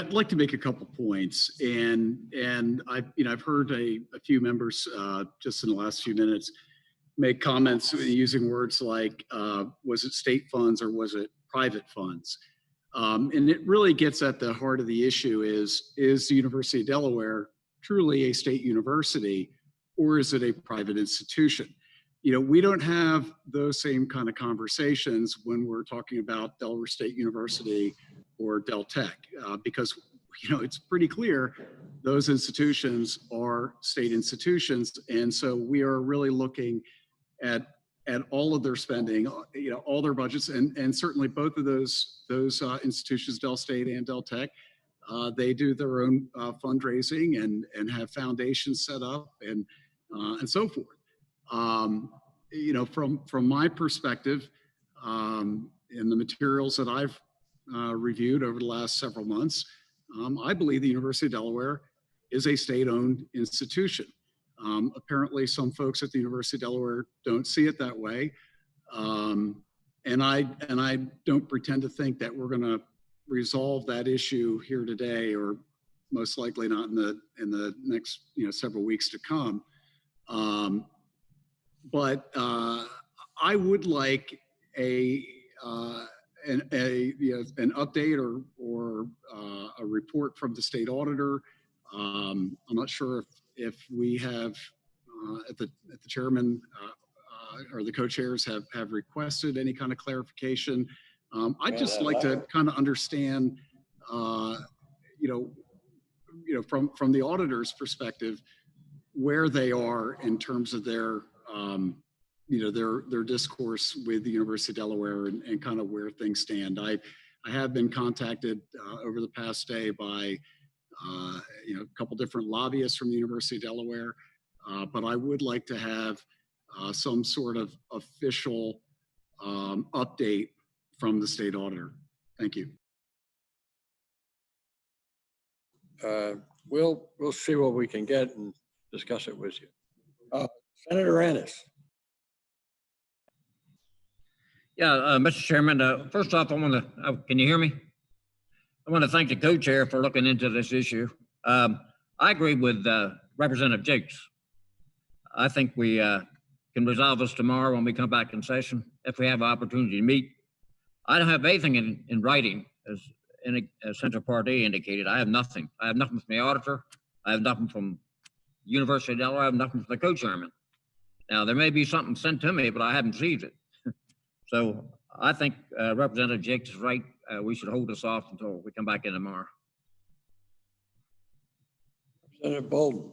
I'd like to make a couple points, and I've heard a few members just in the last few minutes make comments using words like, was it state funds or was it private funds? And it really gets at the heart of the issue is the University of Delaware truly a state university, or is it a private institution? You know, we don't have those same kind of conversations when we're talking about Delaware State University or Del Tech, because, you know, it's pretty clear those institutions are state institutions. And so we are really looking at all of their spending, you know, all their budgets, and certainly both of those institutions, Del State and Del Tech, they do their own fundraising and have foundations set up and so forth. You know, from my perspective, in the materials that I've reviewed over the last several months, I believe the University of Delaware is a state-owned institution. Apparently, some folks at the University of Delaware don't see it that way, and I don't pretend to think that we're going to resolve that issue here today, or most likely not in the next several weeks to come. But I would like an update or a report from the state auditor. I'm not sure if we have at the chairman or the co-chairs have requested any kind of clarification. I'd just like to kind of understand, from the auditor's perspective, where they are in terms of their discourse with the University of Delaware and kind of where things stand. I have been contacted over the past day by a couple different lobbyists from the University of Delaware, but I would like to have some sort of official update from the state auditor. Thank you. We'll see what we can get and discuss it with you. Senator Ennis. Yeah, Mr. Chairman, first off, can you hear me? I want to thank the co-chair for looking into this issue. I agree with Representative Jakes. I think we can resolve this tomorrow when we come back in session, if we have an opportunity to meet. I don't have anything in writing, as Senator Pardee indicated. I have nothing. I have nothing from the auditor. I have nothing from University of Delaware. I have nothing from the co-chairman. Now, there may be something sent to me, but I haven't received it. So I think Representative Jakes is right. We should hold this off until we come back in tomorrow. Representative Bolden.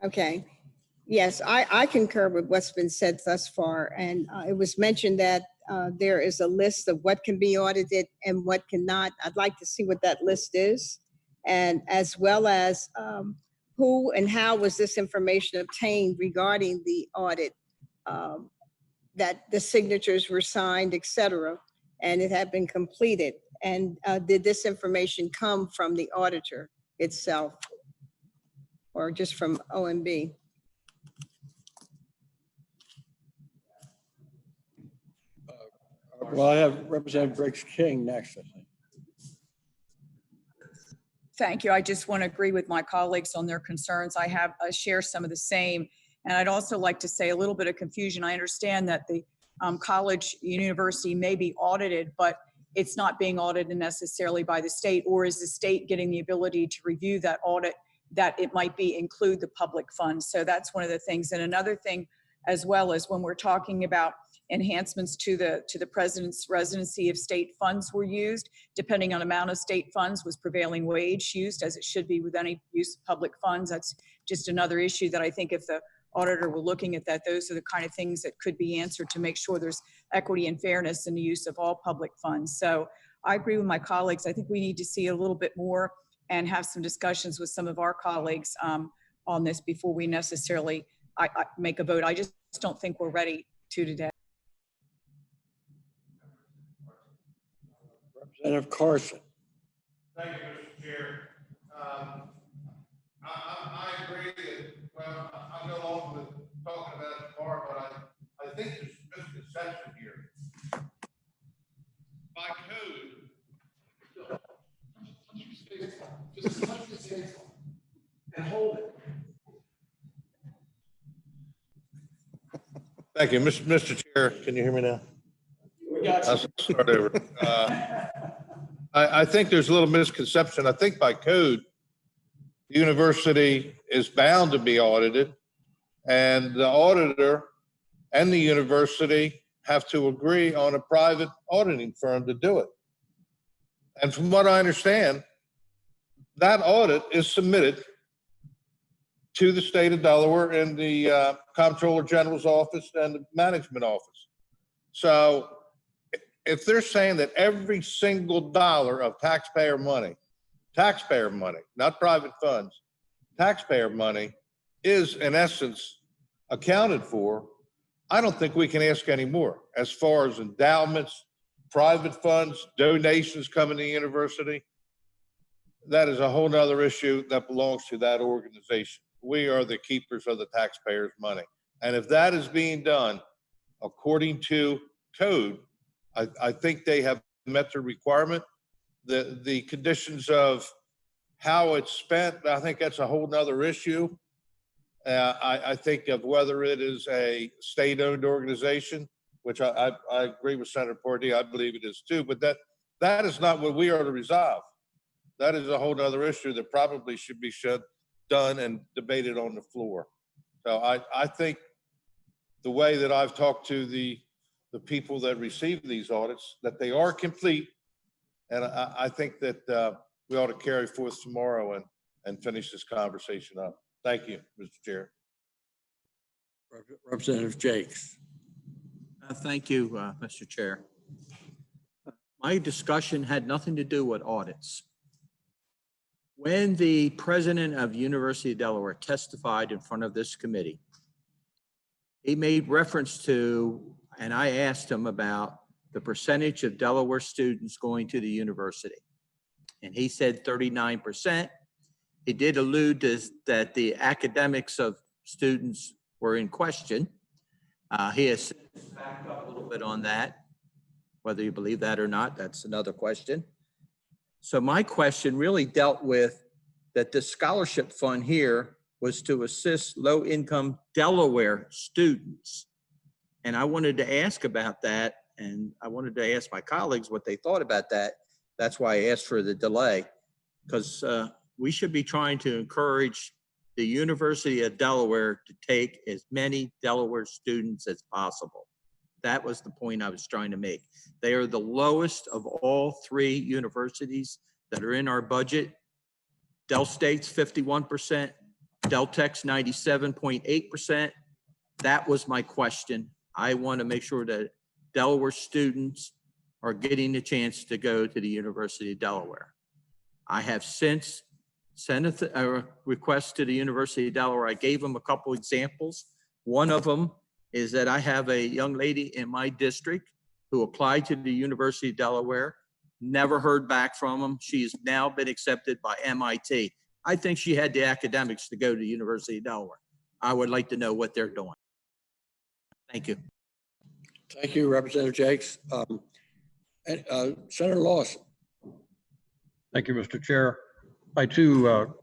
Okay. Yes, I concur with what's been said thus far. And it was mentioned that there is a list of what can be audited and what cannot. I'd like to see what that list is. And as well as who and how was this information obtained regarding the audit, that the signatures were signed, et cetera, and it had been completed. And did this information come from the auditor itself or just from OMB? Well, I have Representative Briggs King next, I think. Thank you. I just want to agree with my colleagues on their concerns. I share some of the same. And I'd also like to say a little bit of confusion. I understand that the college university may be audited, but it's not being audited necessarily by the state, or is the state getting the ability to review that audit, that it might include the public funds. So that's one of the things. And another thing as well is when we're talking about enhancements to the president's residency, if state funds were used, depending on amount of state funds, was prevailing wage used, as it should be with any use of public funds. That's just another issue that I think if the auditor were looking at that, those are the kind of things that could be answered to make sure there's equity and fairness in the use of all public funds. So I agree with my colleagues. I think we need to see a little bit more and have some discussions with some of our colleagues on this before we necessarily make a vote. I just don't think we're ready to today. Representative Carson. Thank you, Mr. Chair. I agree that, well, I'll go along with talking about it tomorrow, but I think there's a misconception here. By code, just touch the table and hold it. Thank you, Mr. Chair. Can you hear me now? We got you. I'll start over. I think there's a little misconception. I think by code, the university is bound to be audited, and the auditor and the university have to agree on a private auditing firm to do it. And from what I understand, that audit is submitted to the state of Delaware in the Comptroller General's office and the management office. So if they're saying that every single dollar of taxpayer money, not private funds, taxpayer money is in essence accounted for, I don't think we can ask any more as far as endowments, private funds, donations coming to the university. That is a whole nother issue that belongs to that organization. We are the keepers of the taxpayers' money. And if that is being done according to code, I think they have met the requirement. The conditions of how it's spent, I think that's a whole nother issue. I think of whether it is a state-owned organization, which I agree with Senator Pardee, I believe it is too, but that is not what we are to resolve. That is a whole nother issue that probably should be done and debated on the floor. So I think the way that I've talked to the people that receive these audits, that they are complete. And I think that we ought to carry forth tomorrow and finish this conversation up. Thank you, Mr. Chair. Representative Jakes. Thank you, Mr. Chair. My discussion had nothing to do with audits. When the president of University of Delaware testified in front of this committee, he made reference to, and I asked him about the percentage of Delaware students going to the university. And he said 39%. He did allude to that the academics of students were in question. He has backed up a little bit on that. Whether you believe that or not, that's another question. So my question really dealt with that the scholarship fund here was to assist low-income Delaware students. And I wanted to ask about that, and I wanted to ask my colleagues what they thought about that. That's why I asked for the delay, because we should be trying to encourage the University of Delaware to take as many Delaware students as possible. That was the point I was trying to make. They are the lowest of all three universities that are in our budget. Del State's 51%, Del Tech's 97.8%. That was my question. I want to make sure that Delaware students are getting the chance to go to the University of Delaware. I have since sent a request to the University of Delaware. I gave them a couple examples. One of them is that I have a young lady in my district who applied to the University of Delaware, never heard back from them. She's now been accepted by MIT. I think she had the academics to go to the University of Delaware. I would like to know what they're doing. Thank you. Thank you, Representative Jakes. Senator Lawson. Thank you, Mr. Chair. I too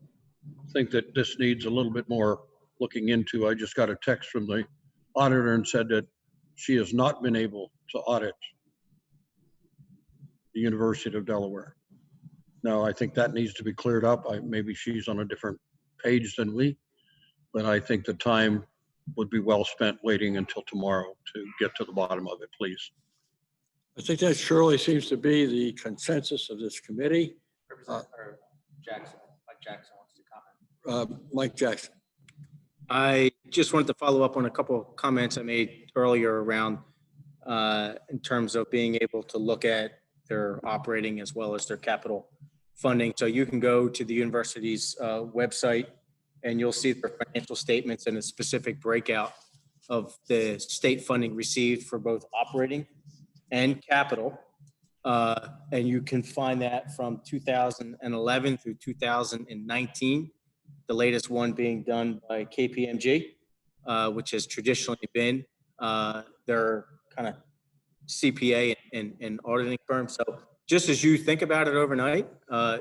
think that this needs a little bit more looking into. I just got a text from the auditor and said that she has not been able to audit the University of Delaware. Now, I think that needs to be cleared up. Maybe she's on a different page than we, but I think the time would be well spent waiting until tomorrow to get to the bottom of it, please. I think that surely seems to be the consensus of this committee. Jackson, Mike Jackson wants to comment. Mike Jackson. I just wanted to follow up on a couple of comments I made earlier around in terms of being able to look at their operating as well as their capital funding. So you can go to the university's website and you'll see their financial statements and a specific breakout of the state funding received for both operating and capital. And you can find that from 2011 through 2019, the latest one being done by KPMG, which has traditionally been their kind of CPA and auditing firm. So just as you think about it overnight,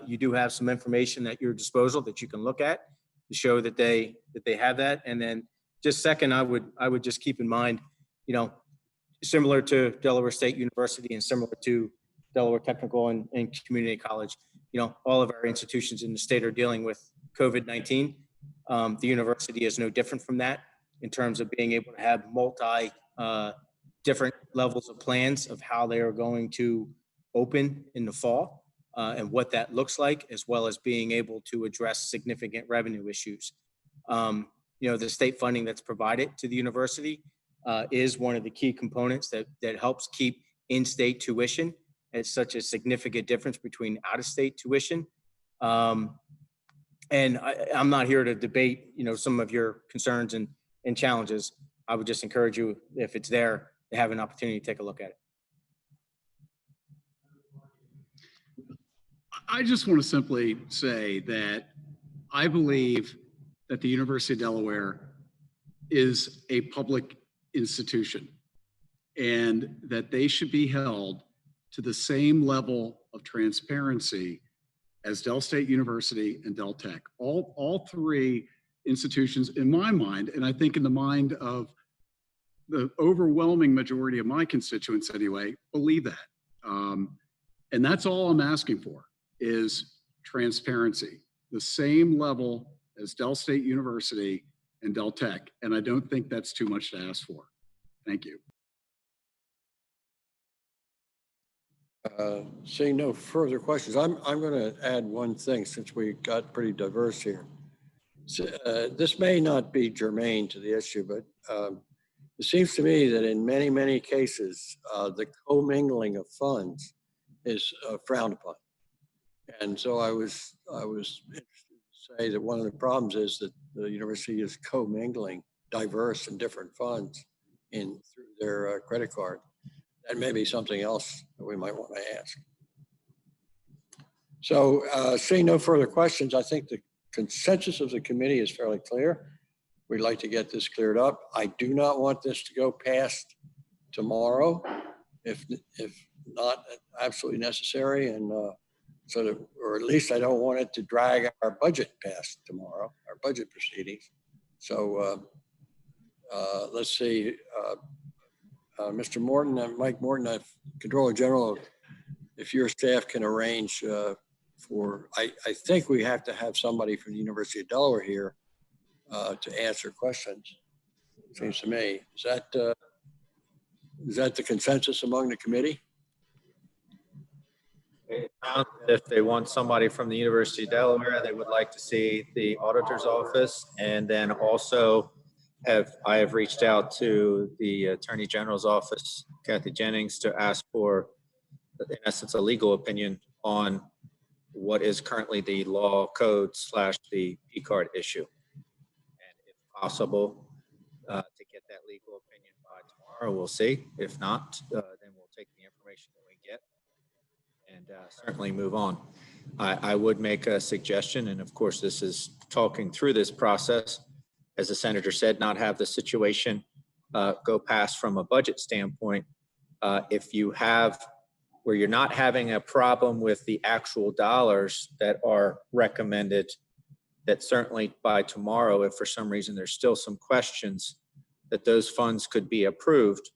you do have some information at your disposal that you can look at to show that they have that. And then just second, I would just keep in mind, you know, similar to Delaware State University and similar to Delaware Technical and Community College, you know, all of our institutions in the state are dealing with COVID-19. The university is no different from that in terms of being able to have multi different levels of plans of how they are going to open in the fall and what that looks like, as well as being able to address significant revenue issues. You know, the state funding that's provided to the university is one of the key components that helps keep in-state tuition at such a significant difference between out-of-state tuition. And I'm not here to debate, you know, some of your concerns and challenges. I would just encourage you, if it's there, to have an opportunity to take a look at it. I just want to simply say that I believe that the University of Delaware is a public institution and that they should be held to the same level of transparency as Del State University and Del Tech. All three institutions, in my mind, and I think in the mind of the overwhelming majority of my constituents anyway, believe that. And that's all I'm asking for is transparency, the same level as Del State University and Del Tech. And I don't think that's too much to ask for. Thank you. Seeing no further questions, I'm going to add one thing since we got pretty diverse here. So, this may not be germane to the issue, but it seems to me that in many, many cases, the commingling of funds is frowned upon. And so I was interested to say that one of the problems is that the university is commingling diverse and different funds in through their credit card. That may be something else that we might want to ask. So seeing no further questions, I think the consensus of the committee is fairly clear. We'd like to get this cleared up. I do not want this to go past tomorrow, if not absolutely necessary, and so that, or at least I don't want it to drag our budget past tomorrow, our budget proceedings. So let's see, Mr. Morton and Mike Morton, Controller General, if your staff can arrange for, I think we have to have somebody from the University of Delaware here to answer questions, it seems to me. Is that the consensus among the committee? If they want somebody from the University of Delaware, they would like to see the auditor's office. And then also I have reached out to the Attorney General's office, Kathy Jennings, to ask for, in essence, a legal opinion on what is currently the law code / the P-card issue. And if possible, to get that legal opinion by tomorrow, we'll see. If not, then we'll take the information that we get and certainly move on. I would make a suggestion, and of course, this is talking through this process, as the senator said, not have the situation go past from a budget standpoint. If you have where you're not having a problem with the actual dollars that are recommended, that certainly by tomorrow, if for some reason there's still some questions, that those funds could be approved.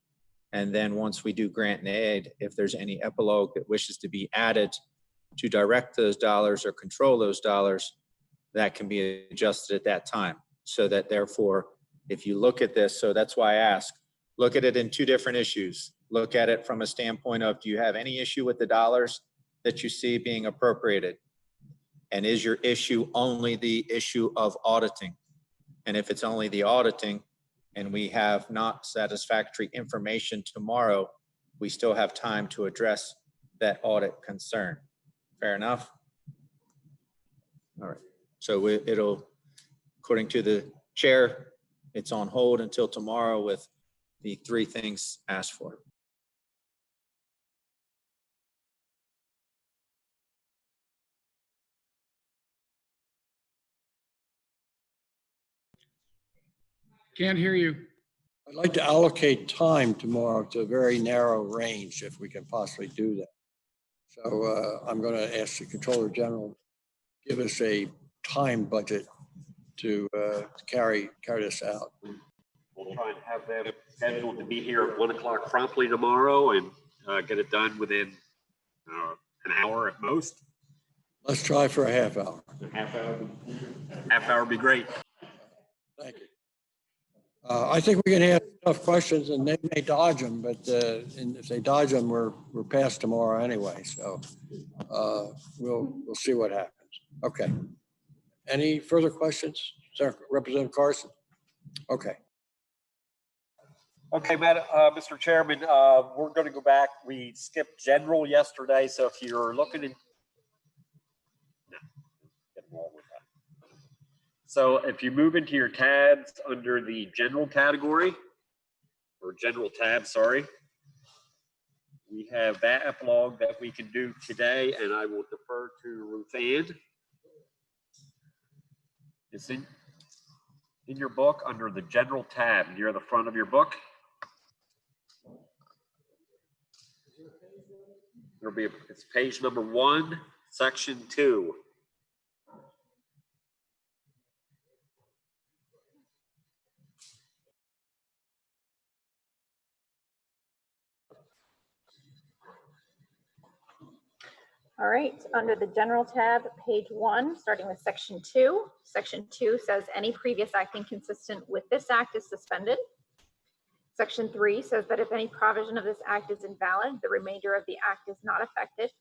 And then once we do grant and aid, if there's any epilogue that wishes to be added to direct those dollars or control those dollars, that can be adjusted at that time. So that therefore, if you look at this, so that's why I ask, look at it in two different issues. Look at it from a standpoint of, do you have any issue with the dollars that you see being appropriated? And is your issue only the issue of auditing? And if it's only the auditing and we have not satisfactory information tomorrow, we still have time to address that audit concern. Fair enough? All right. So it'll, according to the chair, it's on hold until tomorrow with the three things asked for. Can't hear you. I'd like to allocate time tomorrow to a very narrow range if we can possibly do that. So I'm going to ask the Controller General to give us a time budget to carry this out. We'll try and have them scheduled to be here at 1 o'clock promptly tomorrow and get it done within an hour at most. Let's try for a half hour. Half hour would be great. Thank you. I think we can have tough questions and they may dodge them, but and if they dodge them, we're past tomorrow anyway. So we'll see what happens. Okay. Any further questions? Representative Carson? Okay. Okay, Mr. Chairman, we're going to go back. We skipped general yesterday, so if you're looking in, so if you move into your tabs under the general category, or general tab, sorry, we have that epilogue that we can do today, and I will defer to Ruth Ann. It's in your book under the general tab near the front of your book. There'll be it's page number 1, section 2. All right, under the general tab, page 1, starting with section 2. Section 2 says any previous act inconsistent with this act is suspended. Section 3 says that if any provision of this act is invalid, the remainder of the act is not affected.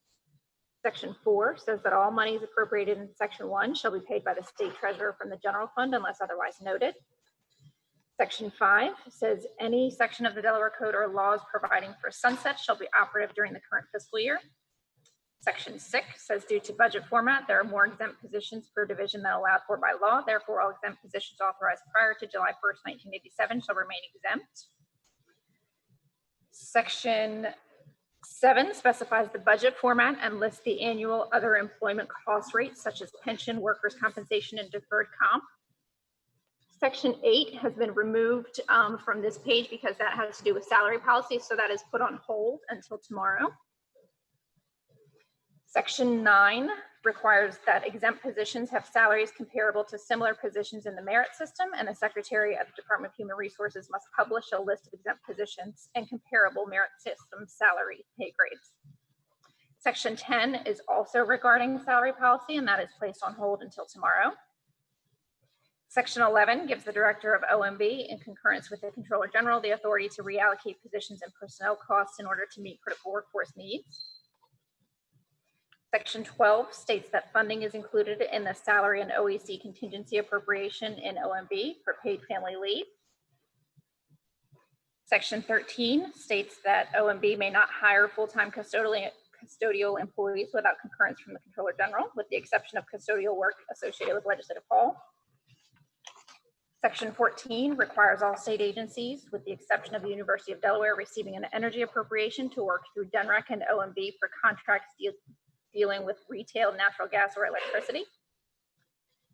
Section 4 says that all monies appropriated in section 1 shall be paid by the state treasurer from the general fund unless otherwise noted. Section 5 says any section of the Delaware Code or laws providing for sunset shall be operative during the current fiscal year. Section 6 says due to budget format, there are more exempt positions per division than allowed for by law. Therefore, all exempt positions authorized prior to July 1st, 1987 shall remain exempt. Section 7 specifies the budget format and lists the annual other employment cost rates such as pension, workers' compensation, and deferred comp. Section 8 has been removed from this page because that has to do with salary policy, so that is put on hold until tomorrow. Section 9 requires that exempt positions have salaries comparable to similar positions in the merit system, and the Secretary of the Department of Human Resources must publish a list of exempt positions and comparable merit system salary pay grades. Section 10 is also regarding salary policy, and that is placed on hold until tomorrow. Section 11 gives the Director of OMB, in concurrence with the Controller General, the authority to reallocate positions and personnel costs in order to meet critical workforce needs. Section 12 states that funding is included in the salary and OEC contingency appropriation in OMB for paid family leave. Section 13 states that OMB may not hire full-time custodial employees without concurrence from the Controller General, with the exception of custodial work associated with Legislative Hall. Section 14 requires all state agencies, with the exception of the University of Delaware, receiving an energy appropriation to work through DENREC and OMB for contracts dealing with retail natural gas or electricity.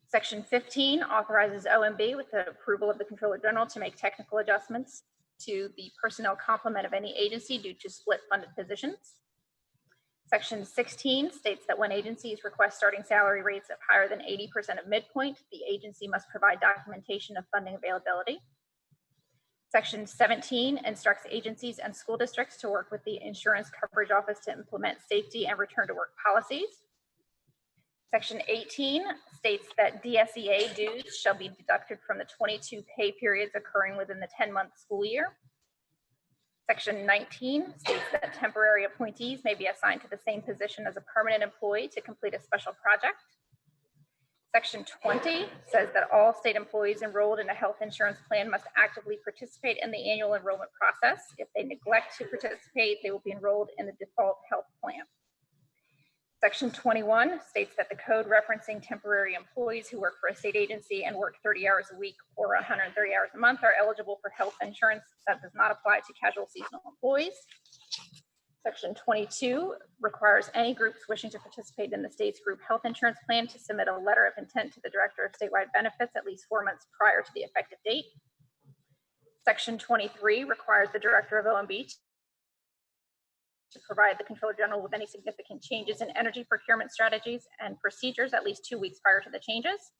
Section 15 authorizes OMB, with the approval of the Controller General, to make technical adjustments to the personnel complement of any agency due to split funded positions. Section 16 states that when agencies request starting salary rates of higher than 80% of midpoint, the agency must provide documentation of funding availability. Section 17 instructs agencies and school districts to work with the Insurance Coverage Office to implement safety and return to work policies. Section 18 states that DSEA dues shall be deducted from the 22 pay periods occurring within the 10-month school year. Section 19 states that temporary appointees may be assigned to the same position as a permanent employee to complete a special project. Section 20 says that all state employees enrolled in a health insurance plan must actively participate in the annual enrollment process. If they neglect to participate, they will be enrolled in the default health plan. Section 21 states that the code referencing temporary employees who work for a state agency and work 30 hours a week or 130 hours a month are eligible for health insurance. That does not apply to casual seasonal employees. Section 22 requires any groups wishing to participate in the state's group health insurance plan to submit a letter of intent to the Director of Statewide Benefits at least 4 months prior to the effective date. Section 23 requires the Director of OMB to provide the Controller General with any significant changes in energy procurement strategies and procedures at least 2 weeks prior to the changes.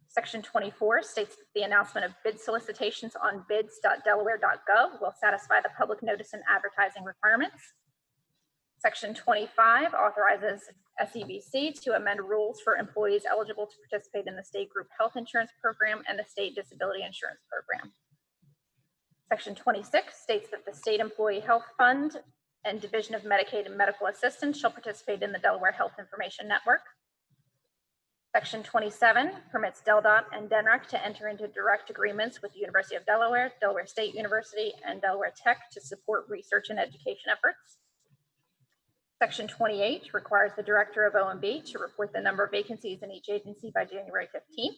Section 24 states that the announcement of bid solicitations on bids.delaware.gov will satisfy the public notice and advertising requirements. Section 25 authorizes SEBC to amend rules for employees eligible to participate in the state group health insurance program and the state disability insurance program. Section 26 states that the State Employee Health Fund and Division of Medicaid and Medical Assistance shall participate in the Delaware Health Information Network. Section 27 permits DelDOT and DENREC to enter into direct agreements with the University of Delaware, Delaware State University, and Delaware Tech to support research and education efforts. Section 28 requires the Director of OMB to report the number of vacancies in each agency by January 15th.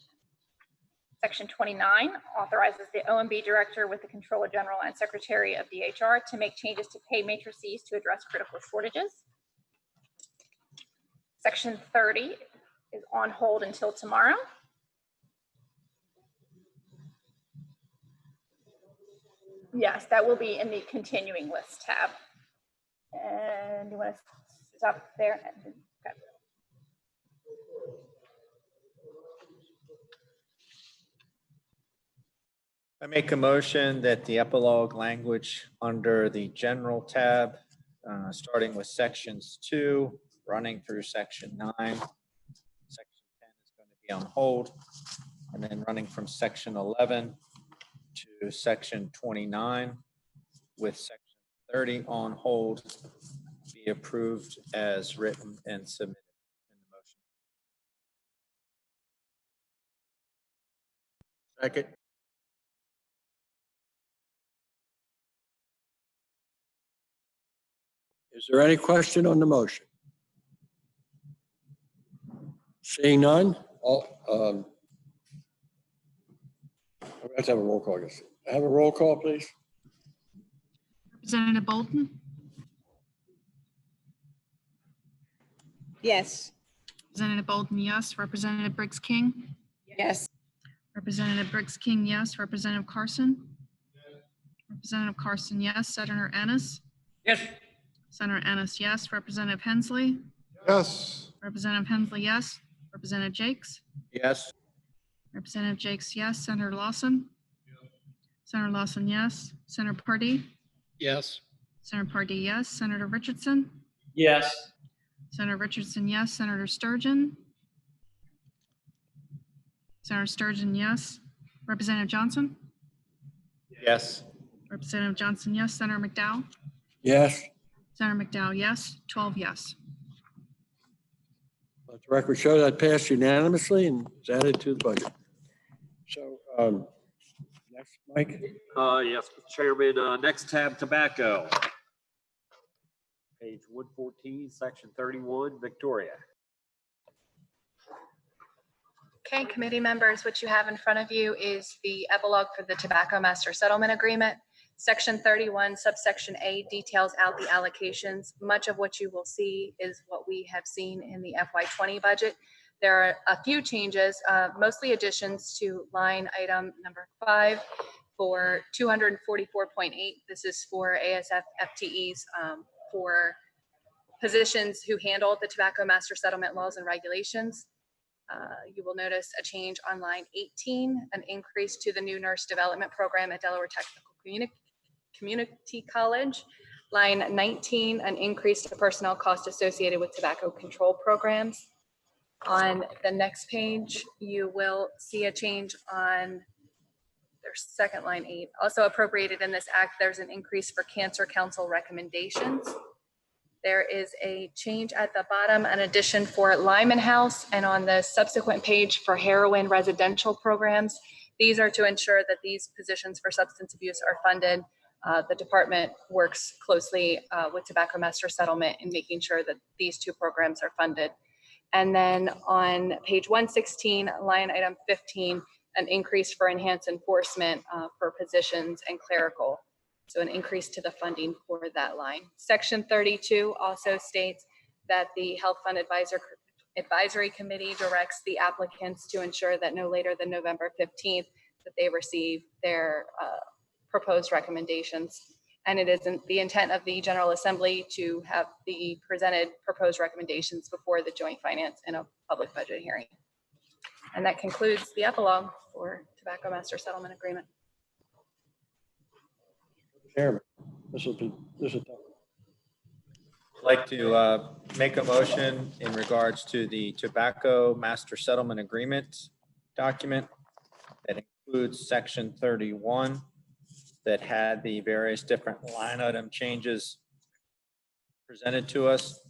Section 29 authorizes the OMB Director with the Controller General and Secretary of DHR to make changes to pay matrices to address critical shortages. Section 30 is on hold until tomorrow. Yes, that will be in the continuing list tab. And you want to stop there? Okay. I make a motion that the epilogue language under the general tab, starting with sections 2, running through section 9. Section 10 is going to be on hold, and then running from section 11 to section 29 with section 30 on hold be approved as written and submitted in the motion. Second. Is there any question on the motion? Seeing none, all, we have to have a roll call, I guess. Have a roll call, please. Representative Bolden, Yes. Representative Bolden, yes. Representative Briggs King, Yes. Representative Briggs King, yes. Representative Carson, Representative Carson, yes. Senator Ennis, Yes. Senator Ennis, yes. Representative Hensley, Yes. Representative Hensley, yes. Representative Jakes, Yes. Representative Jakes, yes. Senator Lawson, Senator Lawson, yes. Senator Pardee, Yes. Senator Pardee, yes. Senator Richardson, Yes. Senator Richardson, yes. Senator Sturgeon, Senator Sturgeon, yes. Representative Johnson, Yes. Representative Johnson, yes. Senator McDowell, Yes. Senator McDowell, yes. 12 yes. Let the record show that passed unanimously and is added to the budget. So, next, Mike. Yes, Mr. Chairman, next tab, tobacco. Page 114, section 31, Victoria. Okay, committee members, what you have in front of you is the epilogue for the Tobacco Master Settlement Agreement. Section 31, subsection A details out the allocations. Much of what you will see is what we have seen in the FY20 budget. There are a few changes, mostly additions to line item number 5 for 244.8. This is for ASF FTEs for positions who handle the Tobacco Master Settlement laws and regulations. You will notice a change on line 18, an increase to the new nurse development program at Delaware Technical Community College. Line 19, an increase to personnel costs associated with tobacco control programs. On the next page, you will see a change on their second line 8. Also appropriated in this act, there's an increase for Cancer Council recommendations. There is a change at the bottom, an addition for Lyman House, and on the subsequent page for heroin residential programs. These are to ensure that these positions for substance abuse are funded. The department works closely with Tobacco Master Settlement in making sure that these two programs are funded. And then on page 116, line item 15, an increase for enhanced enforcement for positions and clerical. So an increase to the funding for that line. Section 32 also states that the Health Fund Advisory Committee directs the applicants to ensure that no later than November 15th that they receive their proposed recommendations. And it is the intent of the General Assembly to have the presented proposed recommendations before the joint finance in a public budget hearing. And that concludes the epilogue for Tobacco Master Settlement Agreement. Chairman, this will. I'd like to make a motion in regards to the Tobacco Master Settlement Agreement document that includes section 31 that had the various different line item changes presented to us,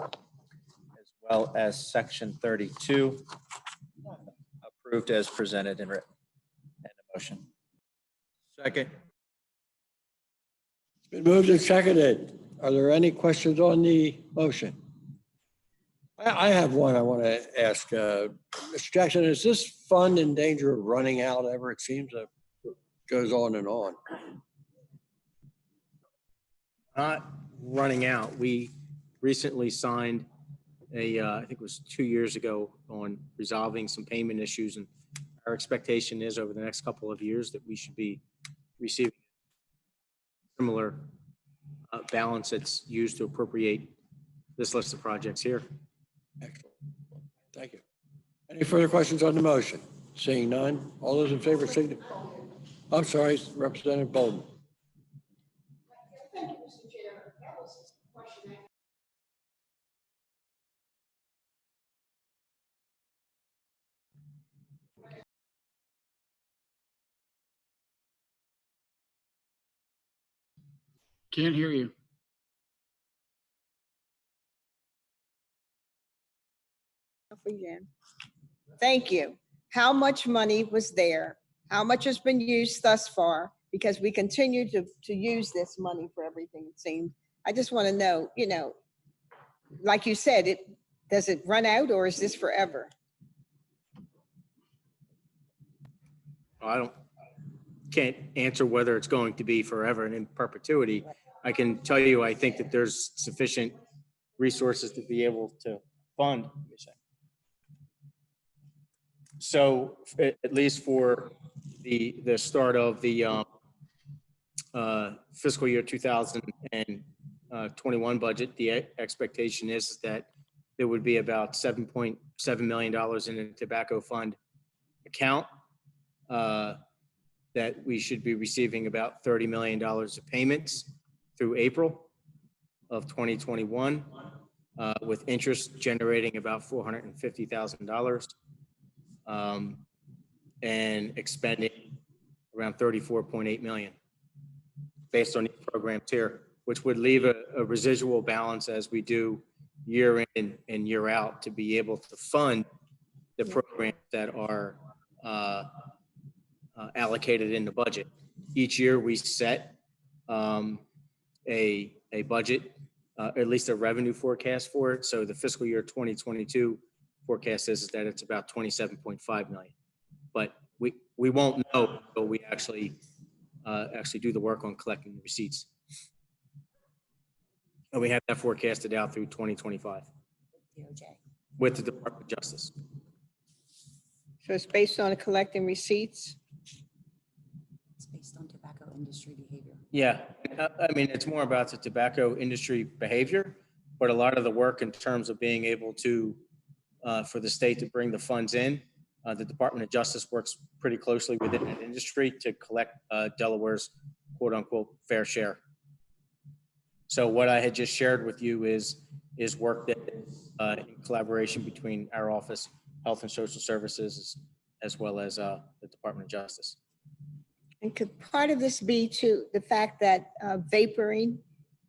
as well as section 32 approved as presented and written. And a motion. Second. It's been moved and seconded. Are there any questions on the motion? I have one I want to ask. Mr. Jackson, is this fund in danger of running out ever? It seems that it goes on and on. Not running out. We recently signed I think it was 2 years ago, on resolving some payment issues. And our expectation is over the next couple of years that we should be receiving similar balance that's used to appropriate this list of projects here. Excellent. Thank you. Any further questions on the motion? Seeing none, all those in favor signify. I'm sorry, Representative Bolden. Can't hear you. Thank you. How much money was there? How much has been used thus far? Because we continue to use this money for everything, it seems. I just want to know, like you said, does it run out, or is this forever? can't answer whether it's going to be forever and in perpetuity. I can tell you, I think that there's sufficient resources to be able to fund. So at least for the start of the fiscal year 2021 budget, the expectation is that there would be about $7.7 million in a tobacco fund account, that we should be receiving about $30 million of payments through April of 2021, with interest generating about $450,000, and expending around $34.8 million based on these programs here, which would leave a residual balance as we do year in and year out to be able to fund the programs that are allocated in the budget. Each year we set a budget, at least a revenue forecast for it. So the fiscal year 2022 forecast is that it's about 27.5 million. But we won't know until we actually do the work on collecting the receipts. And we have that forecasted out through 2025 with the Department of Justice. So it's based on collecting receipts? It's based on tobacco industry behavior. Yeah, I mean, it's more about the tobacco industry behavior, but a lot of the work in terms of being able to, for the state to bring the funds in, the Department of Justice works pretty closely within that industry to collect Delaware's quote unquote fair share. So what I had just shared with you is work that in collaboration between our office, Health and Social Services, as well as the Department of Justice. And could part of this be to the fact that vaporing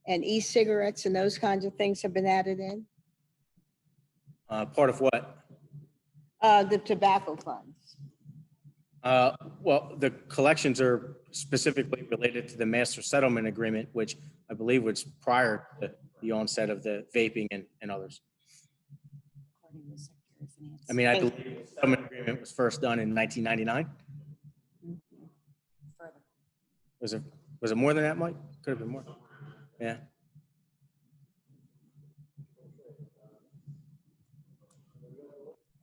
and e-cigarettes and those kinds of things have been added in? Part of what? The tobacco funds. Well, the collections are specifically related to the master settlement agreement, which I believe was prior to the onset of the vaping and others. I mean, I believe the settlement agreement was first done in 1999. Was it more than that, Mike? Could have been more. Yeah.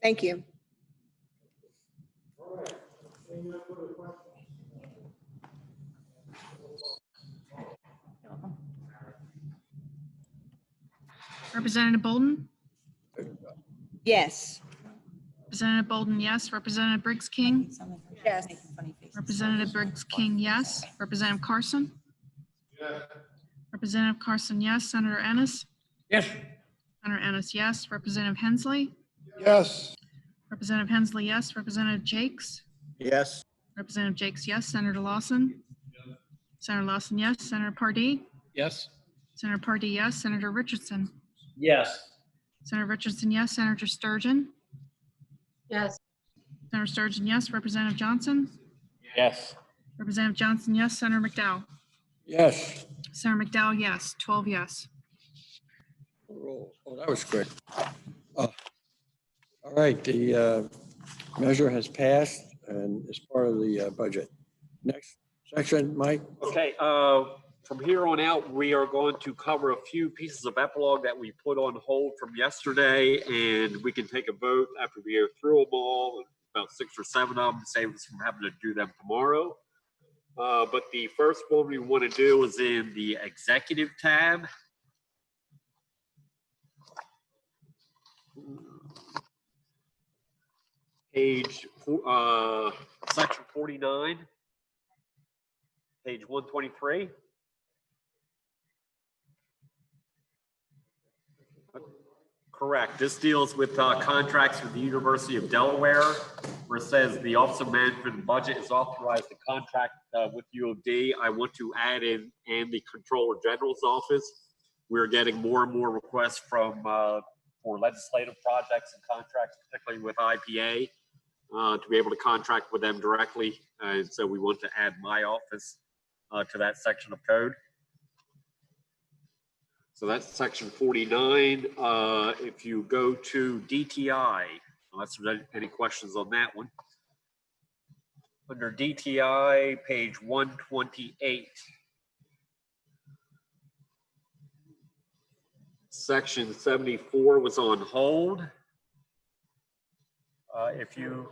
Thank you. Representative Bolden? Yes. Representative Bolden, yes. Representative Briggs King? Yes. Representative Briggs King, yes. Representative Carson? Yes. Representative Carson, yes. Senator Ennis? Yes. Senator Ennis, yes. Representative Hensley? Yes. Representative Hensley, yes. Representative Jakes? Yes. Representative Jakes, yes. Senator Lawson? Senator Lawson, yes. Senator Pardee? Yes. Senator Pardee, yes. Senator Richardson? Yes. Senator Richardson, yes. Senator Sturgeon? Yes. Senator Sturgeon, yes. Representative Johnson? Yes. Representative Johnson, yes. Senator McDowell? Yes. Senator McDowell, yes. 12 yes. Oh, that was quick. All right, the measure has passed and is part of the budget. Next section, Mike. Okay, from here on out, we are going to cover a few pieces of epilogue that we put on hold from yesterday, and we can take a vote after we go through them all, about 6 or 7 of them, to save us from having to do them tomorrow. But the first one we want to do is in the executive tab. Page, section 49, page 123. Correct. This deals with contracts with the University of Delaware, where it says the Office of Management and Budget is authorized to contract with U of D. I want to add in the Controller General's office. We're getting more and more requests from for legislative projects and contracts, particularly with IPA, to be able to contract with them directly. And so we want to add my office to that section of code. So that's section 49. If you go to DTI, unless there's any questions on that one. Under DTI, page 128. Section 74 was on hold. If you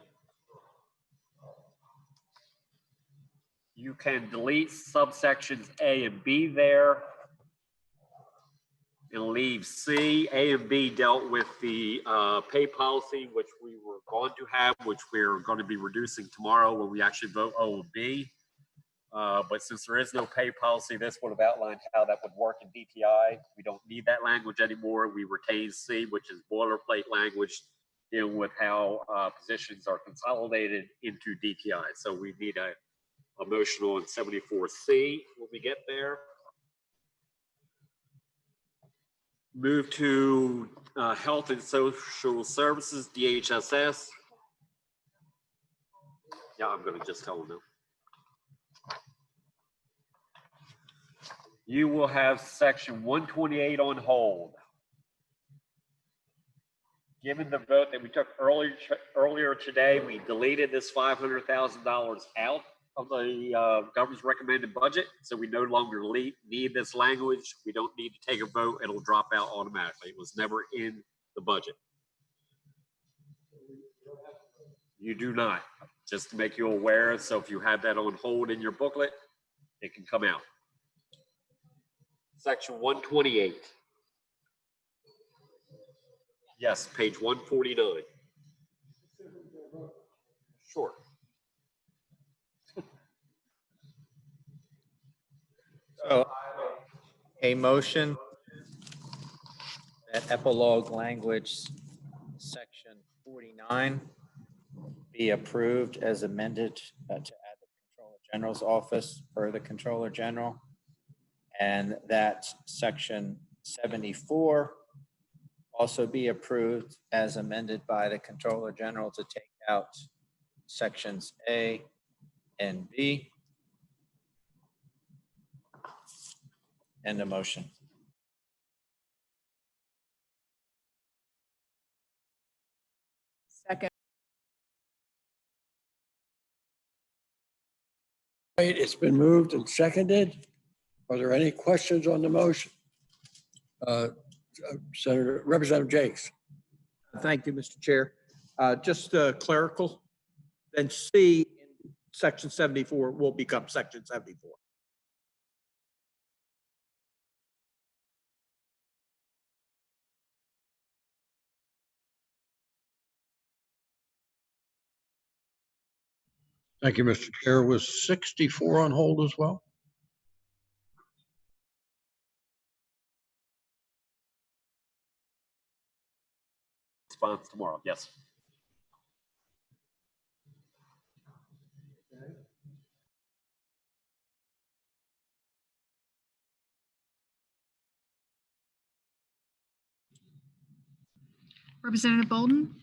can delete subsections A and B there and leave C. A and B dealt with the pay policy, which we were going to have, which we're going to be reducing tomorrow when we actually vote O and B. But since there is no pay policy, this would have outlined how that would work in DTI. We don't need that language anymore. We retain C, which is boilerplate language dealing with how positions are consolidated into DTI. So we need a motion on 74C when we get there. Move to Health and Social Services, DHSS. Yeah, I'm going to just tell them no. You will have section 128 on hold. Given the vote that we took earlier today, we deleted this $500,000 out of the governor's recommended budget, so we no longer need this language. We don't need to take a vote. It'll drop out automatically. It was never in the budget. You do not, just to make you aware. So if you have that on hold in your booklet, it can come out. Section 128. Yes, page 149. Sure. So a motion that epilogue language section 49 be approved as amended to add the Controller General's office per the Controller General, and that section 74 also be approved as amended by the Controller General to take out sections A and B. And the motion. Second. Right, it's been moved and seconded. Are there any questions on the motion? Senator Representative Jakes. Thank you, Mr. Chair. Just clerical, then C in section 74 will become section 74. Thank you, Mr. Chair. Was 64 on hold as well? Response tomorrow, yes. Representative Bolden?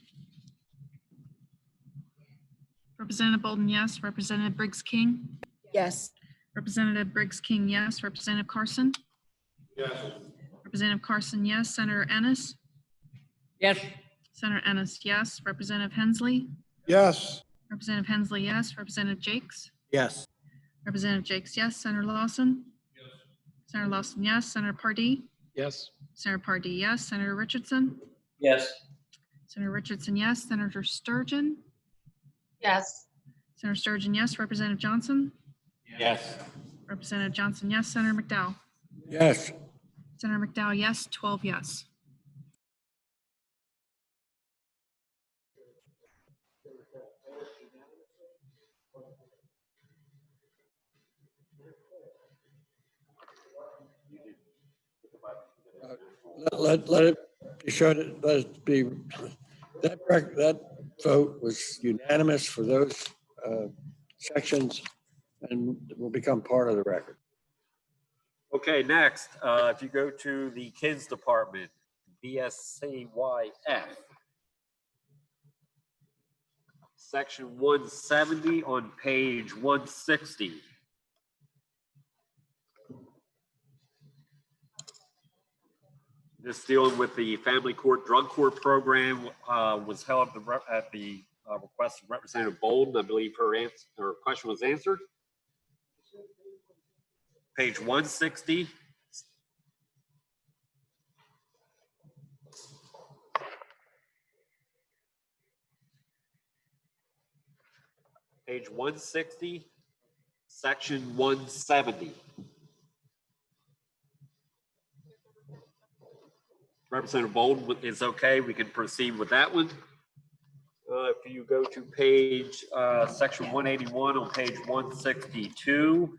Representative Bolden, yes. Representative Briggs King? Yes. Representative Briggs King, yes. Representative Carson? Yes. Representative Carson, yes. Senator Ennis? Yes. Senator Ennis, yes. Representative Hensley? Yes. Representative Hensley, yes. Representative Jakes? Yes. Representative Jakes, yes. Senator Lawson? Yes. Senator Lawson, yes. Senator Pardee? Yes. Senator Pardee, yes. Senator Richardson? Yes. Senator Richardson, yes. Senator Sturgeon? Yes. Senator Sturgeon, yes. Representative Johnson? Yes. Representative Johnson, yes. Senator McDowell? Yes. Senator McDowell, yes. 12 yes. Let it be shown, let it be, that vote was unanimous for those sections and will become part of the record. Okay, next, if you go to the Kids Department, BSCYF, section 170 on page 160. This dealing with the family court drug court program was held at the request from Representative Bolden. I believe her question was answered. Page 160. Page 160, section 170. Representative Bolden is okay. We can proceed with that one. If you go to page, section 181 on page 162,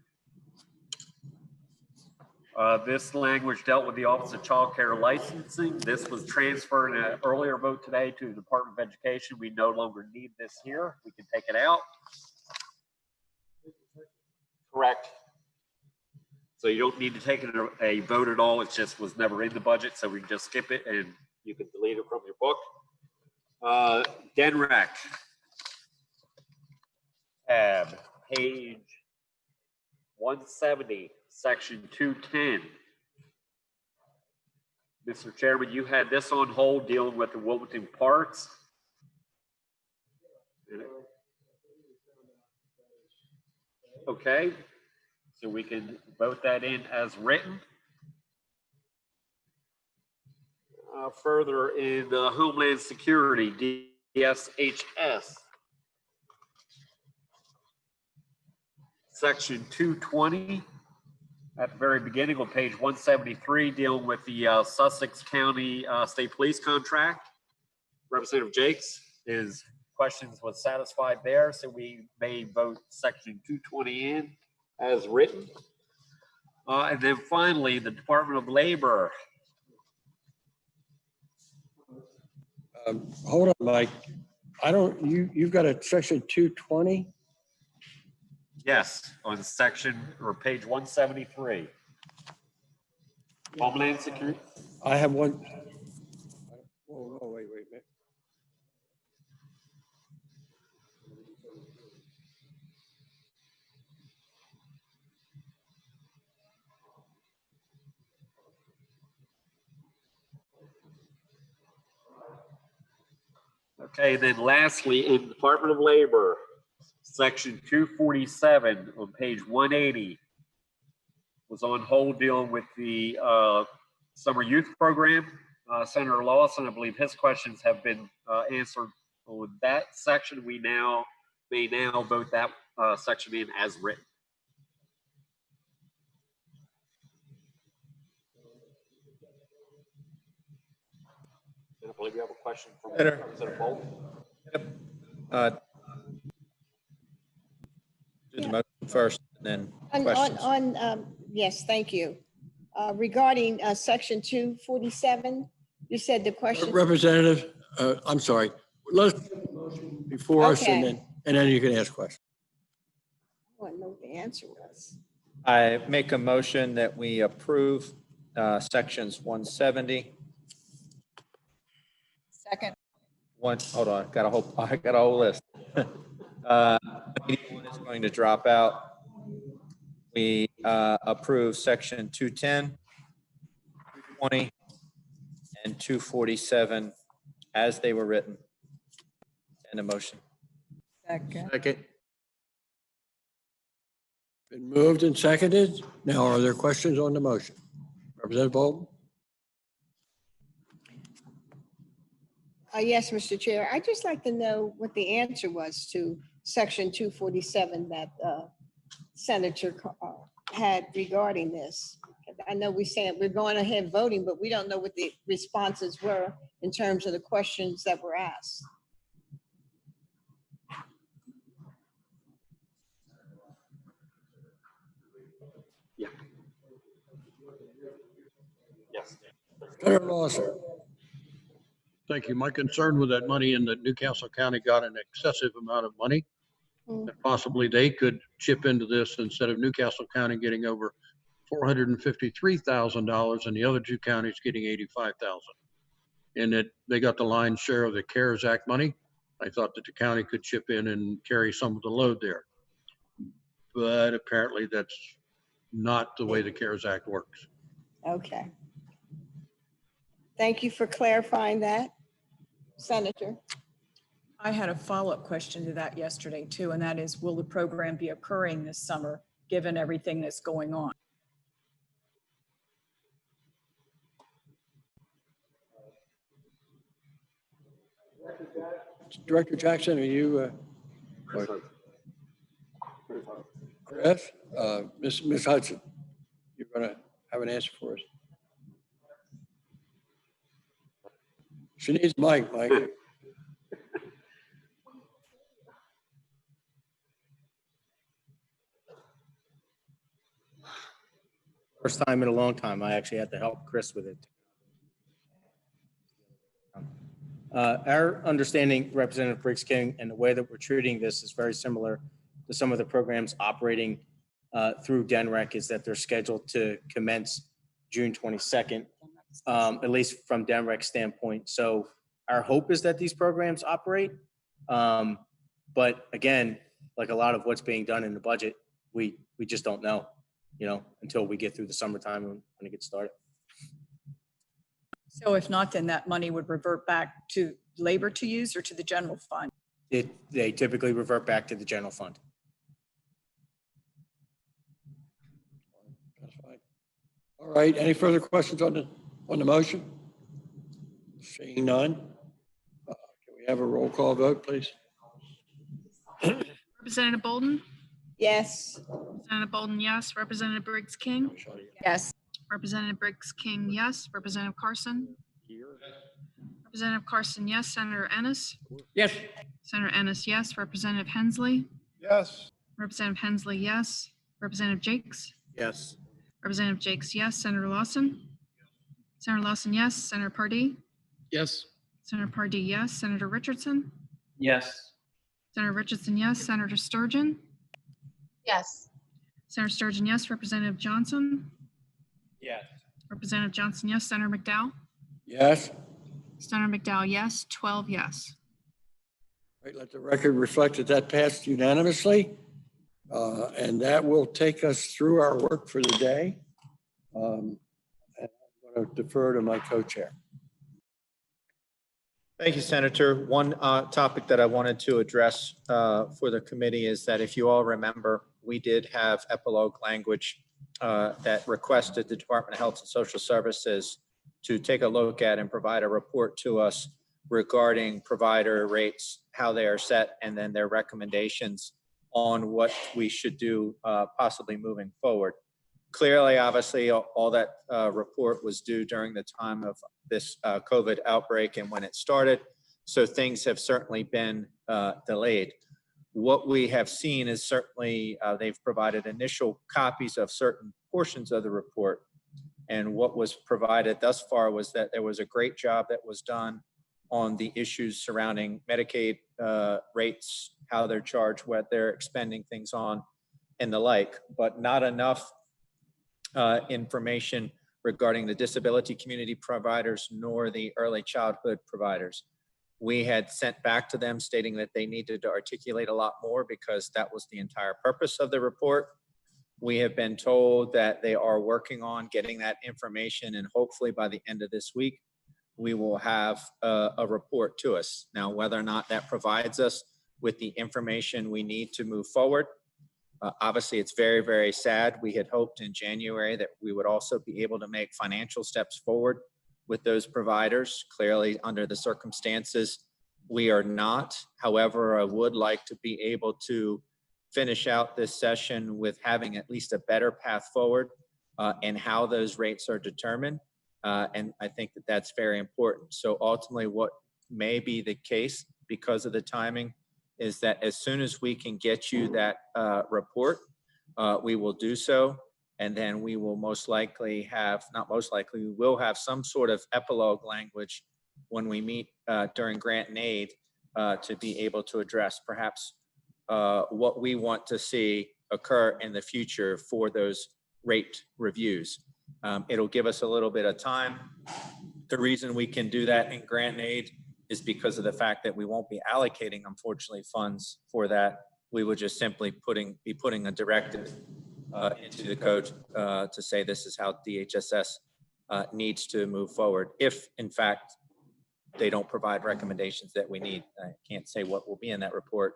this language dealt with the Office of Child Care Licensing. This was transferred in an earlier vote today to the Department of Education. We no longer need this here. We can take it out. Correct. So you don't need to take a vote at all. It just was never in the budget, so we can just skip it and you can delete it from your book. DENREC, tab, page 170, section 210. Mr. Chairman, you had this on hold dealing with the Wilmington parts. Okay, so we can vote that in as written. Further in Homeland Security, DSHS, section 220, at the very beginning on page 173, dealing with the Sussex County State Police contract. Representative Jakes, his questions was satisfied there, so we may vote section 220 in as written. And then finally, the Department of Labor. Hold on, Mike. You've got a section 220? Yes, on section or page 173. Homeland Security. I have one. Oh, wait. Okay, then lastly, in Department of Labor, section 247 on page 180 was on hold dealing with the summer youth program. Senator Lawson, I believe his questions have been answered on that section. We may now vote that section in as written. And I believe you have a question from Representative Bolden. Yep. Do the motion first, and then questions. Yes, thank you. Regarding section 247, you said the question. Representative, I'm sorry. Let's before us, and then you can ask questions. I want to know what the answer was. I make a motion that we approve sections 170. Second. Hold on, I got a whole list. 81 is going to drop out. We approve section 210, 220, and 247 as they were written. And a motion. Second. Been moved and seconded. Now, are there questions on the motion? Representative Bolden? Yes, Mr. Chair. I'd just like to know what the answer was to section 247 that Senator had regarding this. I know we're going ahead voting, but we don't know what the responses were in terms of the questions that were asked. Yeah. Yes. Senator Lawson. Thank you. My concern with that money in that Newcastle County got an excessive amount of money. That possibly they could chip into this instead of Newcastle County getting over $453,000 and the other two counties getting $85,000. And that they got the lion's share of the CARES Act money. I thought that the county could chip in and carry some of the load there. But apparently that's not the way the CARES Act works. Okay. Thank you for clarifying that, Senator. I had a follow-up question to that yesterday too, and that is, will the program be occurring this summer, given everything that's going on? Director Jackson, are you? Chris, Ms. Hudson, you're going to have an answer for us. She needs Mike. First time in a long time, I actually had to help Chris with it. Our understanding, Representative Briggs King, and the way that we're treating this is very similar to some of the programs operating through DENREC, is that they're scheduled to commence June 22nd, at least from DENREC's standpoint. So our hope is that these programs operate. But again, like a lot of what's being done in the budget, we just don't know, until we get through the summertime when it gets started. So if not, then that money would revert back to labor to use or to the general fund? They typically revert back to the general fund. That's fine. All right. Any further questions on the motion? Seeing none. Can we have a roll call vote, please? Representative Bolden? Yes. Representative Bolden, yes. Representative Briggs King? Yes. Representative Briggs King, yes. Representative Carson? Representative Carson, yes. Senator Ennis? Yes. Senator Ennis, yes. Representative Hensley? Yes. Representative Hensley, yes. Representative Jakes? Yes. Representative Jakes, yes. Senator Lawson? Senator Lawson, yes. Senator Pardee? Yes. Senator Pardee, yes. Senator Richardson? Yes. Senator Richardson, yes. Senator Sturgeon? Yes. Senator Sturgeon, yes. Representative Johnson? Yes. Representative Johnson, yes. Senator McDowell? Yes. Senator McDowell, yes. 12 yes. Right, let the record reflect that passed unanimously. And that will take us through our work for the day. And I'm going to defer to my co-chair. Thank you, Senator. One topic that I wanted to address for the committee is that if you all remember, we did have epilogue language that requested the Department of Health and Social Services to take a look at and provide a report to us regarding provider rates, how they are set, and then their recommendations on what we should do possibly moving forward. Clearly, obviously, all that report was due during the time of this COVID outbreak and when it started. So things have certainly been delayed. What we have seen is certainly they've provided initial copies of certain portions of the report. And what was provided thus far was that there was a great job that was done on the issues surrounding Medicaid rates, how they're charged, what they're expending things on, and the like, but not enough information regarding the disability community providers nor the early childhood providers. We had sent back to them stating that they needed to articulate a lot more because that was the entire purpose of the report. We have been told that they are working on getting that information, and hopefully by the end of this week, we will have a report to us. Now, whether or not that provides us with the information we need to move forward, obviously it's very, very sad. We had hoped in January that we would also be able to make financial steps forward with those providers. Clearly, under the circumstances, we are not. However, I would like to be able to finish out this session with having at least a better path forward and how those rates are determined. And I think that that's very important. So ultimately, what may be the case because of the timing is that as soon as we can get you that report, we will do so. And then we will most likely have, not most likely, we will have some sort of epilogue language when we meet during grant and aid to be able to address perhaps what we want to see occur in the future for those rate reviews. It'll give us a little bit of time. The reason we can do that in grant and aid is because of the fact that we won't be allocating, unfortunately, funds for that. We would just simply be putting a directive into the code to say this is how DHSS needs to move forward. If, in fact, they don't provide recommendations that we need. I can't say what will be in that report,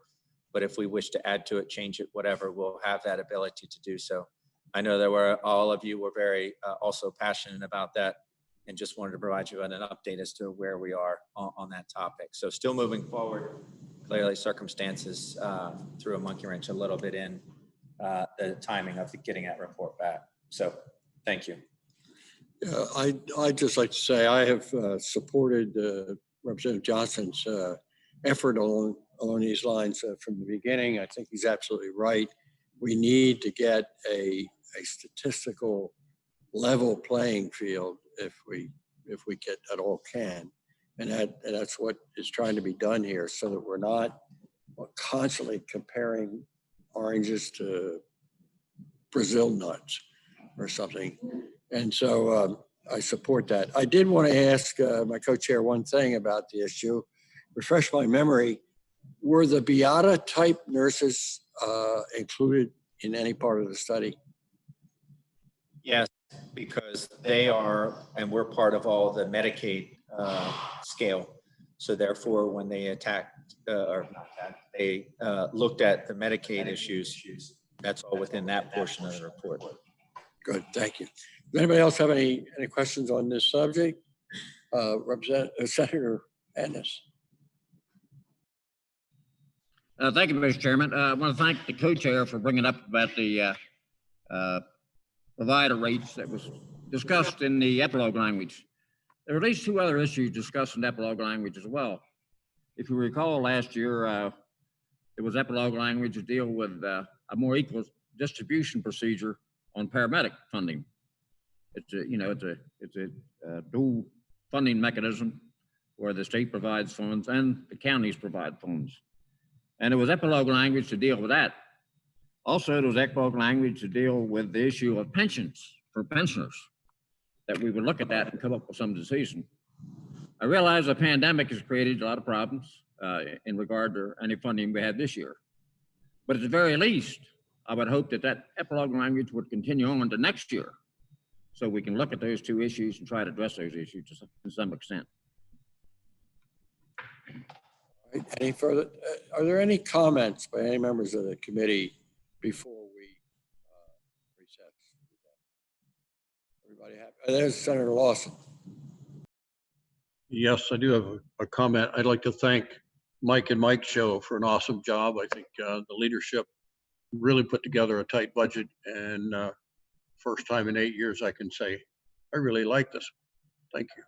but if we wish to add to it, change it, whatever, we'll have that ability to do so. I know that all of you were very also passionate about that, and just wanted to provide you an update as to where we are on that topic. So still moving forward. Clearly circumstances threw a monkey wrench a little bit in the timing of getting that report back. So thank you. Yeah, I'd just like to say I have supported Representative Johnson's effort along these lines from the beginning. I think he's absolutely right. We need to get a statistical level playing field if we get at all can, and that's what is trying to be done here, so that we're not constantly comparing oranges to Brazil nuts or something. And so I support that. I did want to ask my co-chair one thing about the issue. Refresh my memory. Were the Beata type nurses included in any part of the study? Yes, because they are, and we're part of all the Medicaid scale. So therefore, when they they looked at the Medicaid issues, that's all within that portion of the report. Good, thank you. Does anybody else have any questions on this subject? Senator Ennis. Thank you, Mr. Chairman. I want to thank the co-chair for bringing up about the provider rates that was discussed in the epilogue language. There are at least two other issues discussed in epilogue language as well. If you recall, last year there was epilogue language to deal with a more equal distribution procedure on paramedic funding. It's a dual funding mechanism where the state provides funds and the counties provide funds. And it was epilogue language to deal with that. Also, there was epilogue language to deal with the issue of pensions for pensioners, that we would look at that and come up with some decision. I realize the pandemic has created a lot of problems in regard to any funding we had this year. But at the very least, I would hope that that epilogue language would continue on to next year, so we can look at those two issues and try to address those issues to some extent. Any further? Are there any comments by any members of the committee before we recess? Everybody happy? There's Senator Lawson. Yes, I do have a comment. I'd like to thank Mike and Mike's show for an awesome job. I think the leadership really put together a tight budget, and first time in 8 years I can say I really like this. Thank you.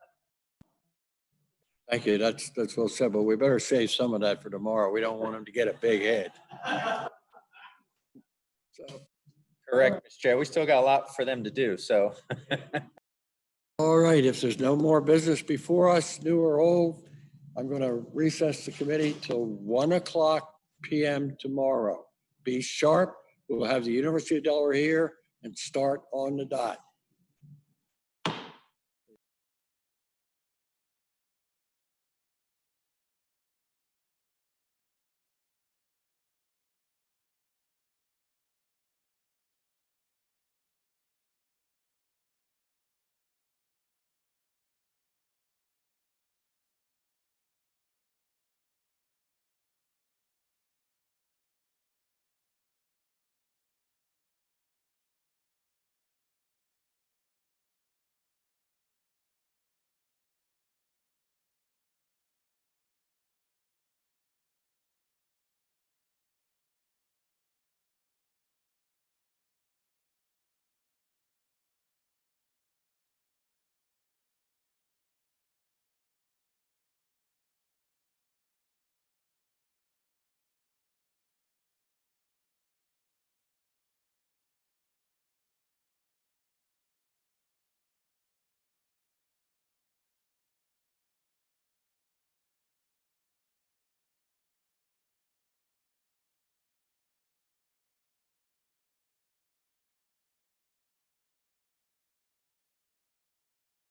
Thank you. That's well said, but we better save some of that for tomorrow. We don't want him to get a big head. So, correct, Mr. Chair. We still got a lot for them to do, so. All right, if there's no more business before us, new or old, I'm going to recess the committee till 1:00 p.m. tomorrow. Be sharp. We'll have the University of Delaware here and start on the dot.